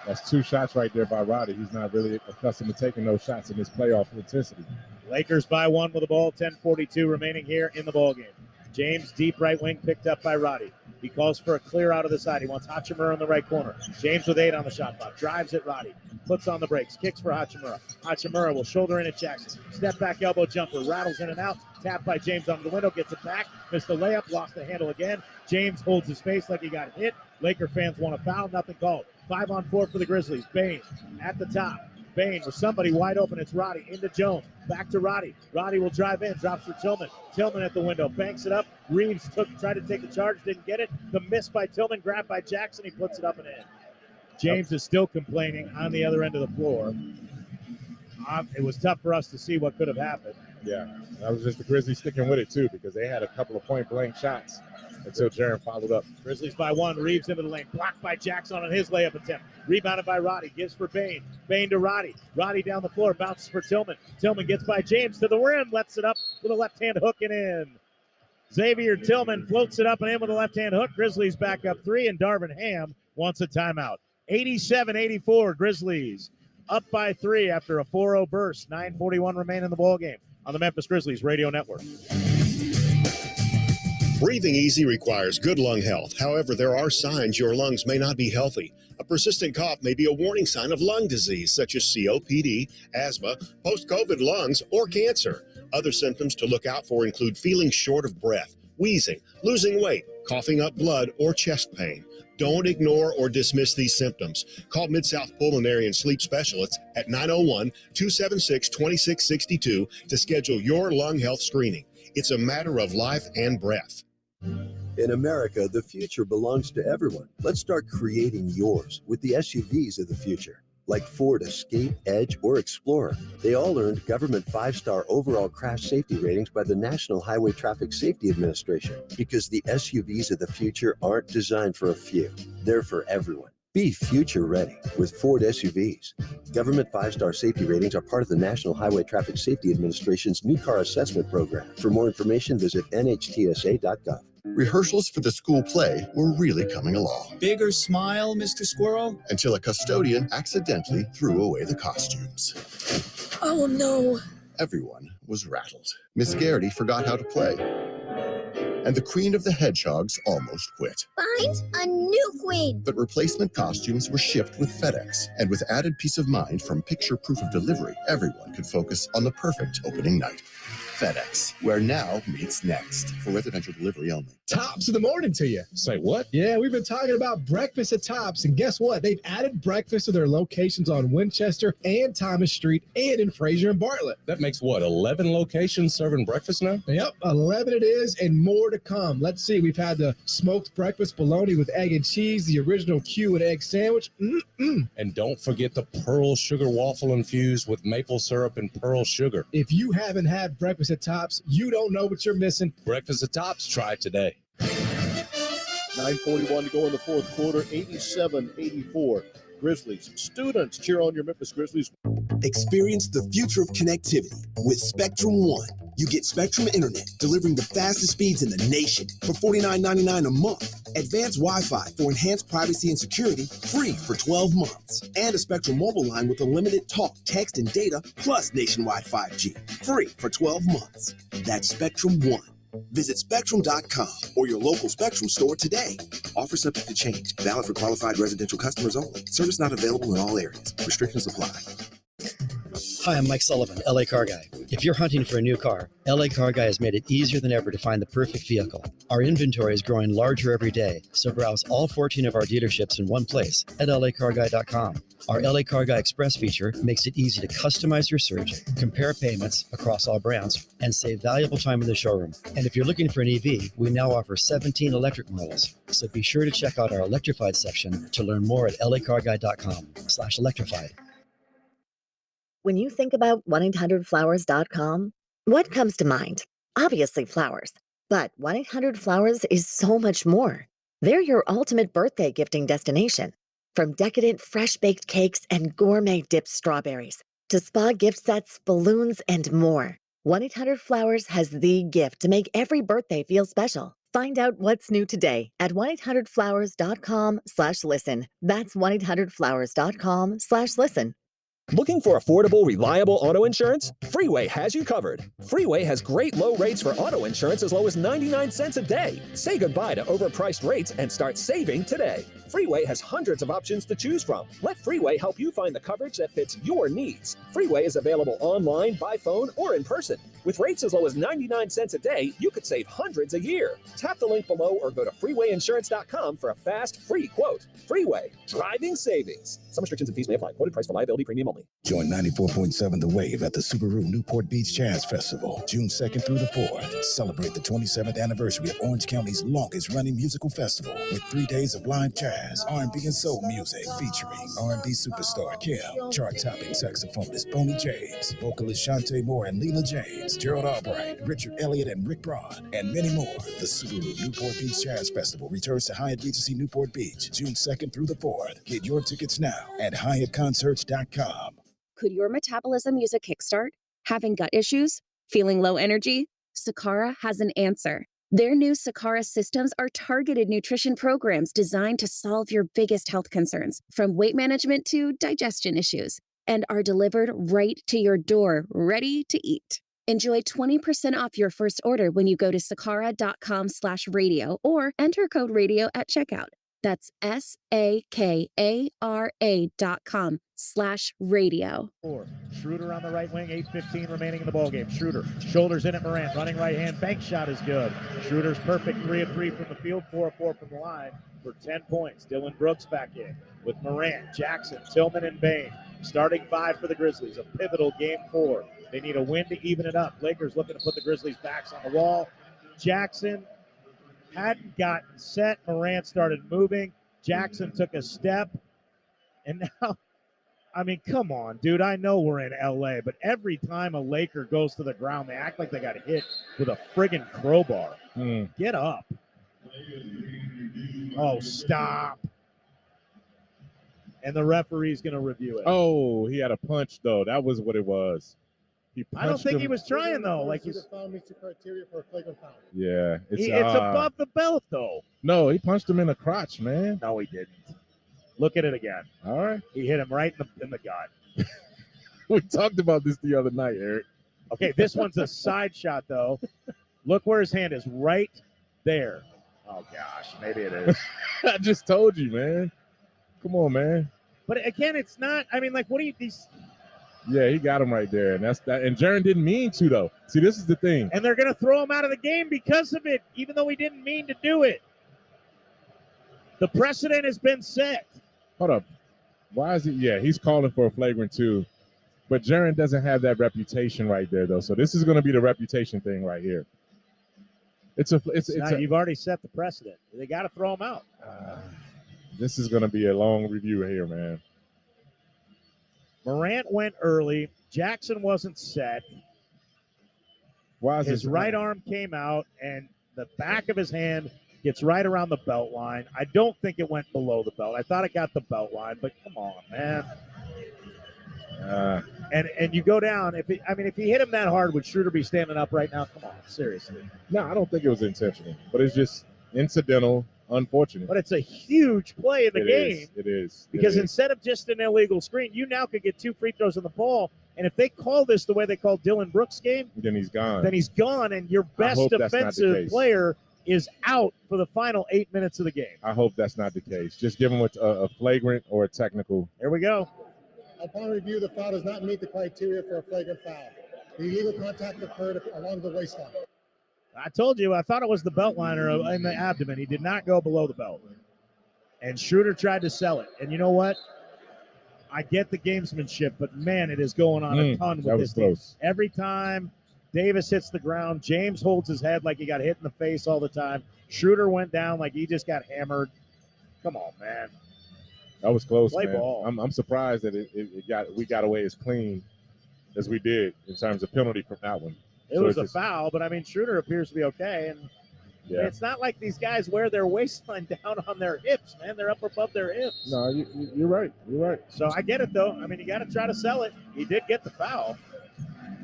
That's 2 shots right there by Roddy. He's not really accustomed to taking those shots in this playoff intensity. Lakers by 1 with the ball. 10:42 remaining here in the ballgame. James, deep right wing, picked up by Roddy. He calls for a clear out of the side. He wants Hachimura in the right corner. James with 8 on the shot clock. Drives at Roddy. puts on the brakes, kicks for Hachimura. Hachimura will shoulder in at Jackson. Step back elbow jumper, rattles in and out. Tapped by James on the window, gets it back. Missed the layup, lost the handle again. James holds his face like he got hit. Laker fans want a foul, nothing called. 5-on-4 for the Grizzlies. Bain at the top. Bain with somebody wide open. It's Roddy into Jones. Back to Roddy. Roddy will drive in. Drops for Tillman. Tillman at the window. Banks it up. Reeves tried to take the charge. Didn't get it. The miss by Tillman. Grabbed by Jackson. He puts it up and in. James is still complaining on the other end of the floor. It was tough for us to see what could have happened. Yeah, that was just the Grizzlies sticking with it, too, because they had a couple of point-blank shots until Jaren followed up. Grizzlies by one. Reeves into the lane. Blocked by Jackson on his layup attempt. Rebounded by Roddy. Gives for Bain. Bain to Roddy. Roddy down the floor. Bounces for Tillman. Tillman gets by James to the rim. Lets it up with a left-hand hook and in. Xavier Tillman floats it up and in with a left-hand hook. Grizzlies back up 3, and Darvin Ham wants a timeout. 87-84, Grizzlies up by 3 after a 4-0 burst. 9:41 remain in the ballgame on the Memphis Grizzlies Radio Network. Breathing easy requires good lung health. However, there are signs your lungs may not be healthy. A persistent cough may be a warning sign of lung disease, such as COPD, asthma, post-COVID lungs, or cancer. Other symptoms to look out for include feeling short of breath, wheezing, losing weight, coughing up blood, or chest pain. Don't ignore or dismiss these symptoms. Call Mid-South Pulmonary and Sleep Specialists at 901-276-2662 to schedule your lung health screening. It's a matter of life and breath. In America, the future belongs to everyone. Let's start creating yours with the SUVs of the future. Like Ford Escape, Edge, or Explorer. They all earned government 5-star overall crash safety ratings by the National Highway Traffic Safety Administration. Because the SUVs of the future aren't designed for a few. They're for everyone. Be future ready with Ford SUVs. Government 5-star safety ratings are part of the National Highway Traffic Safety Administration's New Car Assessment Program. For more information, visit nhtsa.gov. Rehearsals for the school play were really coming along. Bigger smile, Mr. Squirrel? Until a custodian accidentally threw away the costumes. Oh, no. Everyone was rattled. Miss Garrity forgot how to play. And the Queen of the Hedgehogs almost quit. Find a new queen. But replacement costumes were shipped with FedEx. And with added peace of mind from picture proof of delivery, everyone could focus on the perfect opening night. FedEx, where now meets next. For residential delivery only. Tops of the morning to you. Say what? Yeah, we've been talking about breakfast at Tops, and guess what? They've added breakfast to their locations on Winchester and Thomas Street and in Fraser and Bartlett. That makes what, 11 locations serving breakfast now? Yep, 11 it is, and more to come. Let's see, we've had the smoked breakfast bologna with egg and cheese, the original Q and egg sandwich. And don't forget the pearl sugar waffle infused with maple syrup and pearl sugar. If you haven't had breakfast at Tops, you don't know what you're missing. Breakfast at Tops, try it today. 9:41 to go in the fourth quarter, 87-84. Grizzlies. Students, cheer on your Memphis Grizzlies. Experience the future of connectivity with Spectrum One. You get Spectrum Internet, delivering the fastest speeds in the nation for $49.99 a month. Advanced Wi-Fi for enhanced privacy and security, free for 12 months. And a Spectrum mobile line with unlimited talk, text, and data, plus nationwide 5G, free for 12 months. That's Spectrum One. Visit Spectrum.com or your local Spectrum store today. Offer subject to change. Valid for qualified residential customers only. Service not available in all areas. Restrictions apply. Hi, I'm Mike Sullivan, LA Car Guy. If you're hunting for a new car, LA Car Guy has made it easier than ever to find the perfect vehicle. Our inventory is growing larger every day, so browse all 14 of our dealerships in one place at lacarguy.com. Our LA Car Guy Express feature makes it easy to customize your search, compare payments across all brands, and save valuable time in the showroom. And if you're looking for an EV, we now offer 17 electric models. So be sure to check out our electrified section to learn more at lacarguy.com/electrified. When you think about 1-800-Flowers.com, what comes to mind? Obviously flowers. But 1-800-Flowers is so much more. They're your ultimate birthday gifting destination. From decadent fresh-baked cakes and gourmet dipped strawberries to spa gift sets, balloons, and more. 1-800-Flowers has the gift to make every birthday feel special. Find out what's new today at 1-800-Flowers.com/listen. That's 1-800-Flowers.com/listen. Looking for affordable, reliable auto insurance? Freeway has you covered. Freeway has great low rates for auto insurance as low as 99 cents a day. Say goodbye to overpriced rates and start saving today. Freeway has hundreds of options to choose from. Let Freeway help you find the coverage that fits your needs. Freeway is available online, by phone, or in person. With rates as low as 99 cents a day, you could save hundreds a year. Tap the link below or go to freewayinsurance.com for a fast, free quote. Freeway, driving savings. Some restrictions and fees may apply. Quoted price for liability premium only. Join 94.7 The Wave at the Subaru Newport Beach Jazz Festival, June 2nd through the 4th. Celebrate the 27th anniversary of Orange County's longest-running musical festival with 3 days of live jazz, R&B, and soul music featuring R&B superstar Kim, chart-topping saxophonist Boney James, vocalist Shantae Moore and Leela James, Gerald Albright, Richard Elliott, and Rick Braun, and many more. The Subaru Newport Beach Jazz Festival returns to Hyatt Regency Newport Beach, June 2nd through the 4th. Get your tickets now at HyattConcerts.com. Could your metabolism use a kickstart? Having gut issues? Feeling low energy? Sakara has an answer. Their new Sakara systems are targeted nutrition programs designed to solve your biggest health concerns, from weight management to digestion issues, and are delivered right to your door, ready to eat. Enjoy 20% off your first order when you go to sakara.com/radio or enter code radio at checkout. That's SAKARA.com/radio. Schroeder on the right wing, 8:15 remaining in the ballgame. Schroeder, shoulders in at Morant, running right hand, bank shot is good. Schroeder's perfect, 3 of 3 from the field, 4 of 4 from the line for 10 points. Dylan Brooks back in with Morant, Jackson, Tillman, and Bain. Starting 5 for the Grizzlies, a pivotal game 4. They need a win to even it up. Lakers looking to put the Grizzlies' backs on the wall. Jackson hadn't gotten set. Morant started moving. Jackson took a step. And now, I mean, come on, dude. I know we're in L.A., but every time a Laker goes to the ground, they act like they got hit with a friggin' crowbar. Get up. Oh, stop. And the referee's going to review it. Oh, he had a punch, though. That was what it was. I don't think he was trying, though. Like he's foul meets the criteria for a flagrant foul. Yeah. It's above the belt, though. No, he punched him in the crotch, man. No, he didn't. Look at it again. All right. He hit him right in the gut. We talked about this the other night, Eric. Okay, this one's a side shot, though. Look where his hand is, right there. Oh, gosh, maybe it is. I just told you, man. Come on, man. But again, it's not. I mean, like, what do you these? Yeah, he got him right there, and that's that. And Jaren didn't mean to, though. See, this is the thing. And they're going to throw him out of the game because of it, even though he didn't mean to do it. The precedent has been set. Hold up. Why is he? Yeah, he's calling for a flagrant 2. But Jaren doesn't have that reputation right there, though. So this is going to be the reputation thing right here. You've already set the precedent. They got to throw him out. This is going to be a long review here, man. Morant went early. Jackson wasn't set. Why is his this right arm came out, and the back of his hand gets right around the belt line. I don't think it went below the belt. I thought it got the belt line, but come on, man. And you go down. If he hit him that hard, would Schroeder be standing up right now? Come on, seriously. No, I don't think it was intentional, but it's just incidental, unfortunate. But it's a huge play in the game. It is. Because instead of just an illegal screen, you now could get 2 free throws on the ball. And if they call this the way they called Dylan Brooks' game, then he's gone. And your best defensive player is out for the final 8 minutes of the game. I hope that's not the case. Just give him a flagrant or a technical. Here we go. Upon review, the foul does not meet the criteria for a flagrant foul. The illegal contact occurred along the waistline. I told you, I thought it was the belt line or in the abdomen. He did not go below the belt. And Schroeder tried to sell it. And you know what? I get the gamesmanship, but, man, it is going on a ton with this team. Every time Davis hits the ground, James holds his head like he got hit in the face all the time. Schroeder went down like he just got hammered. Come on, man. That was close, Play man. ball. I'm surprised that we got away as clean as we did in terms of penalty from that one. It was a foul, but, I mean, Schroeder appears to be okay. And it's not like these guys wear their waistline down on their hips, man. They're up above their hips. No, you're right. You're right. So I get it, though. I mean, you got to try to sell it. He did get the foul.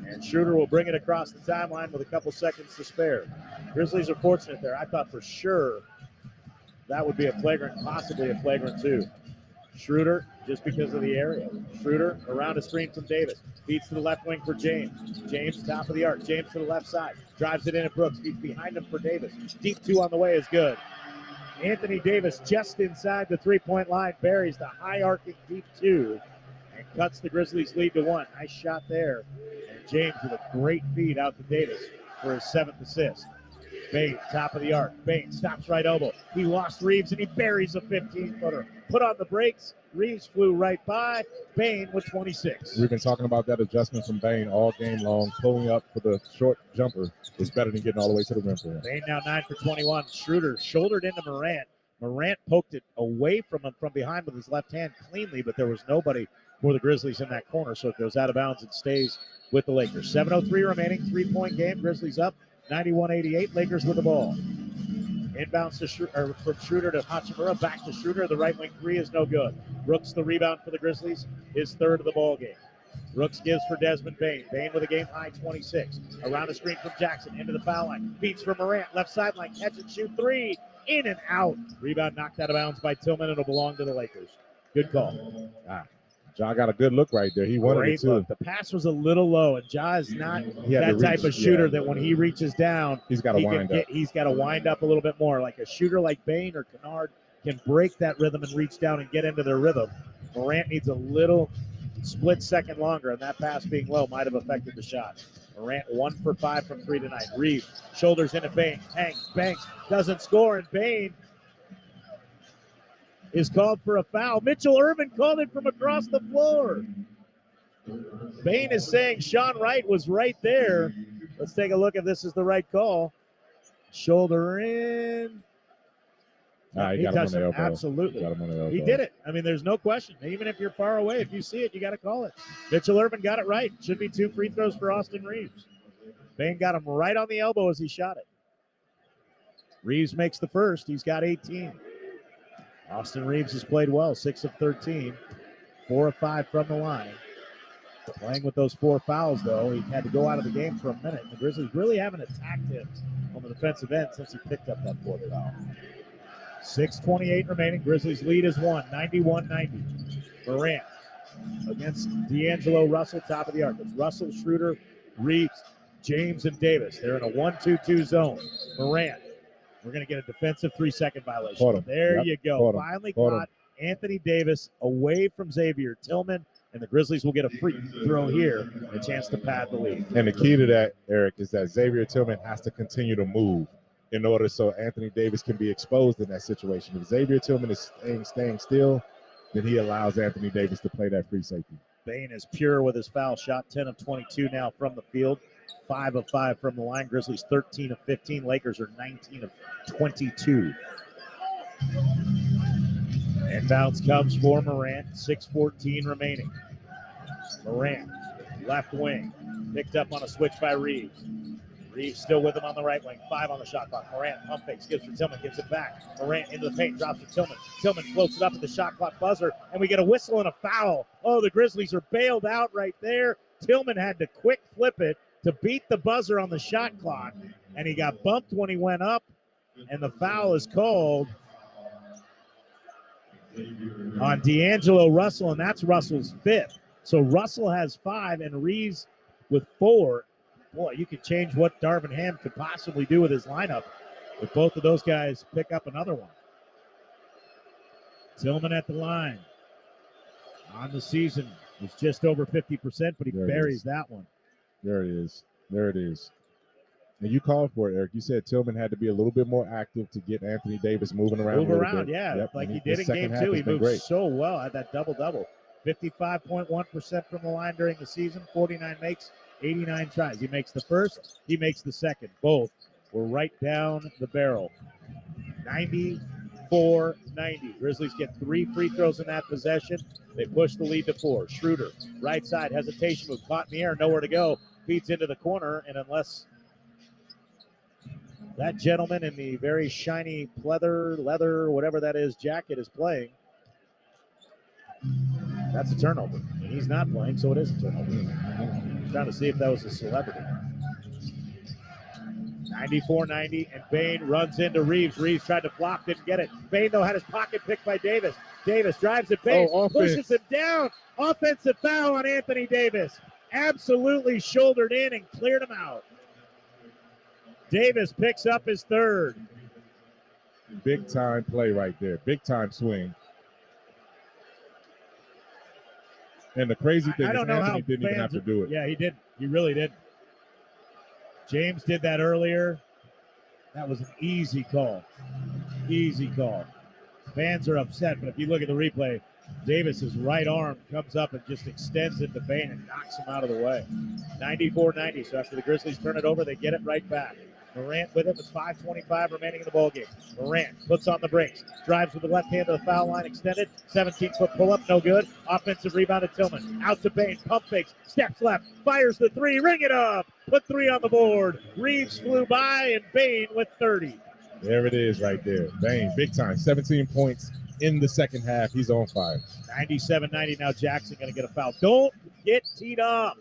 And Schroeder will bring it across the timeline with a couple seconds to spare. Grizzlies are fortunate there. I thought for sure that would be a flagrant, possibly a flagrant 2. Schroeder, just because of the area. Schroeder around a screen from Davis. Feeds to the left wing for James. James, top of the arc. James to the left side. Drives it in at Brooks. Feeds behind him for Davis. Deep 2 on the way is good. Anthony Davis just inside the three-point line, buries the high arcing deep two, and cuts the Grizzlies' lead to 1. Nice shot there. And James with a great feed out to Davis for his 7th assist. Bane, top of the arc. Bane stops right elbow. He lost Reeves, and he buries a 15-footer. Put on the brakes. Reeves flew right by. Bane with 26. We've been talking about that adjustment from Bane all game long. Pulling up for the short jumper is better than getting all the way to the rim for him. Bane now 9 for 21. Schroeder shouldered into Morant. Morant poked it away from him from behind with his left hand cleanly, but there was nobody for the Grizzlies in that corner, so it goes out of bounds and stays with the Lakers. 7:03 remaining, 3-point game. Grizzlies up 91-88. Lakers with the ball. Inbounds to from Schroeder to Hachimura. Back to Schroeder. The right wing three is no good. Brooks the rebound for the Grizzlies. His 3rd of the ball game. Brooks gives for Desmond Bane. Bane with a game-high 26. Around the screen from Jackson. Into the foul line. Feeds for Morant. Left sideline. Catch and shoot 3. In and out. Rebound knocked out of bounds by Tillman. It'll belong to the Lakers. Good call. Ja got a good look right there. He wanted Great it too. look. The pass was a little low, and Ja is not that type of shooter that when he reaches down, he's got to wind up. He's got to wind up a little bit more. Like a shooter like Bane or Kennard can break that rhythm and reach down and get into their rhythm. Morant needs a little split second longer, and that pass being low might have affected the shot. Morant 1 for 5 from 3 tonight. Reeves shoulders into Bane. Hangs, banks, doesn't score, and Bane is called for a foul. Mitchell Irvin called it from across the floor. Bane is saying Sean Wright was right there. Let's take a look if this is the right call. Shoulder in. He got him on the elbow. Absolutely. Got him on the elbow. He did it. I mean, there's no question. Even if you're far away, if you see it, you got to call it. Mitchell Irvin got it right. Should be 2 free throws for Austin Reeves. Bane got him right on the elbow as he shot it. Reeves makes the first. He's got 18. Austin Reeves has played well, 6 of 13, 4 of 5 from the line. Playing with those 4 fouls, though, he had to go out of the game for a minute. The Grizzlies really haven't attacked him on the defensive end since he picked up that 4th foul. 6:28 remaining. Grizzlies lead is 1, 91-90. Morant against D'Angelo Russell, top of the arc. It's Russell, Schroeder, Reeves, James, and Davis. They're in a 1-2-2 zone. Morant. We're going to get a defensive 3-second violation. There you go. Finally caught Anthony Davis away from Xavier Tillman, and the Grizzlies will get a free throw here and a chance to pad the lead. And the key to that, Eric, is that Xavier Tillman has to continue to move in order so Anthony Davis can be exposed in that situation. If Xavier Tillman is staying still, then he allows Anthony Davis to play that free safety. Bane is pure with his foul shot, 10 of 22 now from the field. 5 of 5 from the line. Grizzlies 13 of 15. Lakers are 19 of 22. Inbounds comes for Morant. 6:14 remaining. Morant, left wing. Picked up on a switch by Reeves. Reeves still with him on the right wing. 5 on the shot clock. Morant pump fakes, gives for Tillman, gives it back. Morant into the paint, drops to Tillman. Tillman floats it up at the shot clock buzzer, and we get a whistle and a foul. Oh, the Grizzlies are bailed out right there. Tillman had to quick flip it to beat the buzzer on the shot clock, and he got bumped when he went up, and the foul is called on D'Angelo Russell, and that's Russell's 5th. So Russell has 5 and Reeves with 4. Boy, you could change what Darvin Ham could possibly do with his lineup if both of those guys pick up another one. Tillman at the line. On the season, he's just over 50%, but he buries that one. There it is. There it is. And you called for it, Eric. You said Tillman had to be a little bit more active to get Anthony Davis moving around. Move around, yeah. Yep. Like he did in game 2. He moved so well at that double-double. 55.1% from the line during the season. 49 makes, 89 tries. He makes the first. He makes the second. Both were right down the barrel. 94-90. Grizzlies get 3 free throws in that possession. They push the lead to 4. Schroeder, right side, hesitation move, caught in the air, nowhere to go. Feeds into the corner, and unless that gentleman in the very shiny leather, whatever that is, jacket is playing, that's a turnover. And he's not playing, so it is a turnover. I'm trying to see if that was a celebrity. 94-90, and Bane runs into Reeves. Reeves tried to flop, didn't get it. Bane, though, had his pocket picked by Davis. Davis drives at Bane, pushes him down. Offensive foul on Anthony Davis. Absolutely shouldered in and cleared him out. Davis picks up his 3rd. Big time play right there. Big time swing. And the crazy thing is Anthony didn't even have to do it. Yeah, he didn't. He really didn't. James did that earlier. That was an easy call. Easy call. Fans are upset, but if you look at the replay, Davis's right arm comes up and just extends into Bain and knocks him out of the way. 94-90. So after the Grizzlies turn it over, they get it right back. Morant with it with 5:25 remaining in the ballgame. Morant puts on the brakes, drives with the left hand to the foul line, extended, 17-foot pull-up, no good. Offensive rebound to Tillman, out to Bain, pump fakes, steps left, fires the three, ring it up, put 3 on the board. Reeves flew by, and Bain with 30. There it is right there. Bain, big time, 17 points in the second half. He's on fire. 97-90. Now Jackson going to get a foul. Don't get teed up.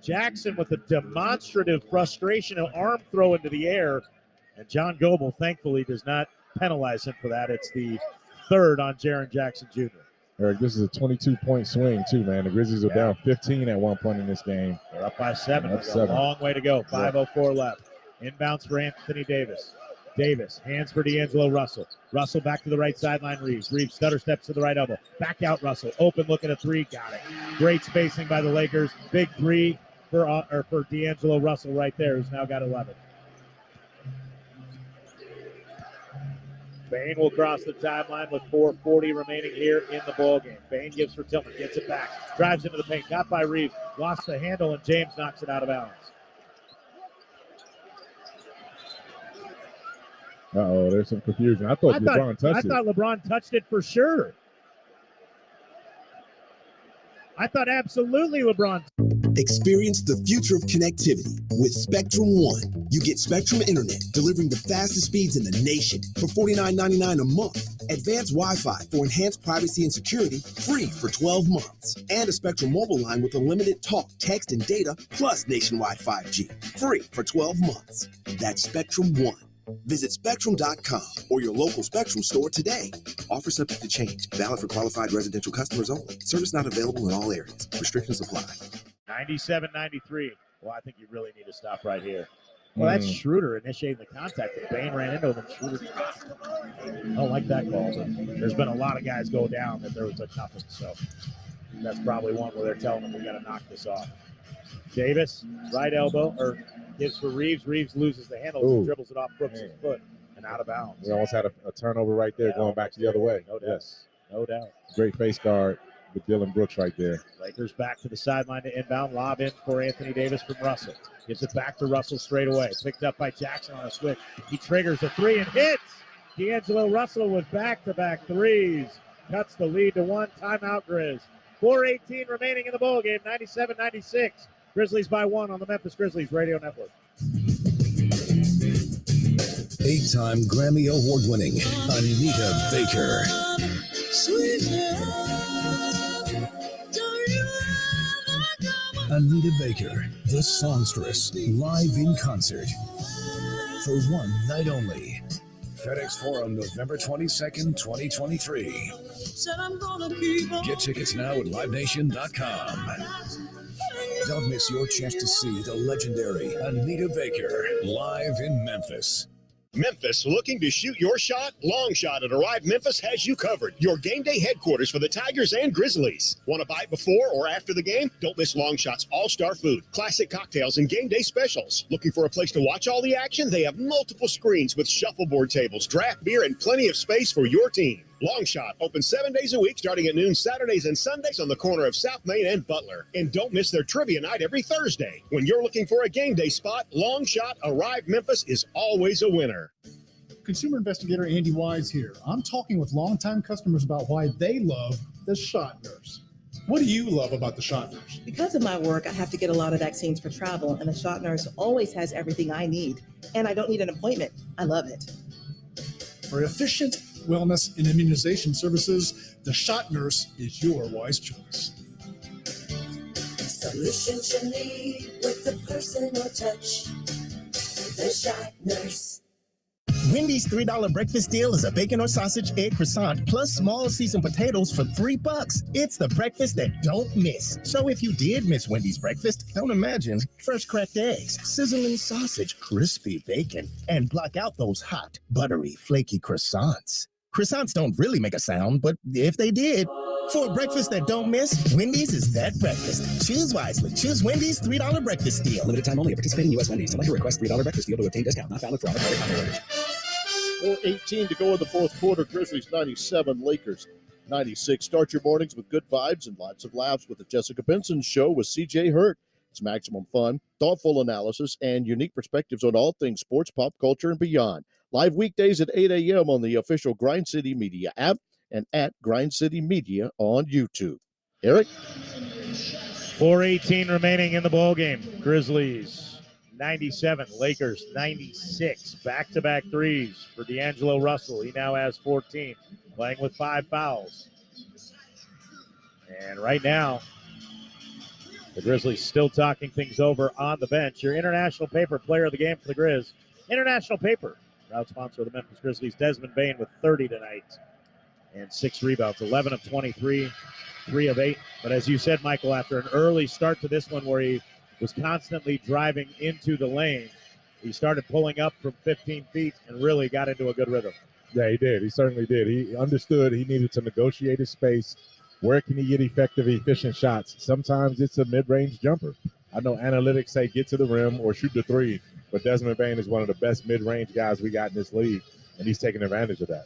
Jackson with a demonstrative frustration, an arm throw into the air, and John Goebel thankfully does not penalize him for that. It's the third on Jaren Jackson Jr. Eric, this is a 22-point swing too, man. The Grizzlies are down 15 at one point in this game. They're up by 7. Up There's 7. a long way to go. 5:04 left. Inbounds for Anthony Davis. Davis, hands for D'Angelo Russell. Russell back to the right sideline, Reeves. Reeves stutter steps to the right elbow. Back out Russell. Open look at a 3. Got it. Great spacing by the Lakers. Big 3 for D'Angelo Russell right there, who's now got 11. Bain will cross the timeline with 4:40 remaining here in the ballgame. Bain gives for Tillman, gets it back, drives into the paint, got by Reeves, lost the handle, and James knocks it out of bounds. Uh-oh, there's some confusion. I thought LeBron touched it. I thought LeBron touched it for sure. I thought absolutely LeBron. Experience the future of connectivity with Spectrum One. You get Spectrum Internet, delivering the fastest speeds in the nation for $49.99 a month. Advanced Wi-Fi for enhanced privacy and security, free for 12 months. And a Spectrum mobile line with unlimited talk, text, and data, plus nationwide 5G, free for 12 months. That's Spectrum One. Visit Spectrum.com or your local Spectrum store today. Offer subject to change. Valid for qualified residential customers only. Service not available in all areas. Restrictions apply. 97-93. Well, I think you really need to stop right here. Well, that's Schroeder initiating the contact. And Bain ran into him, and Schroeder dropped. I don't like that call, but there's been a lot of guys go down that there was a nothing. So that's probably one where they're telling them we got to knock this off. Davis, right elbow, or gives for Reeves. Reeves loses the handle, and dribbles it off Brooks' foot and out of bounds. We almost had a turnover right there, going back the other way. No doubt. Yes. No doubt. Great face guard with Dylan Brooks right there. Lakers back to the sideline to inbound. Lob in for Anthony Davis from Russell. Gives it back to Russell straight away. Picked up by Jackson on a switch. He triggers a 3 and hits. D'Angelo Russell with back-to-back threes. Cuts the lead to 1. Timeout, Grizz. 4:18 remaining in the ballgame. 97-96. Grizzlies by 1 on the Memphis Grizzlies Radio Network. 8-time Grammy Award-winning Anita Baker. Anita Baker, the songstress, live in concert for one night only. FedEx Forum, November 22nd, 2023. Get tickets now at livenation.com. Don't miss your chance to see the legendary Anita Baker live in Memphis. Memphis, looking to shoot your shot? Long Shot at Arrive Memphis has you covered. Your game day headquarters for the Tigers and Grizzlies. Want to bite before or after the game? Don't miss Long Shot's all-star food, classic cocktails, and game day specials. Looking for a place to watch all the action? They have multiple screens with shuffleboard tables, draft beer, and plenty of space for your team. Long Shot, open 7 days a week, starting at noon Saturdays and Sundays on the corner of South Main and Butler. And don't miss their trivia night every Thursday. When you're looking for a game day spot, Long Shot Arrive Memphis is always a winner. Consumer investigator Andy Wise here. I'm talking with longtime customers about why they love the Shot Nurse. What do you love about the Shot Nurse? Because of my work, I have to get a lot of vaccines for travel, and the Shot Nurse always has everything I need, and I don't need an appointment. I love it. For efficient wellness and immunization services, the Shot Nurse is your wise choice. Solutions you need with a personal touch. The Shot Nurse. Wendy's $3 breakfast deal is a bacon or sausage egg croissant plus small seasoned potatoes for $3. It's the breakfast that don't miss. So if you did miss Wendy's breakfast, don't imagine fresh cracked eggs, sizzling sausage, crispy bacon, and block out those hot, buttery, flaky croissants. Croissants don't really make a sound, but if they did, for a breakfast that don't miss, Wendy's is that breakfast. Choose wisely. Choose Wendy's $3 breakfast deal. Limited time only at participating U.S. Wendy's. Select your request $3 breakfast deal to obtain discount. Not valid for all other orders. 4:18 to go in the fourth quarter. Grizzlies 97, Lakers 96. Start your mornings with good vibes and lots of laughs with the Jessica Benson Show with C.J. Hurt. It's maximum fun, thoughtful analysis, and unique perspectives on all things sports, pop culture, and beyond. Live weekdays at 8 a.m. on the official Grind City Media app and at Grind City Media on YouTube. Eric? 4:18 remaining in the ball game. Grizzlies 97, Lakers 96. Back-to-back threes for D'Angelo Russell. He now has 14, playing with 5 fouls. And right now, the Grizzlies still talking things over on the bench. Your International Paper player of the game for the Grizz. International Paper, proud sponsor of the Memphis Grizzlies, Desmond Bane with 30 tonight and 6 rebounds, 11 of 23, 3 of 8. But as you said, Michael, after an early start to this one where he was constantly driving into the lane, he started pulling up from 15 feet and really got into a good rhythm. Yeah, he did. He certainly did. He understood he needed to negotiate his space. Where can he get effective, efficient shots? Sometimes it's a mid-range jumper. I know analytics say get to the rim or shoot the three, but Desmond Bane is one of the best mid-range guys we got in this league, and he's taking advantage of that.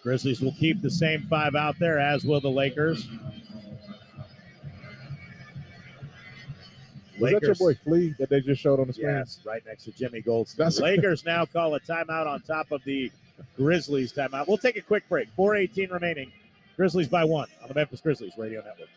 Grizzlies will keep the same 5 out there, as will the Lakers. Was that your boy Flea that they just showed on the screen? Yes, right next to Jimmy Goldstein. Lakers now call a timeout on top of the Grizzlies timeout. We'll take a quick break. 4:18 remaining. Grizzlies by 1 on the Memphis Grizzlies Radio Network.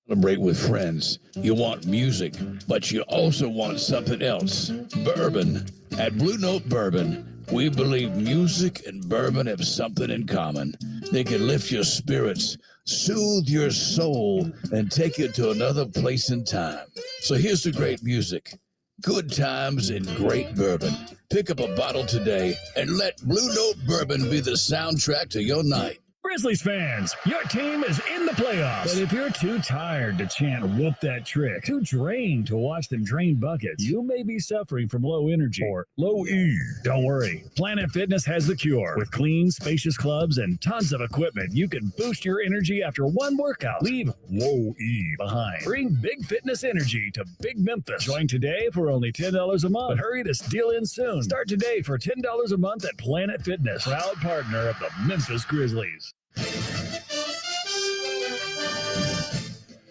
Celebrate with friends. You want music, but you also want something else. Bourbon. At Blue Note Bourbon, we believe music and bourbon have something in common. They can lift your spirits, soothe your soul, and take you to another place in time. So here's the great music. Good times and great bourbon. Pick up a bottle today and let Blue Note Bourbon be the soundtrack to your night. Grizzlies fans, your team is in the playoffs. But if you're too tired to chant whoop that trick, too drained to watch them drain buckets, you may be suffering from low energy or low E. Don't worry. Planet Fitness has the cure. With clean, spacious clubs and tons of equipment, you can boost your energy after one workout. Leave low E behind. Bring big fitness energy to Big Memphis. Join today for only $10 a month. But hurry this deal in soon. Start today for $10 a month at Planet Fitness, proud partner of the Memphis Grizzlies.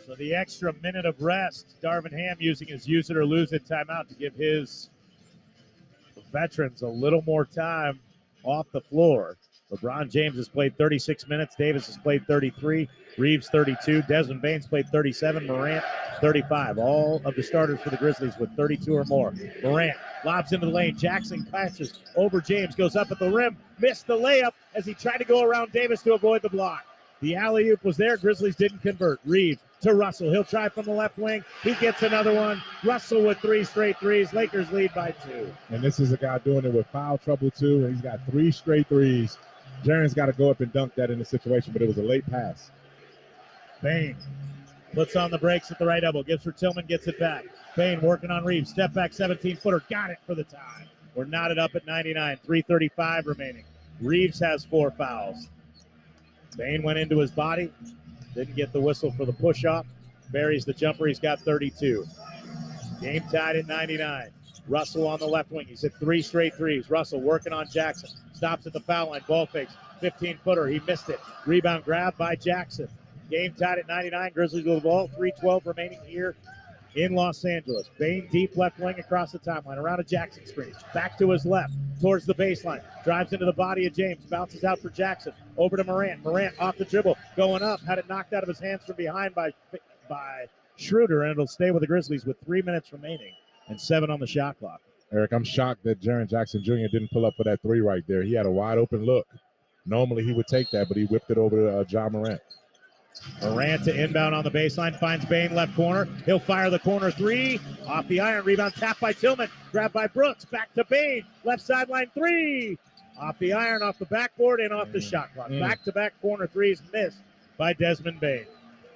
So the extra minute of rest, Darvin Ham using his use it or lose it timeout to give his veterans a little more time off the floor. LeBron James has played 36 minutes. Davis has played 33. Reeves 32. Desmond Bane's played 37. Morant 35. All of the starters for the Grizzlies with 32 or more. Morant lobs into the lane. Jackson clashes over James. Goes up at the rim. Missed the layup as he tried to go around Davis to avoid the block. The alley-oop was there. Grizzlies didn't convert. Reeves to Russell. He'll try from the left wing. He gets another one. Russell with 3 straight threes. Lakers lead by 2. And this is a guy doing it with foul trouble, too, and he's got 3 straight threes. Jaren's got to go up and dunk that in the situation, but it was a late pass. Bane puts on the brakes at the right elbow. Gives for Tillman, gets it back. Bane working on Reeves. Step back 17-footer. Got it for the tie. We're knotted up at 99. 3:35 remaining. Reeves has 4 fouls. Bane went into his body. Didn't get the whistle for the push-off. Buries the jumper. He's got 32. Game tied at 99. Russell on the left wing. He's hit 3 straight threes. Russell working on Jackson. Stops at the foul line. Ball fakes. 15-footer. He missed it. Rebound grab by Jackson. Game tied at 99. Grizzlies with the ball. 3:12 remaining here in Los Angeles. Bane deep left wing across the timeline. Around a Jackson screen. Back to his left. Towards the baseline. Drives into the body of James. Bounces out for Jackson. Over to Morant. Morant off the dribble. Going up. Had it knocked out of his hands from behind by Schroeder. And it'll stay with the Grizzlies with 3 minutes remaining and 7 on the shot clock. Eric, I'm shocked that Jaren Jackson Jr. didn't pull up for that 3 right there. He had a wide open look. Normally he would take that, but he whipped it over to Ja Morant. Morant to inbound on the baseline, finds Bain left corner. He'll fire the corner three. Off the iron, rebound tapped by Tillman. Grabbed by Brooks, back to Bain. Left sideline three. Off the iron, off the backboard, and off the shot clock. Back-to-back corner threes missed by Desmond Bain.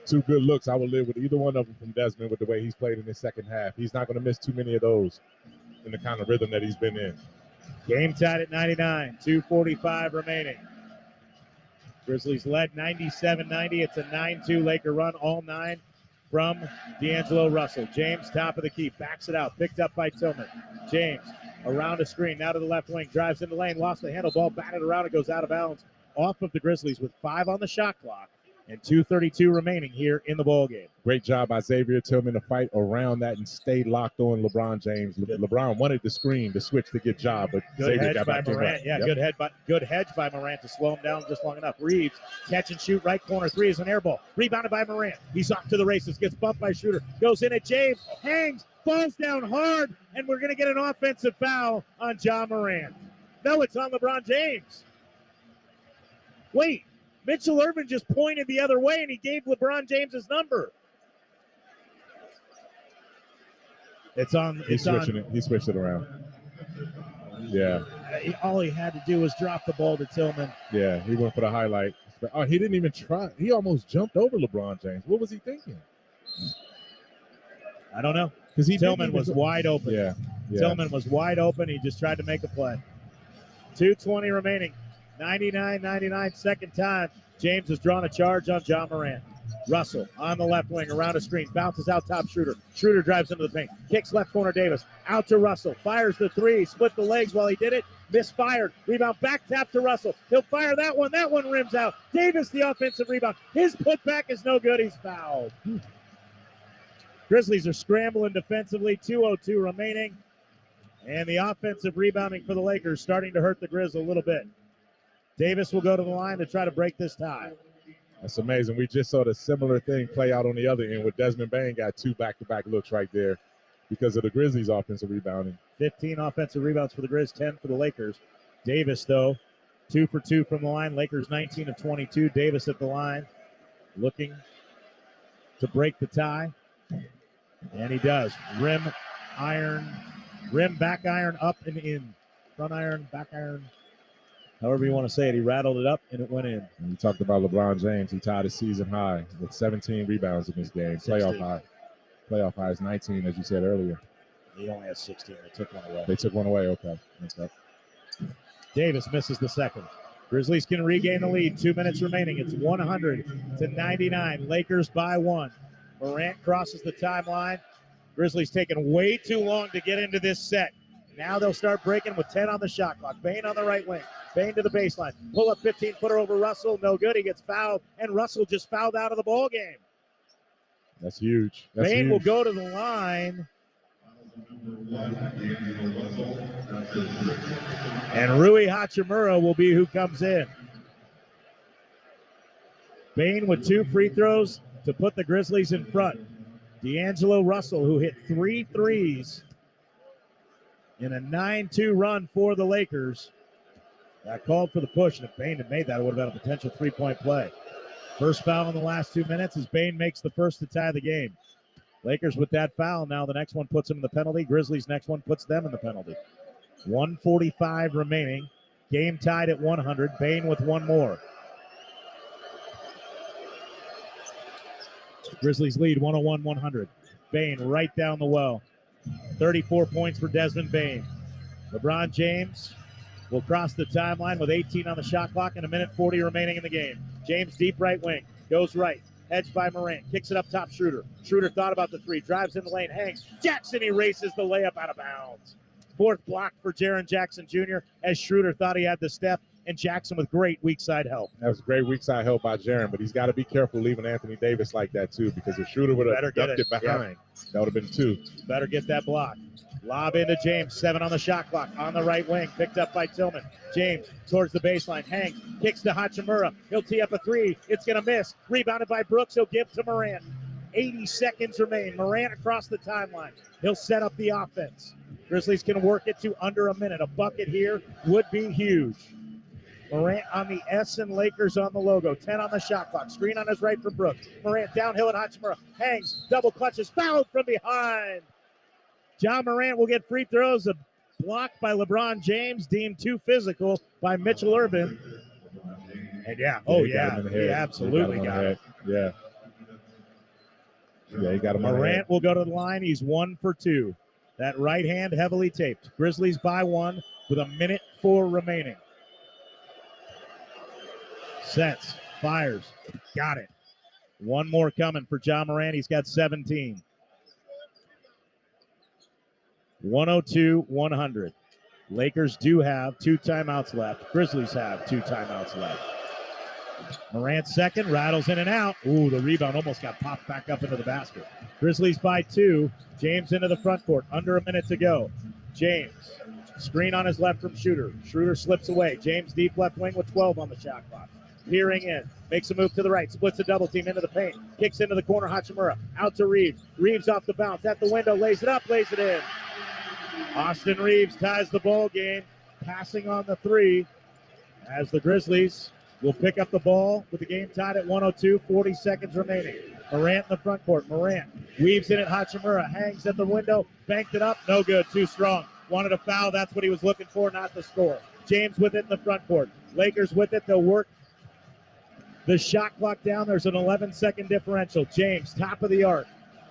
Two good looks. I would live with either one of them from Desmond with the way he's played in the second half. He's not going to miss too many of those in the kind of rhythm that he's been in. Game tied at 99, 2:45 remaining. Grizzlies led 97-90. It's a 9-2 Laker run, all 9 from D'Angelo Russell. James, top of the key, backs it out, picked up by Tillman. James, around a screen, now to the left wing, drives in the lane, lost the handle, ball batted around, it goes out of bounds off of the Grizzlies with 5 on the shot clock and 2:32 remaining here in the ballgame. Great job by Xavier Tillman to fight around that and stay locked on LeBron James. LeBron wanted the screen to switch to get job, but Good Xavier hedge got by back to Morant. him. Yeah, Yep. good hedge by Morant to slow him down just long enough. Reeves, catch and shoot, right corner three is an air ball. Rebounded by Morant. He's off to the races, gets bumped by Schroeder. Goes in at James, hangs, falls down hard, and we're going to get an offensive foul on Ja Morant. No, it's on LeBron James. Wait, Mitchell Irvin just pointed the other way, and he gave LeBron James his number. It's on. He switched it around. Yeah. All he had to do was drop the ball to Tillman. Yeah, he went for the highlight. Oh, he didn't even try. He almost jumped over LeBron James. What was he thinking? I don't know. Because Tillman was wide open. Yeah. Tillman was wide open. He just tried to make a play. 2:20 remaining. 99-99, second time. James has drawn a charge on Ja Morant. Russell on the left wing, around a screen, bounces out top Schroeder. Schroeder drives into the paint, kicks left corner Davis, out to Russell, fires the three, split the legs while he did it, misfired, rebound back tap to Russell. He'll fire that one rims out. Davis the offensive rebound. His putback is no good, he's fouled. Grizzlies are scrambling defensively, 2:02 remaining, and the offensive rebounding for the Lakers starting to hurt the Grizz a little bit. Davis will go to the line to try to break this tie. That's amazing. We just saw the similar thing play out on the other end with Desmond Bain got 2 back-to-back looks right there because of the Grizzlies' offensive rebounding. 15 offensive rebounds for the Grizz, 10 for the Lakers. Davis, though, 2 for 2 from the line. Lakers 19 of 22. Davis at the line looking to break the tie. And he does. Rim, back iron, up and in. Front iron, back iron. However you want to say it, he rattled it up and it went in. And you talked about LeBron James. He tied his season high with 17 rebounds in this game. 16. Playoff high is 19, as you said earlier. He only has 16. They took one away. They took one away. Okay. Davis misses the second. Grizzlies can regain the lead. 2 minutes remaining. It's 100-99. Lakers by 1. Morant crosses the timeline. Grizzlies taking way too long to get into this set. Now they'll start breaking with 10 on the shot clock. Bain on the right wing. Bain to the baseline. Pull up 15-footer over Russell. No good. He gets fouled, and Russell just fouled out of the ball game. That's huge. Bain will go to the line. And Rui Hachimura will be who comes in. Bain with 2 free throws to put the Grizzlies in front. D'Angelo Russell, who hit 3 threes in a 9-2 run for the Lakers. That called for the push, and if Bain had made that, it would have been a potential 3-point play. First foul in the last 2 minutes as Bain makes the first to tie the game. Lakers with that foul. Now the next one puts them in the penalty. Grizzlies next one puts them in the penalty. 1:45 remaining. Game tied at 100. Bain with one more. Grizzlies lead 101-100. Bain right down the well. 34 points for Desmond Bain. LeBron James will cross the timeline with 18 on the shot clock and 1:40 remaining in the game. James deep right wing. Goes right. Hedged by Morant. Kicks it up top Schroeder. Schroeder thought about the three. Drives in the lane. Hangs. Jackson erases the layup out of bounds. Fourth block for Jaren Jackson Jr. as Schroeder thought he had the step. And Jackson with great weak side help. That was great weak side help by Jaren, but he's got to be careful leaving Anthony Davis like that too, because if Schroeder would have ducked it behind, that would have been 2. Better get that block. Lob into James, 7 on the shot clock, on the right wing, picked up by Tillman. James towards the baseline, hangs, kicks to Hachimura. He'll tee up a 3. It's going to miss. Rebounded by Brooks. He'll give to Morant. 80 seconds remain. Morant across the timeline. He'll set up the offense. Grizzlies can work it to under a minute. A bucket here would be huge. Morant on the S and Lakers on the logo. 10 on the shot clock. Screen on his right for Brooks. Morant downhill at Hachimura. Hangs, double clutches, fouled from behind. John Morant will get free throws. A block by LeBron James, deemed too physical by Mitchell Urban. And he absolutely got him. Yeah. Yeah, he got him on the head. Morant will go to the line. He's 1 for 2. That right hand heavily taped. Grizzlies by 1 with 1:04 remaining. Sets, fires, got it. One more coming for John Morant. He's got 17. 102-100. Lakers do have 2 timeouts left. Grizzlies have 2 timeouts left. Morant second, rattles in and out. Ooh, the rebound almost got popped back up into the basket. Grizzlies by 2. James into the front court. Under a minute to go. James, screen on his left from Schroeder. Schroeder slips away. James deep left wing with 12 on the shot clock. Peering in, makes a move to the right, splits a double team into the paint, kicks into the corner, Hachimura, out to Reeves. Reeves off the bounce, at the window, lays it up, lays it in. Austin Reeves ties the ball game, passing on the 3 as the Grizzlies will pick up the ball with the game tied at 102, 40 seconds remaining. Morant in the front court. Morant weaves in at Hachimura, hangs at the window, banked it up, no good, too strong. Wanted a foul, that's what he was looking for, not the score. James with it in the front court. Lakers with it, they'll work the shot clock down. There's an 11-second differential. James, top of the arc.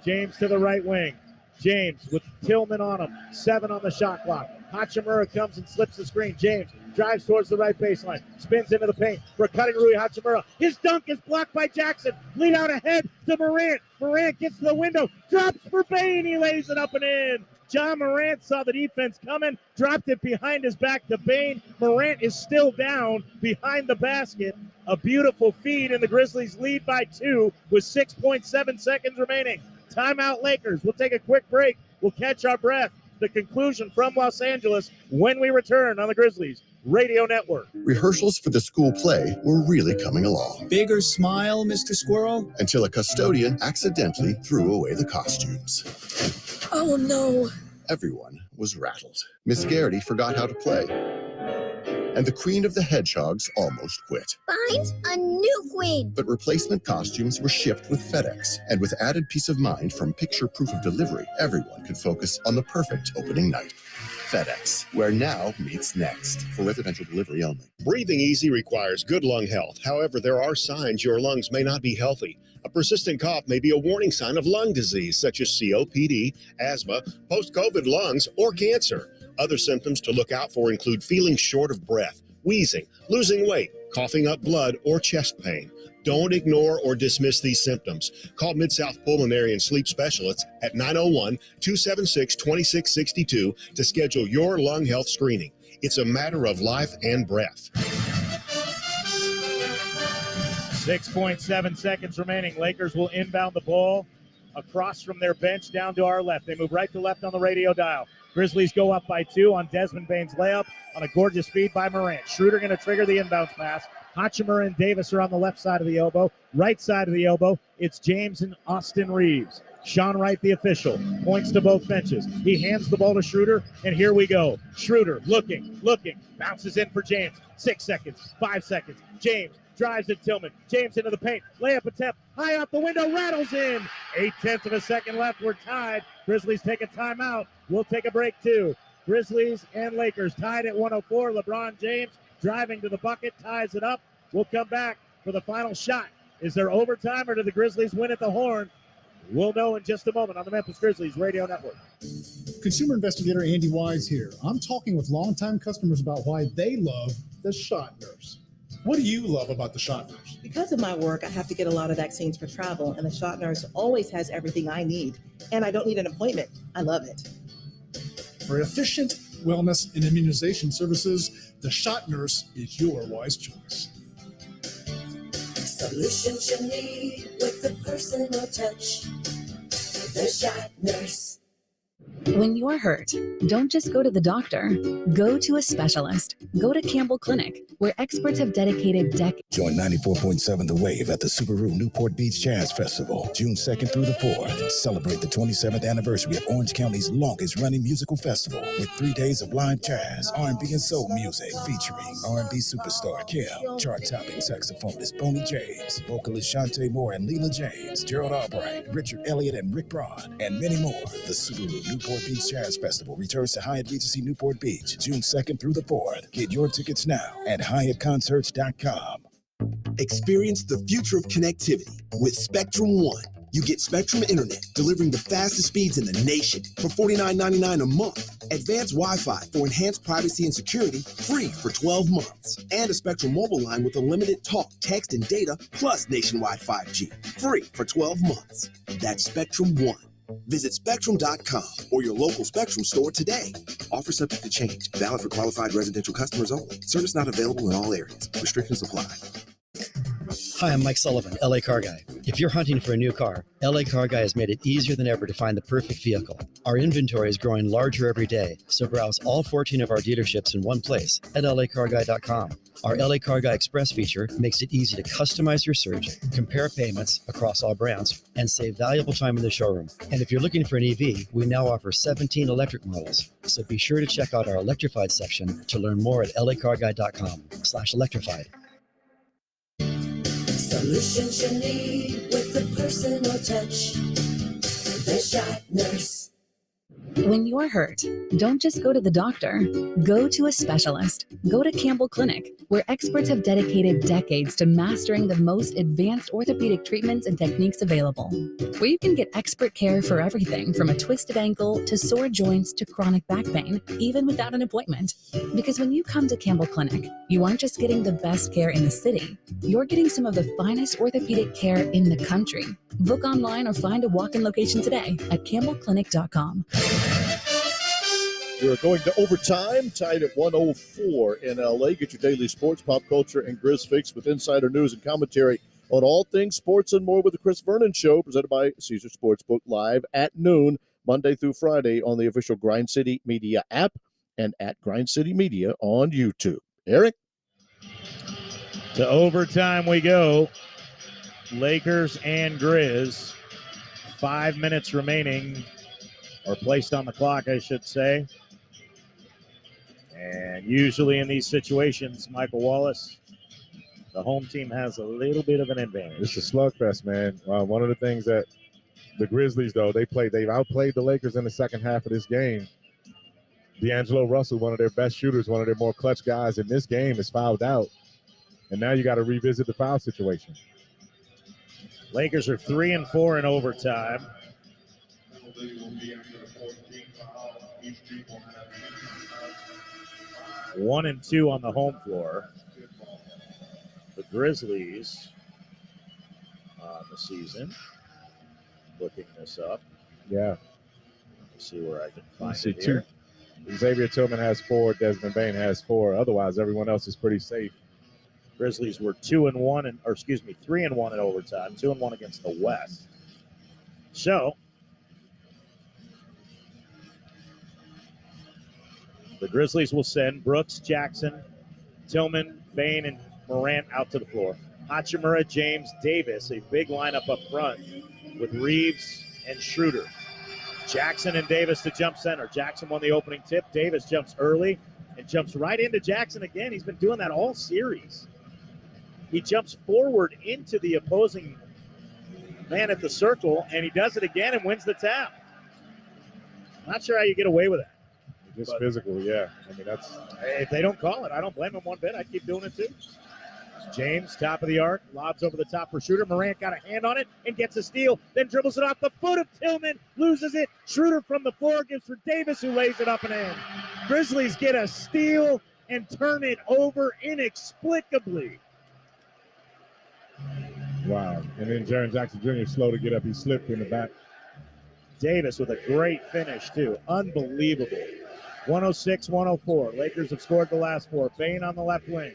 James to the right wing. James with Tillman on him. 7 on the shot clock. Hachimura comes and slips the screen. James drives towards the right baseline. Spins into the paint for cutting Rui Hachimura. His dunk is blocked by Jackson. Lead out ahead to Morant. Morant gets to the window. Drops for Bain. He lays it up and in. John Morant saw the defense coming, dropped it behind his back to Bain. Morant is still down behind the basket. A beautiful feed, and the Grizzlies lead by 2 with 6.7 seconds remaining. Timeout Lakers. We'll take a quick break. We'll catch our breath. The conclusion from Los Angeles when we return on the Grizzlies Radio Network. Rehearsals for the school play were really coming along. Bigger smile, Mr. Squirrel? Until a custodian accidentally threw away the costumes. Oh, no. Everyone was rattled. Miss Garrity forgot how to play. And the Queen of the Hedgehogs almost quit. Find a new queen. But replacement costumes were shipped with FedEx. And with added peace of mind from picture proof of delivery, everyone could focus on the perfect opening night. FedEx, where now meets next. For residential delivery only. Breathing easy requires good lung health. However, there are signs your lungs may not be healthy. A persistent cough may be a warning sign of lung disease, such as COPD, asthma, post-COVID lungs, or cancer. Other symptoms to look out for include feeling short of breath, wheezing, losing weight, coughing up blood, or chest pain. Don't ignore or dismiss these symptoms. Call Mid-South Pulmonary and Sleep Specialists at 901-276-2662 to schedule your lung health screening. It's a matter of life and breath. 6.7 seconds remaining. Lakers will inbound the ball across from their bench down to our left. They move right to left on the radio dial. Grizzlies go up by 2 on Desmond Bain's layup on a gorgeous feed by Morant. Schroeder going to trigger the inbounds pass. Hachimura and Davis are on the left side of the elbow. Right side of the elbow, it's James and Austin Reeves. Sean Wright, the official, points to both benches. He hands the ball to Schroeder, and here we go. Schroeder looking, bounces in for James. 6 seconds, 5 seconds. James drives at Tillman. James into the paint. Layup attempt. High out the window. Rattles in. 0.8 of a second left. We're tied. Grizzlies take a timeout. We'll take a break too. Grizzlies and Lakers tied at 104. LeBron James driving to the bucket. Ties it up. We'll come back for the final shot. Is there overtime or do the Grizzlies win at the horn? We'll know in just a moment on the Memphis Grizzlies Radio Network. Consumer investigator Andy Wise here. I'm talking with longtime customers about why they love the Shot Nurse. What do you love about the Shot Nurse? Because of my work, I have to get a lot of vaccines for travel, and the Shot Nurse always has everything I need, and I don't need an appointment. I love it. For efficient wellness and immunization services, the Shot Nurse is your wise choice. Solutions you need with the personal touch. The Shot Nurse. When you're hurt, don't just go to the doctor. Go to a specialist. Go to Campbell Clinic, where experts have dedicated decades. Join 94.7 The Wave at the Subaru Newport Beach Jazz Festival, June 2nd through the 4th. Celebrate the 27th anniversary of Orange County's longest running musical festival with 3 days of live jazz, R&B, and soul music featuring R&B superstar Kim, chart-topping saxophonist Boney James, vocalist Shantae Moore and Leela James, Gerald Albright, Richard Elliott and Rick Braun, and many more. The Subaru Newport Beach Jazz Festival returns to Hyatt Regency Newport Beach, June 2nd through the 4th. Get your tickets now at HyattConcerts.com. Experience the future of connectivity with Spectrum One. You get Spectrum Internet, delivering the fastest speeds in the nation for $49.99 a month. Advanced Wi-Fi for enhanced privacy and security, free for 12 months. And a Spectrum mobile line with unlimited talk, text, and data, plus nationwide 5G, free for 12 months. That's Spectrum One. Visit Spectrum.com or your local Spectrum store today. Offer subject to change. Valid for qualified residential customers only. Service not available in all areas. Restrictions apply. Hi, I'm Mike Sullivan, LA Car Guy. If you're hunting for a new car, LA Car Guy has made it easier than ever to find the perfect vehicle. Our inventory is growing larger every day, so browse all 14 of our dealerships in one place at lacarguy.com. Our LA Car Guy Express feature makes it easy to customize your search, compare payments across all brands, and save valuable time in the showroom. And if you're looking for an EV, we now offer 17 electric models. So be sure to check out our electrified section to learn more at lacarguy.com/electrified. Solutions you need with the personal touch. The Shot Nurse. When you're hurt, don't just go to the doctor. Go to a specialist. Go to Campbell Clinic, where experts have dedicated decades to mastering the most advanced orthopedic treatments and techniques available. Where you can get expert care for everything from a twisted ankle to sore joints to chronic back pain, even without an appointment. Because when you come to Campbell Clinic, you aren't just getting the best care in the city, you're getting some of the finest orthopedic care in the country. Book online or find a walk-in location today at campbellclinic.com. We're going to overtime, tied at 104 in LA. Get your daily sports, pop culture, and Grizz fix with insider news and commentary on all things sports and more with the Chris Vernon Show, presented by Caesar Sportsbook, live at noon, Monday through Friday on the official Grind City Media app and at Grind City Media on YouTube. Eric? To overtime we go. Lakers and Grizz. 5 minutes remaining, or placed on the clock, I should say. And usually in these situations, Michael Wallace, the home team has a little bit of an advantage. It's a slugfest, man. One of the things that the Grizzlies, though, they've outplayed the Lakers in the second half of this game. D'Angelo Russell, one of their best shooters, one of their more clutch guys in this game, is fouled out. And now you got to revisit the foul situation. Lakers are 3-4 in overtime. One and 2 on the home floor. The Grizzlies on the season. Looking this up. Yeah. Let's see where I can find See it here. Xavier Tillman has 4. Desmond Bain has 4. Otherwise, everyone else is pretty safe. Grizzlies were 3-1 in overtime, 2-1 against the West. So the Grizzlies will send Brooks, Jackson, Tillman, Bain, and Morant out to the floor. Hachimura, James, Davis, a big lineup up front with Reeves and Schroeder. Jackson and Davis to jump center. Jackson won the opening tip. Davis jumps early and jumps right into Jackson again. He's been doing that all series. He jumps forward into the opposing man at the circle, and he does it again and wins the tap. Not sure how you get away with that. Just physical, yeah. I mean, that's... If they don't call it, I don't blame him one bit. I'd keep doing it too. James, top of the arc, lobs over the top for Schroeder. Morant got a hand on it and gets a steal, then dribbles it off the foot of Tillman, loses it. Schroeder from the floor gives for Davis, who lays it up and in. Grizzlies get a steal and turn it over inexplicably. Wow. And then Jaren Jackson Jr. slow to get up. He slipped in the back. Davis with a great finish, too. Unbelievable. 106-104. Lakers have scored the last 4. Bain on the left wing.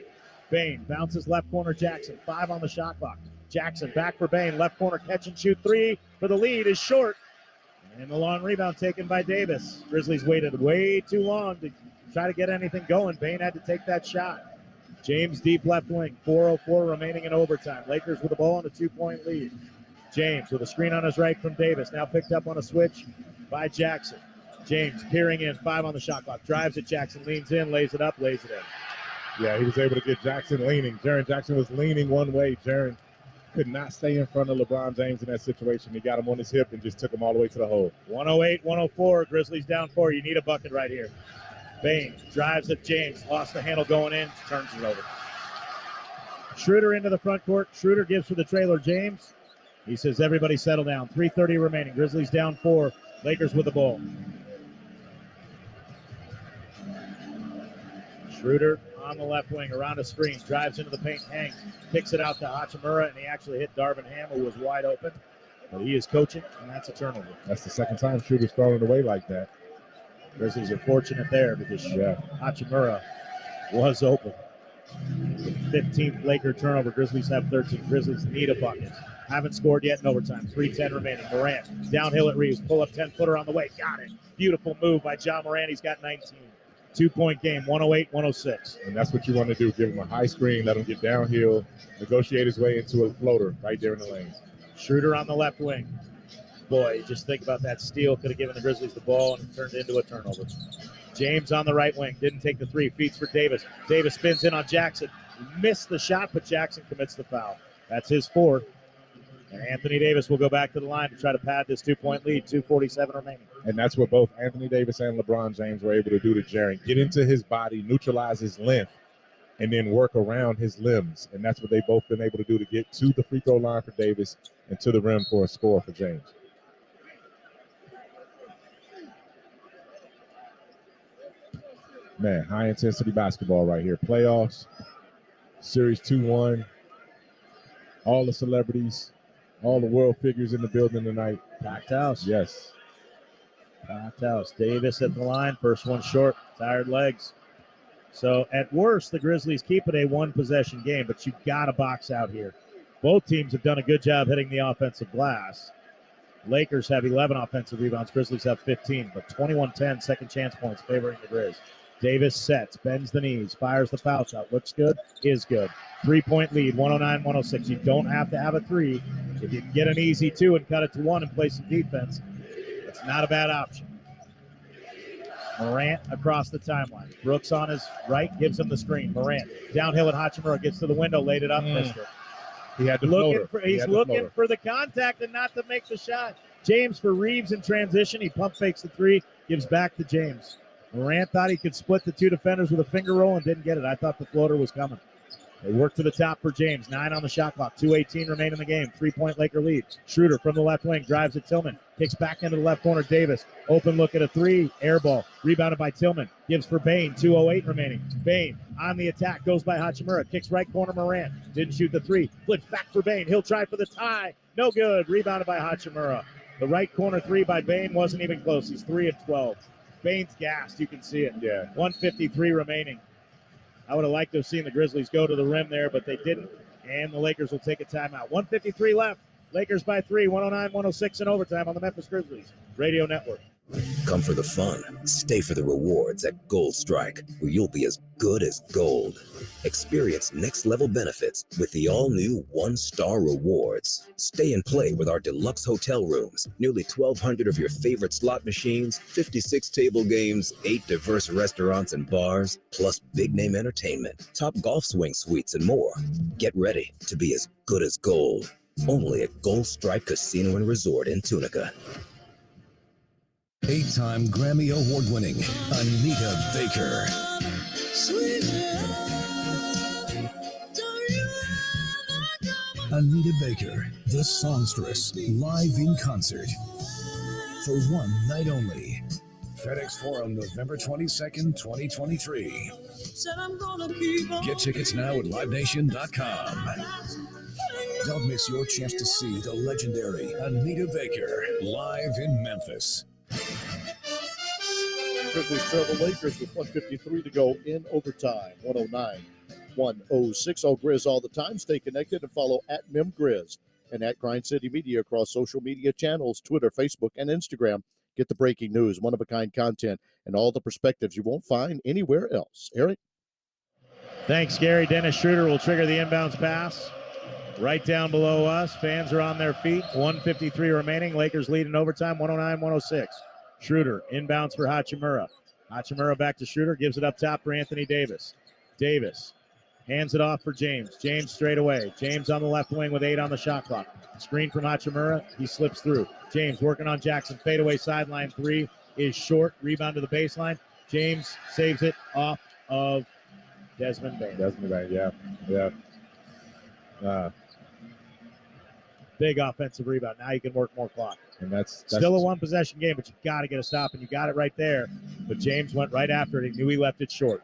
Bain bounces left corner Jackson. 5 on the shot clock. Jackson back for Bain. Left corner catch and shoot 3 for the lead is short. And the long rebound taken by Davis. Grizzlies waited way too long to try to get anything going. Bain had to take that shot. James deep left wing, 4:04 remaining in overtime. Lakers with the ball and a 2-point lead. James with a screen on his right from Davis. Now picked up on a switch by Jackson. James peering in, 5 on the shot clock. Drives at Jackson, leans in, lays it up, lays it in. Yeah, he was able to get Jackson leaning. Jaren Jackson was leaning one way. Jaren could not stay in front of LeBron James in that situation. He got him on his hip and just took him all the way to the hole. 108-104. Grizzlies down 4. You need a bucket right here. Bain drives at James. Lost the handle going in. Turns it over. Schroeder into the front court. Schroeder gives for the trailer. James. He says, everybody settle down. 3:30 remaining. Grizzlies down 4. Lakers with the ball. Schroeder on the left wing, around a screen, drives into the paint, hangs, kicks it out to Hachimura, and he actually hit Darvin Ham, who was wide open. But he is coaching, and that's a turnover. That's the second time Schroeder's thrown it away like that. Grizzlies are fortunate there because Hachimura was open. 15th Laker turnover. Grizzlies have 13. Grizzlies need a bucket. Haven't scored yet in overtime. 3:10 remaining. Morant downhill at Reeves. Pull up 10-footer on the way. Got it. Beautiful move by John Morant. He's got 19. 2-point game, 108-106. And that's what you want to do. Give him a high screen, let him get downhill, negotiate his way into a floater right there in the lanes. Schroeder on the left wing. Boy, just think about that steal. Could have given the Grizzlies the ball and it turned into a turnover. James on the right wing. Didn't take the 3. Feeds for Davis. Davis spins in on Jackson. Missed the shot, but Jackson commits the foul. That's his 4th. And Anthony Davis will go back to the line to try to pad this 2-point lead. 2:47 remaining. And that's what both Anthony Davis and LeBron James were able to do to Jaren. Get into his body, neutralize his length, and then work around his limbs. And that's what they've both been able to do to get to the free throw line for Davis and to the rim for a score for James. Man, high-intensity basketball right here. Playoffs, Series 2-1, all the celebrities, all the world figures in the building tonight. Packed house. Yes. Packed house. Davis at the line. First one short. Tired legs. So at worst, the Grizzlies keep it a 1-possession game, but you got to box out here. Both teams have done a good job hitting the offensive glass. Lakers have 11 offensive rebounds. Grizzlies have 15, but 21-10 second chance points favoring the Grizz. Davis sets, bends the knees, fires the foul shot. Looks good, is good. 3-point lead, 109-106. You don't have to have a 3. If you can get an easy 2 and cut it to 1 and play some defense, it's not a bad option. Morant across the timeline. Brooks on his right, gives him the screen. Morant downhill at Hachimura, gets to the window, laid it up, missed it. He had the floater. He's looking for the contact and not to make the shot. James for Reeves in transition. He pump fakes the 3, gives back to James. Morant thought he could split the 2 defenders with a finger roll and didn't get it. I thought the floater was coming. They work to the top for James. 9 on the shot clock. 2:18 remain in the game. 3-point Laker lead. Schroeder from the left wing drives at Tillman. Kicks back into the left corner. Davis. Open look at a 3. Air ball. Rebounded by Tillman. Gives for Bain. 2:08 remaining. Bain on the attack. Goes by Hachimura. Kicks right corner Morant. Didn't shoot the 3. Flips back for Bain. He'll try for the tie. No good. Rebounded by Hachimura. The right corner 3 by Bain wasn't even close. He's 3 of 12. Bain's gassed. You can see it. Yeah. 1:53 remaining. I would have liked to have seen the Grizzlies go to the rim there, but they didn't. And the Lakers will take a timeout. 1:53 left. Lakers by 3. 109-106 in overtime on the Memphis Grizzlies Radio Network. Come for the fun. Stay for the rewards at Gold Strike, where you'll be as good as gold. Experience next-level benefits with the all-new One-Star Rewards. Stay and play with our deluxe hotel rooms, nearly 1,200 of your favorite slot machines, 56 table games, 8 diverse restaurants and bars, plus big-name entertainment, top golf swing suites, and more. Get ready to be as good as gold. Only at Gold Strike Casino and Resort in Tunica. 8-time Grammy Award-winning Anita Baker. Anita Baker, the songstress, live in concert. For one night only. FedEx Forum, November 22nd, 2023. Get tickets now at livenation.com. Don't miss your chance to see the legendary Anita Baker live in Memphis. Grizzlies trail the Lakers with 1:53 to go in overtime. 109-106. All Grizz all the time. Stay connected and follow at MemGrizz and at Grind City Media across social media channels, Twitter, Facebook, and Instagram. Get the breaking news, one-of-a-kind content, and all the perspectives you won't find anywhere else. Eric? Thanks, Gary. Dennis Schroeder will trigger the inbounds pass. Right down below us. Fans are on their feet. 1:53 remaining. Lakers lead in overtime, 109-106. Schroeder inbounds for Hachimura. Hachimura back to Schroeder. Gives it up top for Anthony Davis. Davis hands it off for James. James straight away. James on the left wing with 8 on the shot clock. Screen from Hachimura. He slips through. James working on Jackson. Fadeaway sideline 3 is short. Rebound to the baseline. James saves it off of Desmond Bain. Yeah. Big offensive rebound. Now you can work more clock. And that's still a one-possession game, but you got to get a stop, and you got it right there. But James went right after it. He knew he left it short.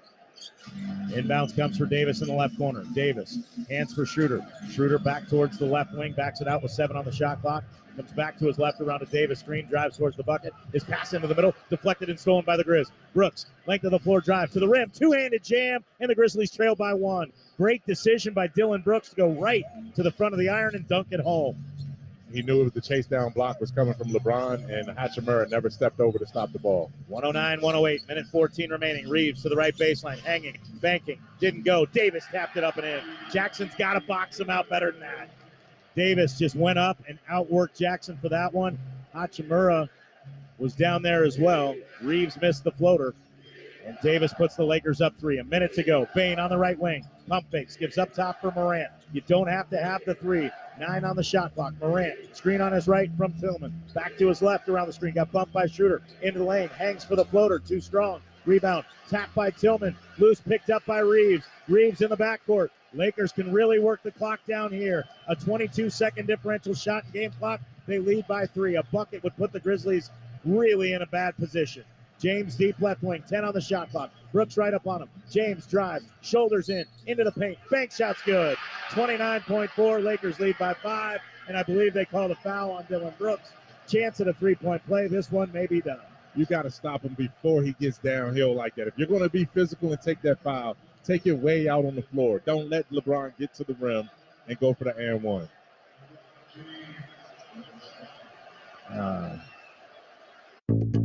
Inbounds comes for Davis in the left corner. Davis hands for Schroeder. Schroeder back towards the left wing, backs it out with 7 on the shot clock. Comes back to his left around to Davis. Screen, drives towards the bucket. His pass into the middle, deflected and stolen by the Grizz. Brooks, length of the floor drive to the rim. Two-handed jam, and the Grizzlies trail by 1. Great decision by Dylan Brooks to go right to the front of the iron and dunk it home. He knew the chase down block was coming from LeBron, and Hachimura never stepped over to stop the ball. 109-108, minute 14 remaining. Reeves to the right baseline, hanging, banking, didn't go. Davis tapped it up and in. Jackson's got to box him out better than that. Davis just went up and outworked Jackson for that one. Hachimura was down there as well. Reeves missed the floater, and Davis puts the Lakers up 3. A minute to go. Bain on the right wing. Pump fakes, gives up top for Morant. You don't have to have the 3. 9 on the shot clock. Morant, screen on his right from Tillman. Back to his left around the screen. Got bumped by Schroeder. Into the lane. Hangs for the floater. Too strong. Rebound. Tapped by Tillman. Loose picked up by Reeves. Reeves in the backcourt. Lakers can really work the clock down here. A 22-second differential shot game clock. They lead by 3. A bucket would put the Grizzlies really in a bad position. James deep left wing, 10 on the shot clock. Brooks right up on him. James drives, shoulders in, into the paint. Bank shot's good. 29.4, Lakers lead by 5, and I believe they called a foul on Dylan Brooks. Chance at a three-point play. This one may be done. You got to stop him before he gets downhill like that. If you're going to be physical and take that foul, take it way out on the floor. Don't let LeBron get to the rim and go for the and one.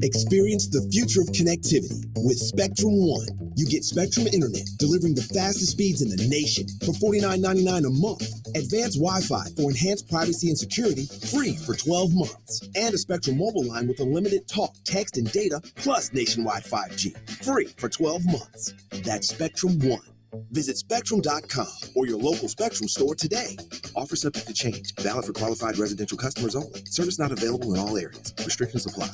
Experience the future of connectivity with Spectrum One. You get Spectrum Internet, delivering the fastest speeds in the nation for $49.99 a month. Advanced Wi-Fi for enhanced privacy and security, free for 12 months. And a Spectrum mobile line with unlimited talk, text, and data, plus nationwide 5G, free for 12 months. That's Spectrum One. Visit Spectrum.com or your local Spectrum store today. Offer subject to change. Valid for qualified residential customers only. Service not available in all areas. Restrictions apply.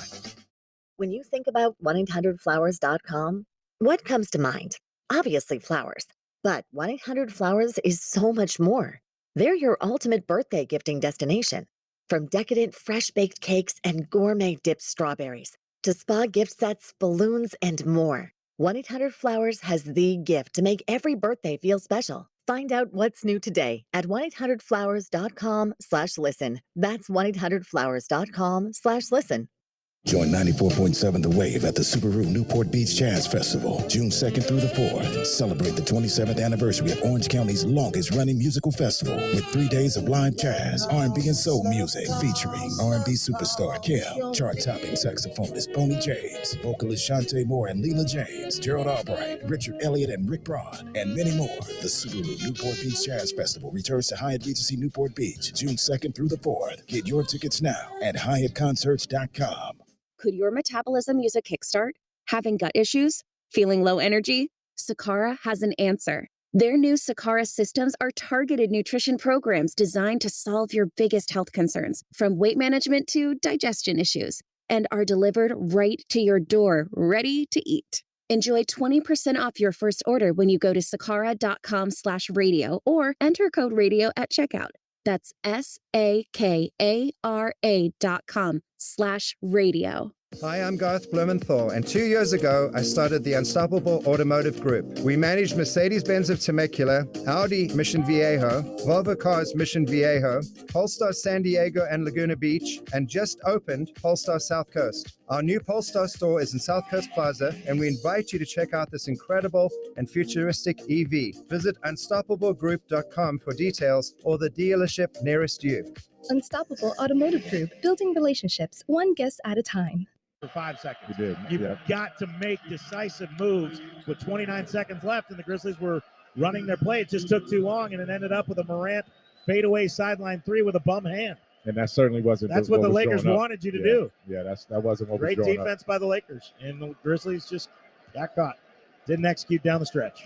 When you think about 1-800-Flowers.com, what comes to mind? Obviously flowers. But 1-800-Flowers is so much more. They're your ultimate birthday gifting destination. From decadent fresh-baked cakes and gourmet dipped strawberries to spa gift sets, balloons, and more. 1-800-Flowers has the gift to make every birthday feel special. Find out what's new today at 1-800-Flowers.com/listen. That's 1-800-Flowers.com/listen. Join 94.7 The Wave at the Subaru Newport Beach Jazz Festival, June 2nd through the 4th. Celebrate the 27th anniversary of Orange County's longest-running musical festival with 3 days of live jazz, R&B, and soul music featuring R&B superstar Kim, chart-topping saxophonist Boney James, vocalist Shantae Moore and Leela James, Gerald Albright, Richard Elliott, and Rick Braun, and many more. The Subaru Newport Beach Jazz Festival returns to Hyatt Regency Newport Beach, June 2nd through the 4th. Get your tickets now at HyattConcerts.com. Could your metabolism use a kickstart? Having gut issues? Feeling low energy? Sakara has an answer. Their new Sakara systems are targeted nutrition programs designed to solve your biggest health concerns, from weight management to digestion issues, and are delivered right to your door, ready to eat. Enjoy 20% off your first order when you go to sakara.com/radio or enter code radio at checkout. That's SAKARA.com/radio. Hi, I'm Garth Blumenthal, and 2 years ago, I started the Unstoppable Automotive Group. We managed Mercedes-Benz of Temecula, Audi Mission Viejo, Volvo Cars Mission Viejo, Polestar San Diego and Laguna Beach, and just opened Polestar South Coast. Our new Polestar store is in South Coast Plaza, and we invite you to check out this incredible and futuristic EV. Visit unstoppablegroup.com for details or the dealership nearest you. Unstoppable Automotive Group, building relationships one guest at a time. For 5 seconds. We did. You've got to make decisive moves with 29 seconds left, and the Grizzlies were running their play. It just took too long, and it ended up with a Morant fadeaway sideline three with a bum hand. And that certainly wasn't. That's what the was Lakers drawn up. wanted you to do. Yeah, that wasn't what Great was drawn defense by the Lakers, and the Grizzlies just got caught. Didn't execute down the stretch.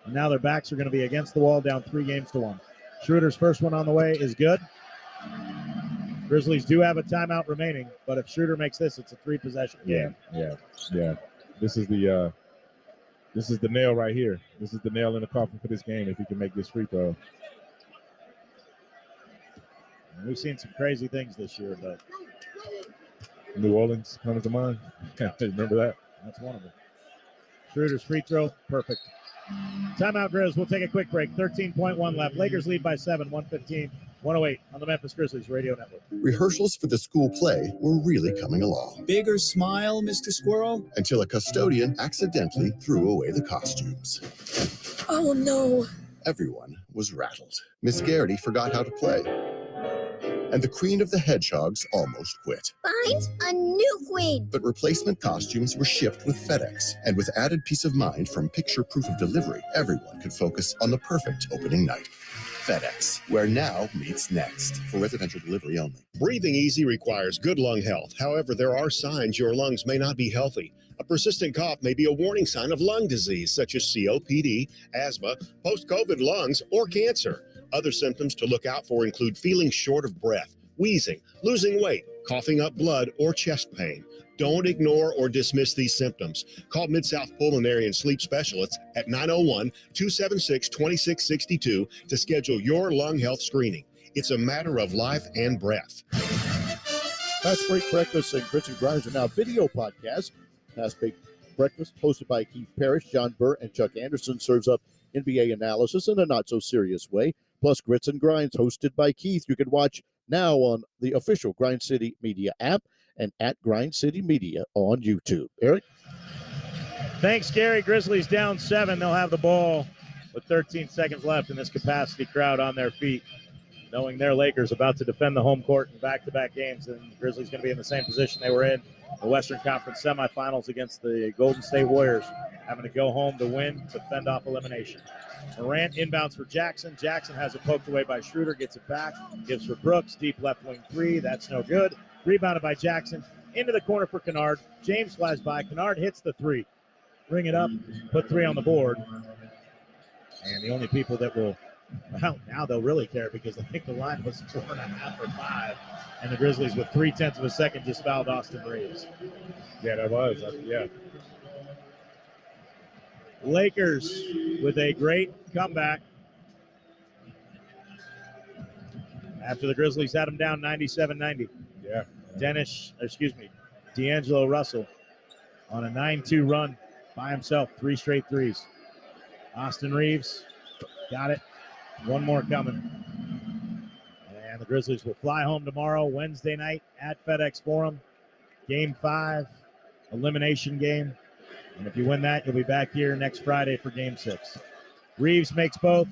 And now their backs are going to be against the wall, down 3-1. Schroeder's first one on the way is good. Grizzlies do have a timeout remaining, but if Schroeder makes this, it's a 3-possession game. Yeah. This is the nail right here. This is the nail in the coffin for this game if he can make this free throw. And we've seen some crazy things this year, but New Orleans comes to mind. Remember that? That's one of them. Schroeder's free throw, perfect. Timeout, Grizz. We'll take a quick break. 13.1 left. Lakers lead by 7, 115-108 on the Memphis Grizzlies Radio Network. Rehearsals for the school play were really coming along. Bigger smile, Mr. Squirrel? Until a custodian accidentally threw away the costumes. Oh, no. Everyone was rattled. Miss Garrity forgot how to play. And the Queen of the Hedgehogs almost quit. Find a new queen. But replacement costumes were shipped with FedEx. And with added peace of mind from picture proof of delivery, everyone could focus on the perfect opening night. FedEx, where now meets next. For residential delivery only. Breathing easy requires good lung health. However, there are signs your lungs may not be healthy. A persistent cough may be a warning sign of lung disease, such as COPD, asthma, post-COVID lungs, or cancer. Other symptoms to look out for include feeling short of breath, wheezing, losing weight, coughing up blood, or chest pain. Don't ignore or dismiss these symptoms. Call Mid-South Pulmonary and Sleep Specialists at 901-276-2662 to schedule your lung health screening. It's a matter of life and breath. Fast Break Breakfast and Grits and Grinds are now video podcasts. Fast Break Breakfast, hosted by Keith Parrish, John Burr, and Chuck Anderson, serves up NBA analysis in a not-so-serious way. Plus, Grits and Grinds, hosted by Keith, you can watch now on the official Grind City Media app and at Grind City Media on YouTube. Eric? Thanks, Gary. Grizzlies down 7. They'll have the ball with 13 seconds left, in this capacity crowd on their feet, knowing their Lakers about to defend the home court in back-to-back games, and the Grizzlies going to be in the same position they were in the Western Conference semifinals against the Golden State Warriors, having to go home to win, to fend off elimination. Morant inbounds for Jackson. Jackson has it poked away by Schroeder, gets it back, gives for Brooks, deep left wing three. That's no good. Rebounded by Jackson. Into the corner for Kennard. James flies by. Kennard hits the three. Bring it up, put 3 on the board. And the only people that will, well, now they'll really care, because I think the line was 4.5 or 5. And the Grizzlies, with 0.3 of a second, just fouled Austin Reeves. Yeah, that was. Yeah. Lakers with a great comeback after the Grizzlies had them down 97-90. Yeah. D'Angelo Russell on a 9-2 run by himself, 3 straight threes. Austin Reeves got it. One more coming. And the Grizzlies will fly home tomorrow, Wednesday night at FedEx Forum. Game 5, elimination game. And if you win that, you'll be back here next Friday for Game 6. Reeves makes both,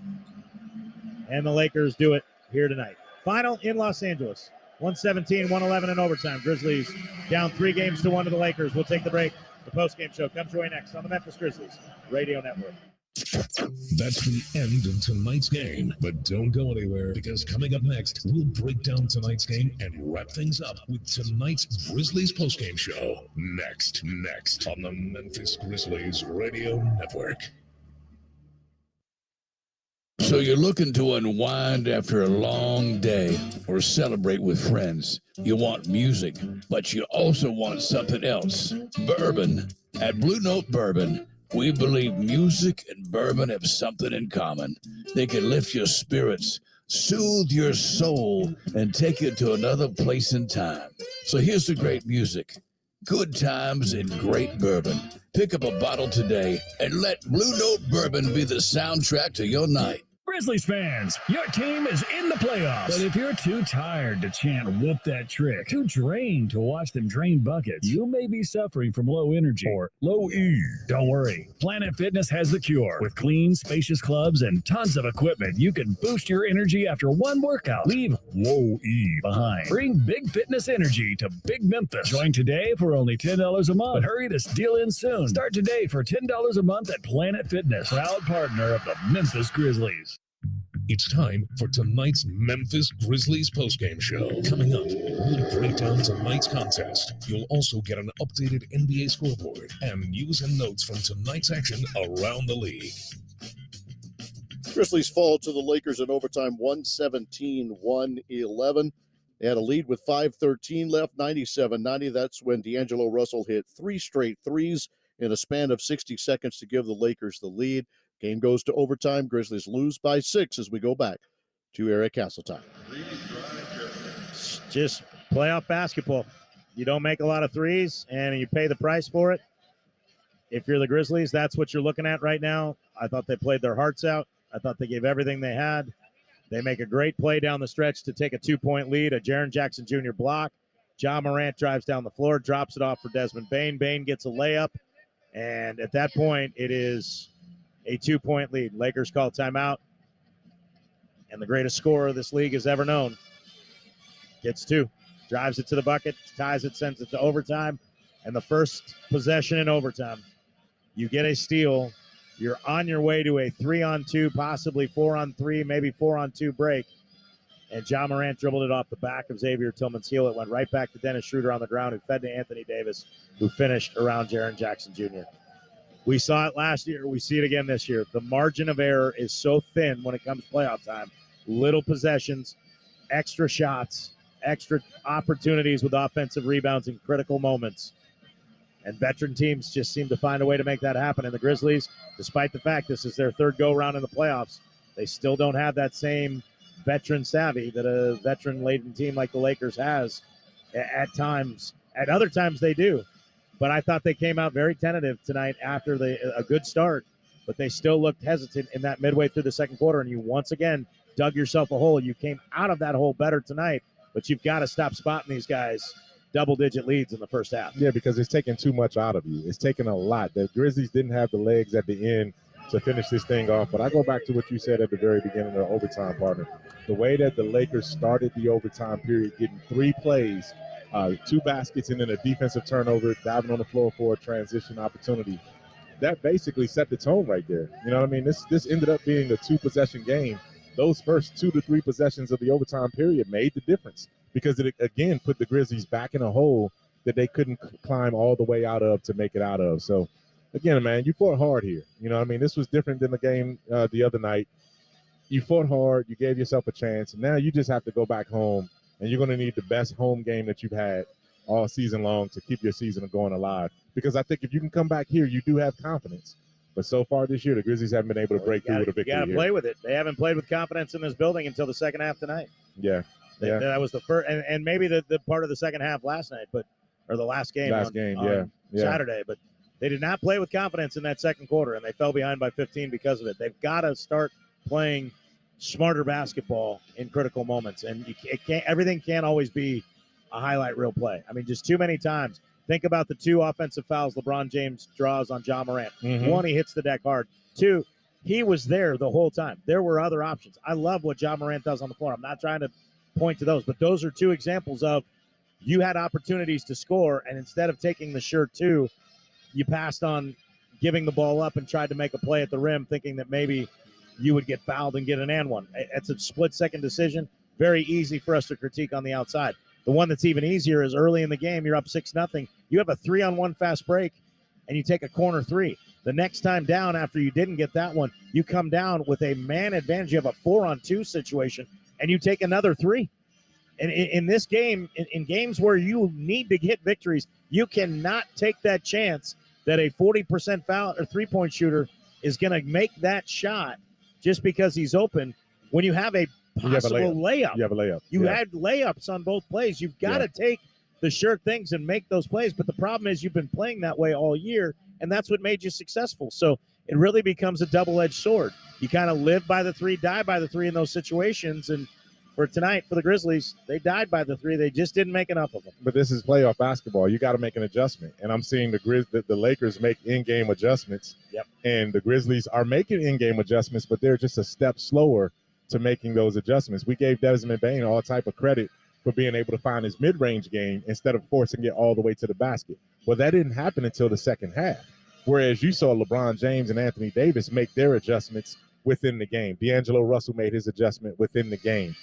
and the Lakers do it here tonight. Final in Los Angeles, 117-111 in overtime. Grizzlies down 3-1 to the Lakers. We'll take the break. The postgame show comes your way next on the Memphis Grizzlies Radio Network. That's the end of tonight's game, but don't go anywhere, because coming up next, we'll break down tonight's game and wrap things up with tonight's Grizzlies postgame show. Next on the Memphis Grizzlies Radio Network. So you're looking to unwind after a long day or celebrate with friends. You want music, but you also want something else. Bourbon. At Blue Note Bourbon, we believe music and bourbon have something in common. They can lift your spirits, soothe your soul, and take you to another place in time. So here's the great music, good times, and great bourbon. Pick up a bottle today and let Blue Note Bourbon be the soundtrack to your night. Grizzlies fans, your team is in the playoffs. But if you're too tired to chant whoop that trick, too drained to watch them drain buckets, you may be suffering from low energy or low E. Don't worry. Planet Fitness has the cure. With clean, spacious clubs and tons of equipment, you can boost your energy after one workout. Leave low E behind. Bring big fitness energy to Big Memphis. Join today for only $10 a month. But hurry this deal in soon. Start today for $10 a month at Planet Fitness, proud partner of the Memphis Grizzlies. It's time for tonight's Memphis Grizzlies postgame show. Coming up, we'll break down tonight's contest. You'll also get an updated NBA scoreboard and news and notes from tonight's action around the league. Grizzlies fall to the Lakers in overtime, 117-111. They had a lead with 5:13 left, 97-90. That's when D'Angelo Russell hit 3 straight threes in a span of 60 seconds to give the Lakers the lead. Game goes to overtime. Grizzlies lose by 6 as we go back to Eric Hasseltine. Just playoff basketball. You don't make a lot of threes, and you pay the price for it. If you're the Grizzlies, that's what you're looking at right now. I thought they played their hearts out. I thought they gave everything they had. They make a great play down the stretch to take a 2-point lead. A Jaren Jackson Jr. block. Ja Morant drives down the floor, drops it off for Desmond Bane. Bane gets a layup, and at that point, it is a 2-point lead. Lakers call timeout, and the greatest scorer this league has ever known gets 2. Drives it to the bucket, ties it, sends it to overtime, and the first possession in overtime, you get a steal. You're on your way to a 3-on-2, possibly 4-on-3, maybe 4-on-2 break, and Ja Morant dribbled it off the back of Xavier Tillman's heel. It went right back to Dennis Schroeder on the ground, who fed to Anthony Davis, who finished around Jaren Jackson Jr. We saw it last year. We see it again this year. The margin of error is so thin when it comes to playoff time. Little possessions, extra shots, extra opportunities with offensive rebounds in critical moments. And veteran teams just seem to find a way to make that happen. And the Grizzlies, despite the fact this is their third go-around in the playoffs, they still don't have that same veteran savvy that a veteran-laden team like the Lakers has at times. At other times they do. But I thought they came out very tentative tonight after a good start, but they still looked hesitant in that midway through the second quarter, and you once again dug yourself a hole. You came out of that hole better tonight, but you've got to stop spotting these guys double-digit leads in the first half. Yeah, because it's taking too much out of you. It's taking a lot. The Grizzlies didn't have the legs at the end to finish this thing off, but I go back to what you said at the very beginning of the overtime, partner. The way that the Lakers started the overtime period, getting 3 plays, 2 baskets, and then a defensive turnover, diving on the floor for a transition opportunity. That basically set the tone right there. You know what I mean? This ended up being a 2-possession game. Those first 2 to 3 possessions of the overtime period made the difference because it, again, put the Grizzlies back in a hole that they couldn't climb all the way out of to make it out of. So, again, man, you fought hard here. You know what I mean? This was different than the game the other night. You fought hard. You gave yourself a chance. And now you just have to go back home, and you're going to need the best home game that you've had all season long to keep your season going alive. Because I think if you can come back here, you do have confidence. But so far this year, the Grizzlies haven't been able to break through with a victory. You got to play with it. They haven't played with confidence in this building until the second half tonight. Yeah. That was the first, and maybe the part of the second half last night, or the last game on Saturday. But they did not play with confidence in that second quarter, and they fell behind by 15 because of it. They've got to start playing smarter basketball in critical moments, and everything can't always be a highlight reel play. I mean, just too many times. Think about the 2 offensive fouls LeBron James draws on Ja Morant. 1, he hits the deck hard. 2, he was there the whole time. There were other options. I love what Ja Morant does on the floor. I'm not trying to point to those, but those are 2 examples of you had opportunities to score, and instead of taking the sure 2, you passed on giving the ball up and tried to make a play at the rim thinking that maybe you would get fouled and get an and one. It's a split-second decision. Very easy for us to critique on the outside. The one that's even easier is early in the game, you're up 6-0. You have a 3-on-1 fast break, and you take a corner 3. The next time down after you didn't get that one, you come down with a man advantage. You have a 4-on-2 situation, and you take another 3. And in this game, in games where you need to get victories, you cannot take that chance that a 40% foul or 3-point shooter is going to make that shot just because he's open when you have a possible layup. You have a layup. You had layups on both plays. You've got to take the sure things and make those plays. But the problem is you've been playing that way all year, and that's what made you successful. So it really becomes a double-edged sword. you kind of live by the three, die by the three in those situations. And for tonight, for the Grizzlies, they died by the three. They just didn't make enough of them. But this is playoff basketball. You got to make an adjustment. And I'm seeing the Lakers make in-game adjustments. Yep. And the Grizzlies are making in-game adjustments, but they're just a step slower to making those adjustments. We gave Desmond Bane all type of credit for being able to find his mid-range game instead of forcing it all the way to the basket. Well, that didn't happen until the second half. Whereas you saw LeBron James and Anthony Davis make their adjustments within the game. D'Angelo Russell made his adjustment within the game,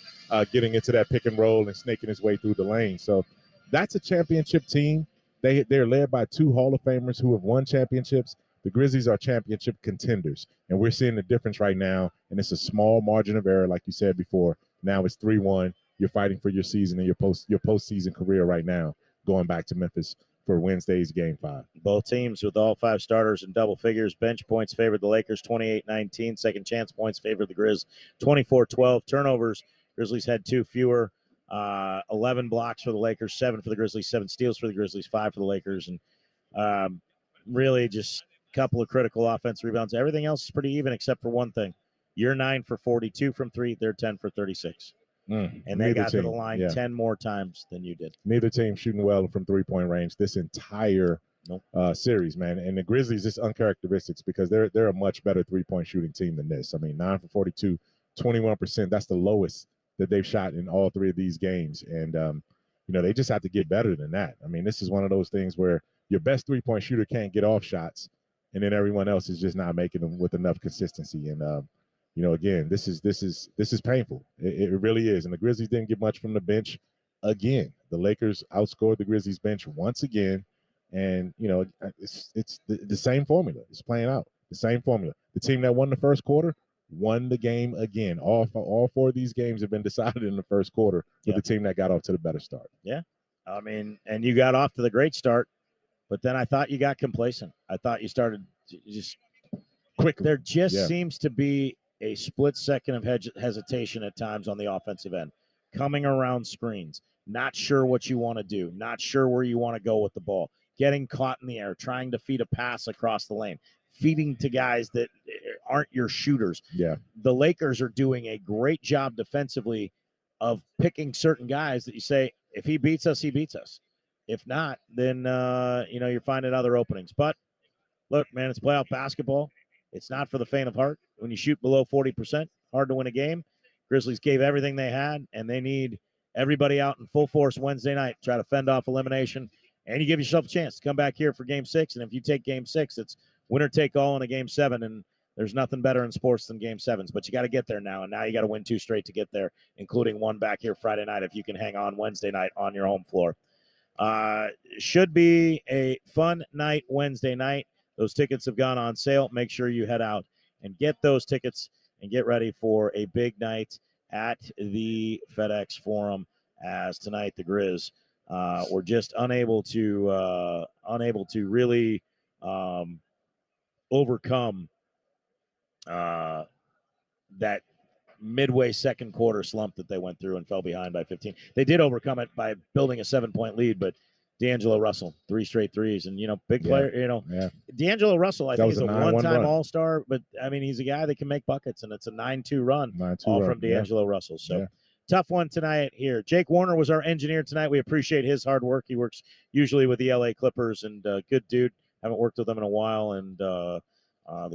getting into that pick and roll and snaking his way through the lane. So that's a championship team. They're led by two Hall of Famers who have won championships. The Grizzlies are championship contenders, and we're seeing the difference right now, and it's a small margin of error, like you said before. Now it's 3-1. You're fighting for your season and your postseason career right now, going back to Memphis for Wednesday's Game 5. Both teams with all 5 starters in double figures. Bench points favored the Lakers 28-19. Second chance points favored the Grizz 24-12. Turnovers, Grizzlies had 2 fewer. 11 blocks for the Lakers, 7 for the Grizzlies, 7 steals for the Grizzlies, 5 for the Lakers. And really just a couple of critical offensive rebounds. Everything else is pretty even except for one thing. You're 9 for 42 from 3. They're 10 for 36. And they got to the line 10 more times than you did. Neither team shooting well from three-point range this entire series, man. And the Grizzlies, it's uncharacteristics because they're a much better three-point shooting team than this. I mean, 9 for 42, 21%. That's the lowest that they've shot in all 3 of these games. And, they just have to get better than that. I mean, this is one of those things where your best three-point shooter can't get off shots, and then everyone else is just not making them with enough consistency. And, again, this is painful. It really is. And the Grizzlies didn't get much from the bench again. The Lakers outscored the Grizzlies bench once again. And, it's the same formula. It's playing out. The same formula. The team that won the first quarter won the game again. All 4 of these games have been decided in the first quarter with the team that got off to the better start. Yeah. I mean, and you got off to the great start, but then I thought you got complacent. I thought you started just quickly. There just seems to be a split second of hesitation at times on the offensive end, coming around screens, not sure what you want to do, not sure where you want to go with the ball, getting caught in the air, trying to feed a pass across the lane, feeding to guys that aren't your shooters. Yeah. The Lakers are doing a great job defensively of picking certain guys that you say, if he beats us, he beats us. If not, then, you're finding other openings. But look, man, it's playoff basketball. It's not for the faint of heart. When you shoot below 40%, hard to win a game. Grizzlies gave everything they had, and they need everybody out in full force Wednesday night. Try to fend off elimination, and you give yourself a chance to come back here for Game 6. And if you take Game 6, it's winner take all in a Game 7, and there's nothing better in sports than Game 7s. But you got to get there now, and now you got to win 2 straight to get there, including one back here Friday night if you can hang on Wednesday night on your home floor. Should be a fun night Wednesday night. Those tickets have gone on sale. Make sure you head out and get those tickets and get ready for a big night at the FedEx Forum, as tonight the Grizz were just unable to really overcome that midway second quarter slump that they went through and fell behind by 15. They did overcome it by building a 7-point lead, but D'Angelo Russell, 3 straight threes, and big player. D'Angelo Russell, I think, is a one-time All-Star, but I mean, he's a guy that can make buckets, and it's a 9-2 run, all from D'Angelo Russell. So tough one tonight here. Jake Warner was our engineer tonight. We appreciate his hard work. He works usually with the LA Clippers, and good dude. Haven't worked with them in a while, and the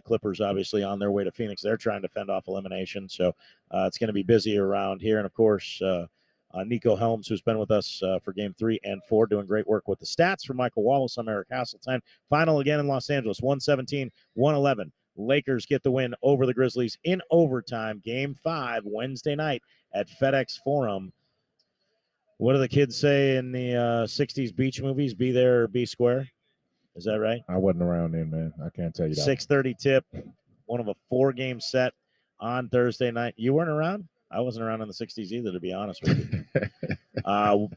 Clippers obviously on their way to Phoenix. They're trying to fend off elimination, so it's going to be busy around here. And of course, Nico Helms, who's been with us for Game 3 and 4, doing great work with the stats. For Michael Wallace, I'm Eric Hasseltine. Final again in Los Angeles, 117-111. Lakers get the win over the Grizzlies in overtime. Game 5 Wednesday night at FedEx Forum. What do the kids say in the 60s beach movies? Be there or be square. Is that right? I wasn't around then, man. I can't tell you that. 6:30 tip, one of a 4-game set on Thursday night. You weren't around? I wasn't around in the 60s either, to be honest with you.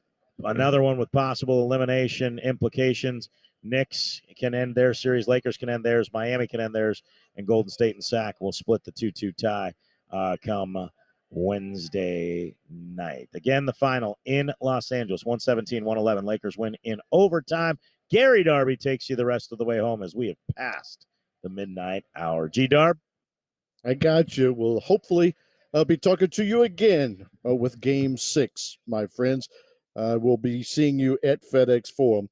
Another one with possible elimination implications. Knicks can end their series. Lakers can end theirs. Miami can end theirs. And Golden State and Sac will split the 2-2 tie come Wednesday night. Again, the final in Los Angeles, 117-111. Lakers win in overtime. Gary Darby takes you the rest of the way home as we have passed the midnight hour. G-Darb? I got you. We'll hopefully be talking to you again with Game 6, my friends. We'll be seeing you at FedEx Forum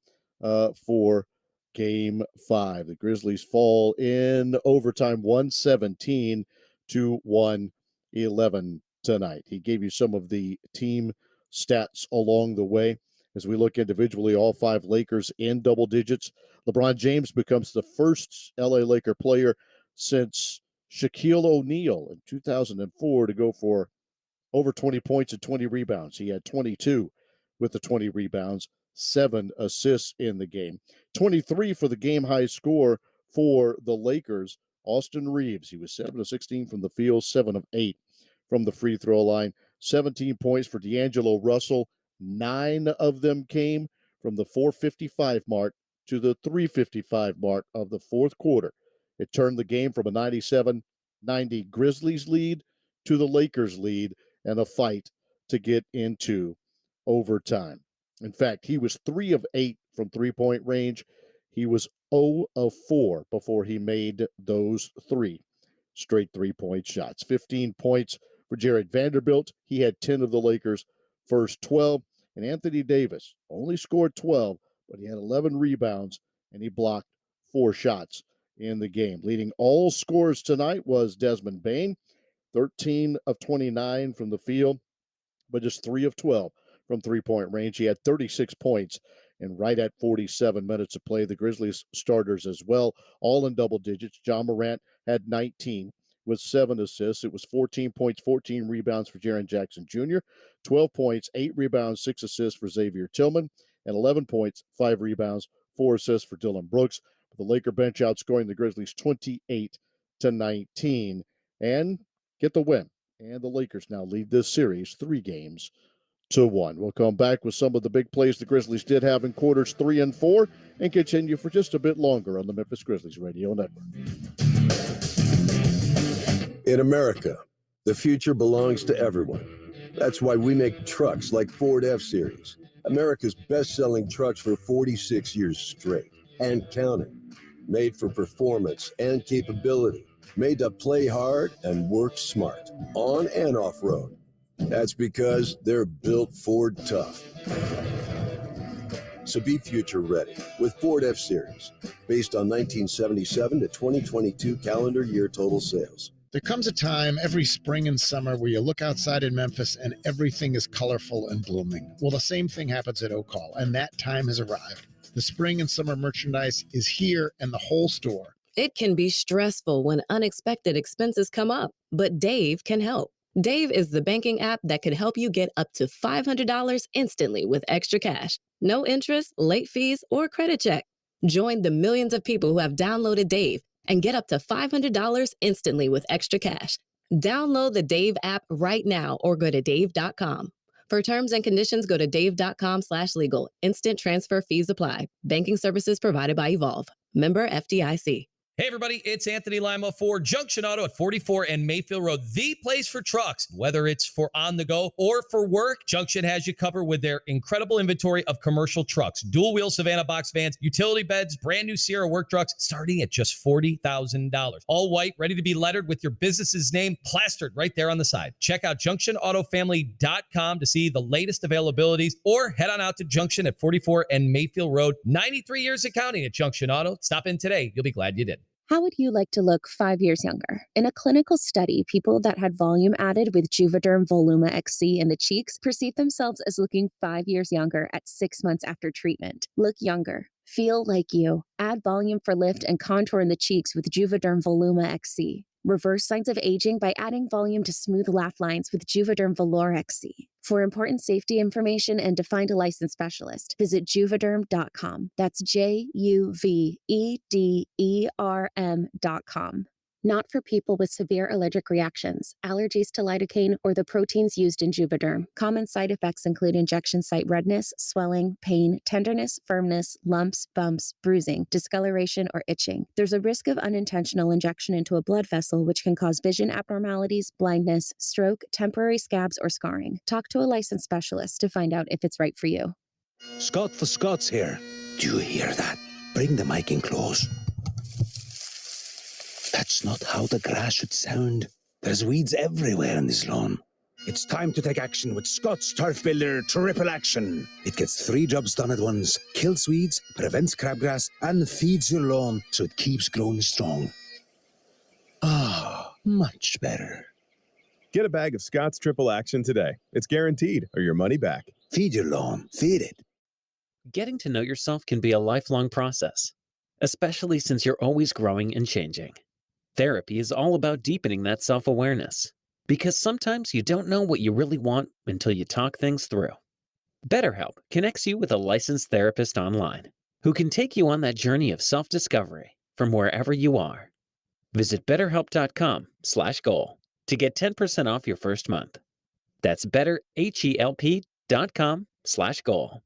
for Game 5. The Grizzlies fall in overtime 117 to 111 tonight. He gave you some of the team stats along the way. As we look individually, all 5 Lakers in double digits. LeBron James becomes the first LA Laker player since Shaquille O'Neal in 2004 to go for over 20 points and 20 rebounds. He had 22 with the 20 rebounds, 7 assists in the game. 23 for the game-high score for the Lakers. Austin Reeves, he was 7 of 16 from the field, 7 of 8 from the free throw line. 17 points for D'Angelo Russell. 9 of them came from the 4:55 mark to the 3:55 mark of the fourth quarter. It turned the game from a 97-90 Grizzlies lead to the Lakers lead and a fight to get into overtime. In fact, he was 3 of 8 from three-point range. He was 0 of 4 before he made those 3 straight three-point shots. 15 points for Jared Vanderbilt. He had 10 of the Lakers' first 12. And Anthony Davis only scored 12, but he had 11 rebounds, and he blocked 4 shots in the game. Leading all scorers tonight was Desmond Bane, 13 of 29 from the field, but just 3 of 12 from three-point range. He had 36 points and right at 47 minutes of play. The Grizzlies starters as well, all in double digits. John Morant had 19 with 7 assists. It was 14 points, 14 rebounds for Jaren Jackson Jr., 12 points, 8 rebounds, 6 assists for Xavier Tillman, and 11 points, 5 rebounds, 4 assists for Dylan Brooks. The Laker bench outscoring the Grizzlies 28-19 and get the win. And the Lakers now lead this series 3-1. We'll come back with some of the big plays the Grizzlies did have in quarters 3 and 4 and continue for just a bit longer on the Memphis Grizzlies Radio Network. In America, the future belongs to everyone. That's why we make trucks like Ford F-Series, America's best-selling trucks for 46 years straight and counting. Made for performance and capability, made to play hard and work smart, on and off-road. That's because they're built Ford tough. So be future ready with Ford F-Series, based on 1977 to 2022 calendar year total sales. There comes a time every spring and summer where you look outside in Memphis and everything is colorful and blooming. Well, the same thing happens at Oak Hall, and that time has arrived. The spring and summer merchandise is here and the whole store. It can be stressful when unexpected expenses come up, but Dave can help. Dave is the banking app that can help you get up to $500 instantly with extra cash. No interest, late fees, or credit check. Join the millions of people who have downloaded Dave and get up to $500 instantly with extra cash. Download the Dave app right now or go to dave.com. For terms and conditions, go to dave.com/legal. Instant transfer fees apply. Banking services provided by Evolve. Member FDIC. Hey everybody, it's Anthony Lima for Junction Auto at 44 and Mayfield Road, the place for trucks. Whether it's for on the go or for work, Junction has you covered with their incredible inventory of commercial trucks, dual wheel Savannah box vans, utility beds, brand new Sierra work trucks starting at just $40,000. All white, ready to be lettered with your business's name plastered right there on the side. Check out junctionautofamily.com to see the latest availabilities or head on out to Junction at 44 and Mayfield Road. 93 years of counting at Junction Auto. Stop in today. You'll be glad you did. How would you like to look 5 years younger? In a clinical study, people that had volume added with Juvederm Voluma XC in the cheeks perceived themselves as looking 5 years younger at 6 months after treatment. Look younger. Feel like you. Add volume for lift and contour in the cheeks with Juvederm Voluma XC. Reverse signs of aging by adding volume to smooth laugh lines with Juvederm Volure XC. For important safety information and to find a licensed specialist, visit juvederm.com. That's JUVEDERM.com. Not for people with severe allergic reactions, allergies to lidocaine, or the proteins used in Juvederm. Common side effects include injection site redness, swelling, pain, tenderness, firmness, lumps, bumps, bruising, discoloration, or itching. There's a risk of unintentional injection into a blood vessel, which can cause vision abnormalities, blindness, stroke, temporary scabs, or scarring. Talk to a licensed specialist to find out if it's right for you. Scott for Scott's here. Do you hear that? Bring the mic in close. That's That's not how the grass should sound. There's weeds everywhere in this lawn. It's time to take action with Scott's Turf Builder Triple Action. It gets 3 jobs done at once. Kills weeds, prevents crabgrass, and feeds your lawn so it keeps growing strong. Ah, much better. Get a bag of Scott's Triple Action today. It's guaranteed, or your money back. Feed your lawn. Feed it. Getting to know yourself can be a lifelong process, especially since you're always growing and changing. Therapy is all about deepening that self-awareness, because sometimes you don't know what you really want until you talk things through. BetterHelp connects you with a licensed therapist online who can take you on that journey of self-discovery from wherever you are. Visit betterhelp.com/goal to get 10% off your first month. That's betterhelp.com/goal.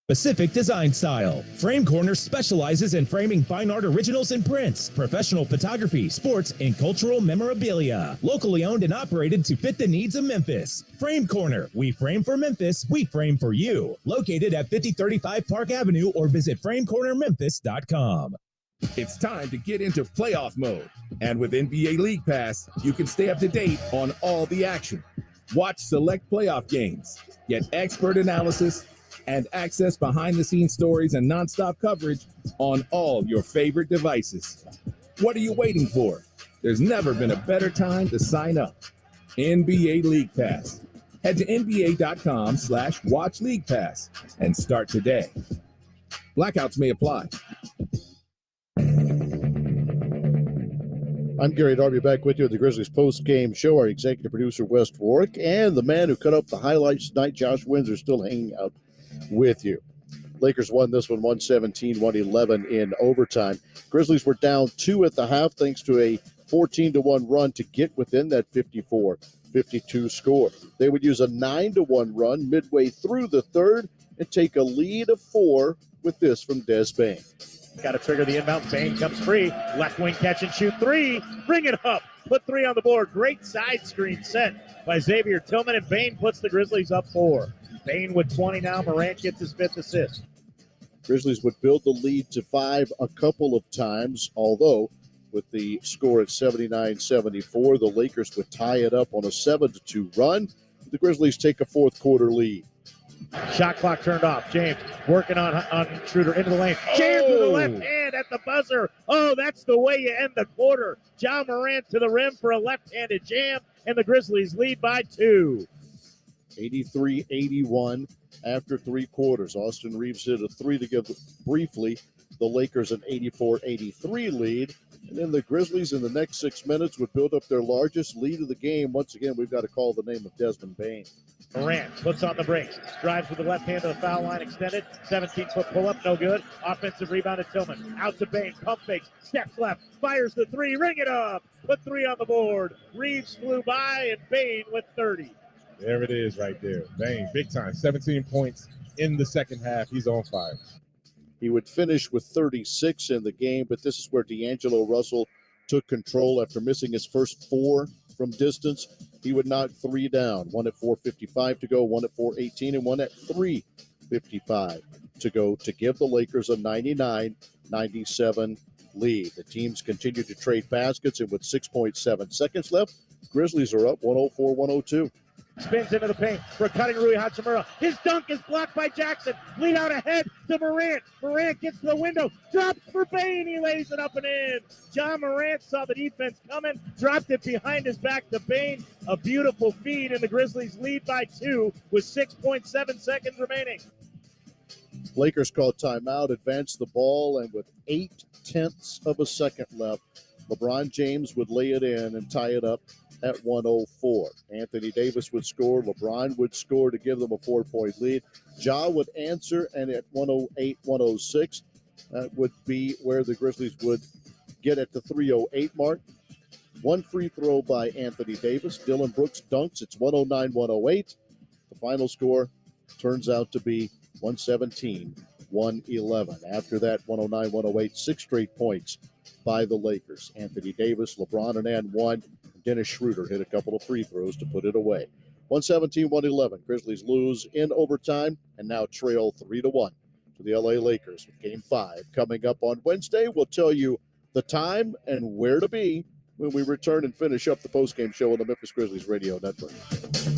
Pacific Design Style. Frame Corner specializes in framing fine art originals and prints, professional photography, sports, and cultural memorabilia. Locally owned and operated to fit the needs of Memphis. Frame Corner. We frame for Memphis. We frame for you. Located at 5035 Park Avenue or visit framecornermemphis.com. It's time to get into playoff mode. And with NBA League Pass, you can stay up to date on all the action. Watch select playoff games, get expert analysis, and access behind-the-scenes stories and nonstop coverage on all your favorite devices. What are you waiting for? There's never been a better time to sign up. NBA League Pass. Head to nba.com/watch League Pass and start today. Blackouts may apply. I'm Gary Darby, back with you at the Grizzlies post-game show. Our executive producer, West Warwick, and the man who cut up the highlights tonight, Josh Windsor, still hanging out with you. Lakers won this one 117-111 in overtime. Grizzlies were down 2 at the half thanks to a 14-1 run to get within that 54-52 score. They would use a 9-1 run midway through the third and take a lead of 4 with this from Des Bain. Got to trigger the inbound. Bain comes free. Left wing catch and shoot 3. Bring it up. Put 3 on the board. Great side screen set by Xavier Tillman, and Bain puts the Grizzlies up 4. Bain with 20 now. Morant gets his 5th assist. Grizzlies would build the lead to 5 a couple of times, although with the score at 79-74, the Lakers would tie it up on a 7-2 run. The Grizzlies take a fourth quarter lead. Shot clock turned off. James working on Schroeder into the lane. James with the left hand at the buzzer. Oh, that's the way you end the quarter. John Morant to the rim for a left-handed jam, and the Grizzlies lead by 2. 83-81 after 3 quarters. Austin Reeves hit a 3 to give briefly the Lakers an 84-83 lead. And then the Grizzlies in the next 6 minutes would build up their largest lead of the game. Once again, we've got to call the name of Desmond Bain. Morant puts on the brakes, drives with the left hand to the foul line extended, 17-foot pull-up, no good. Offensive rebound to Tillman, out to Bain, pump fakes, steps left, fires the 3, ring it up, put 3 on the board. Reeves flew by, and Bain with 30. There it is right there. Bain, big time, 17 points in the second half. He's on fire. He would finish with 36 in the game, but this is where D'Angelo Russell took control after missing his first 4 from distance. He would knock 3 down, 1 at 4:55 to go, 1 at 4:18, and 1 at 3:55 to go to give the Lakers a 99-97 lead. The teams continue to trade baskets, and with 6.7 seconds left, Grizzlies are up 104-102. Spins into the paint for cutting Rui Hachimura. His dunk is blocked by Jackson. Lead out ahead to Morant. Morant gets to the window. Drops for Bain. He lays it up and in. John Morant saw the defense coming. Dropped it behind his back to Bain. A beautiful feed, and the Grizzlies lead by 2 with 6.7 seconds remaining. Lakers called timeout, advanced the ball, and with 0.8 of a second left, LeBron James would lay it in and tie it up at 104. Anthony Davis would score. LeBron would score to give them a 4-point lead. Ja would answer, and at 108-106, that would be where the Grizzlies would get at the 3:08 mark. 1 free throw by Anthony Davis. Dylan Brooks dunks. It's 109-108. The final score turns out to be 117-111. After that, 109-108, 6 straight points by the Lakers. Anthony Davis, LeBron, and one. Dennis Schroeder hit a couple of free throws to put it away. 117-111. Grizzlies lose in overtime and now trail 3-1 to the LA Lakers with Game 5 coming up on Wednesday. We'll tell you the time and where to be when we return and finish up the postgame show on the Memphis Grizzlies Radio Network.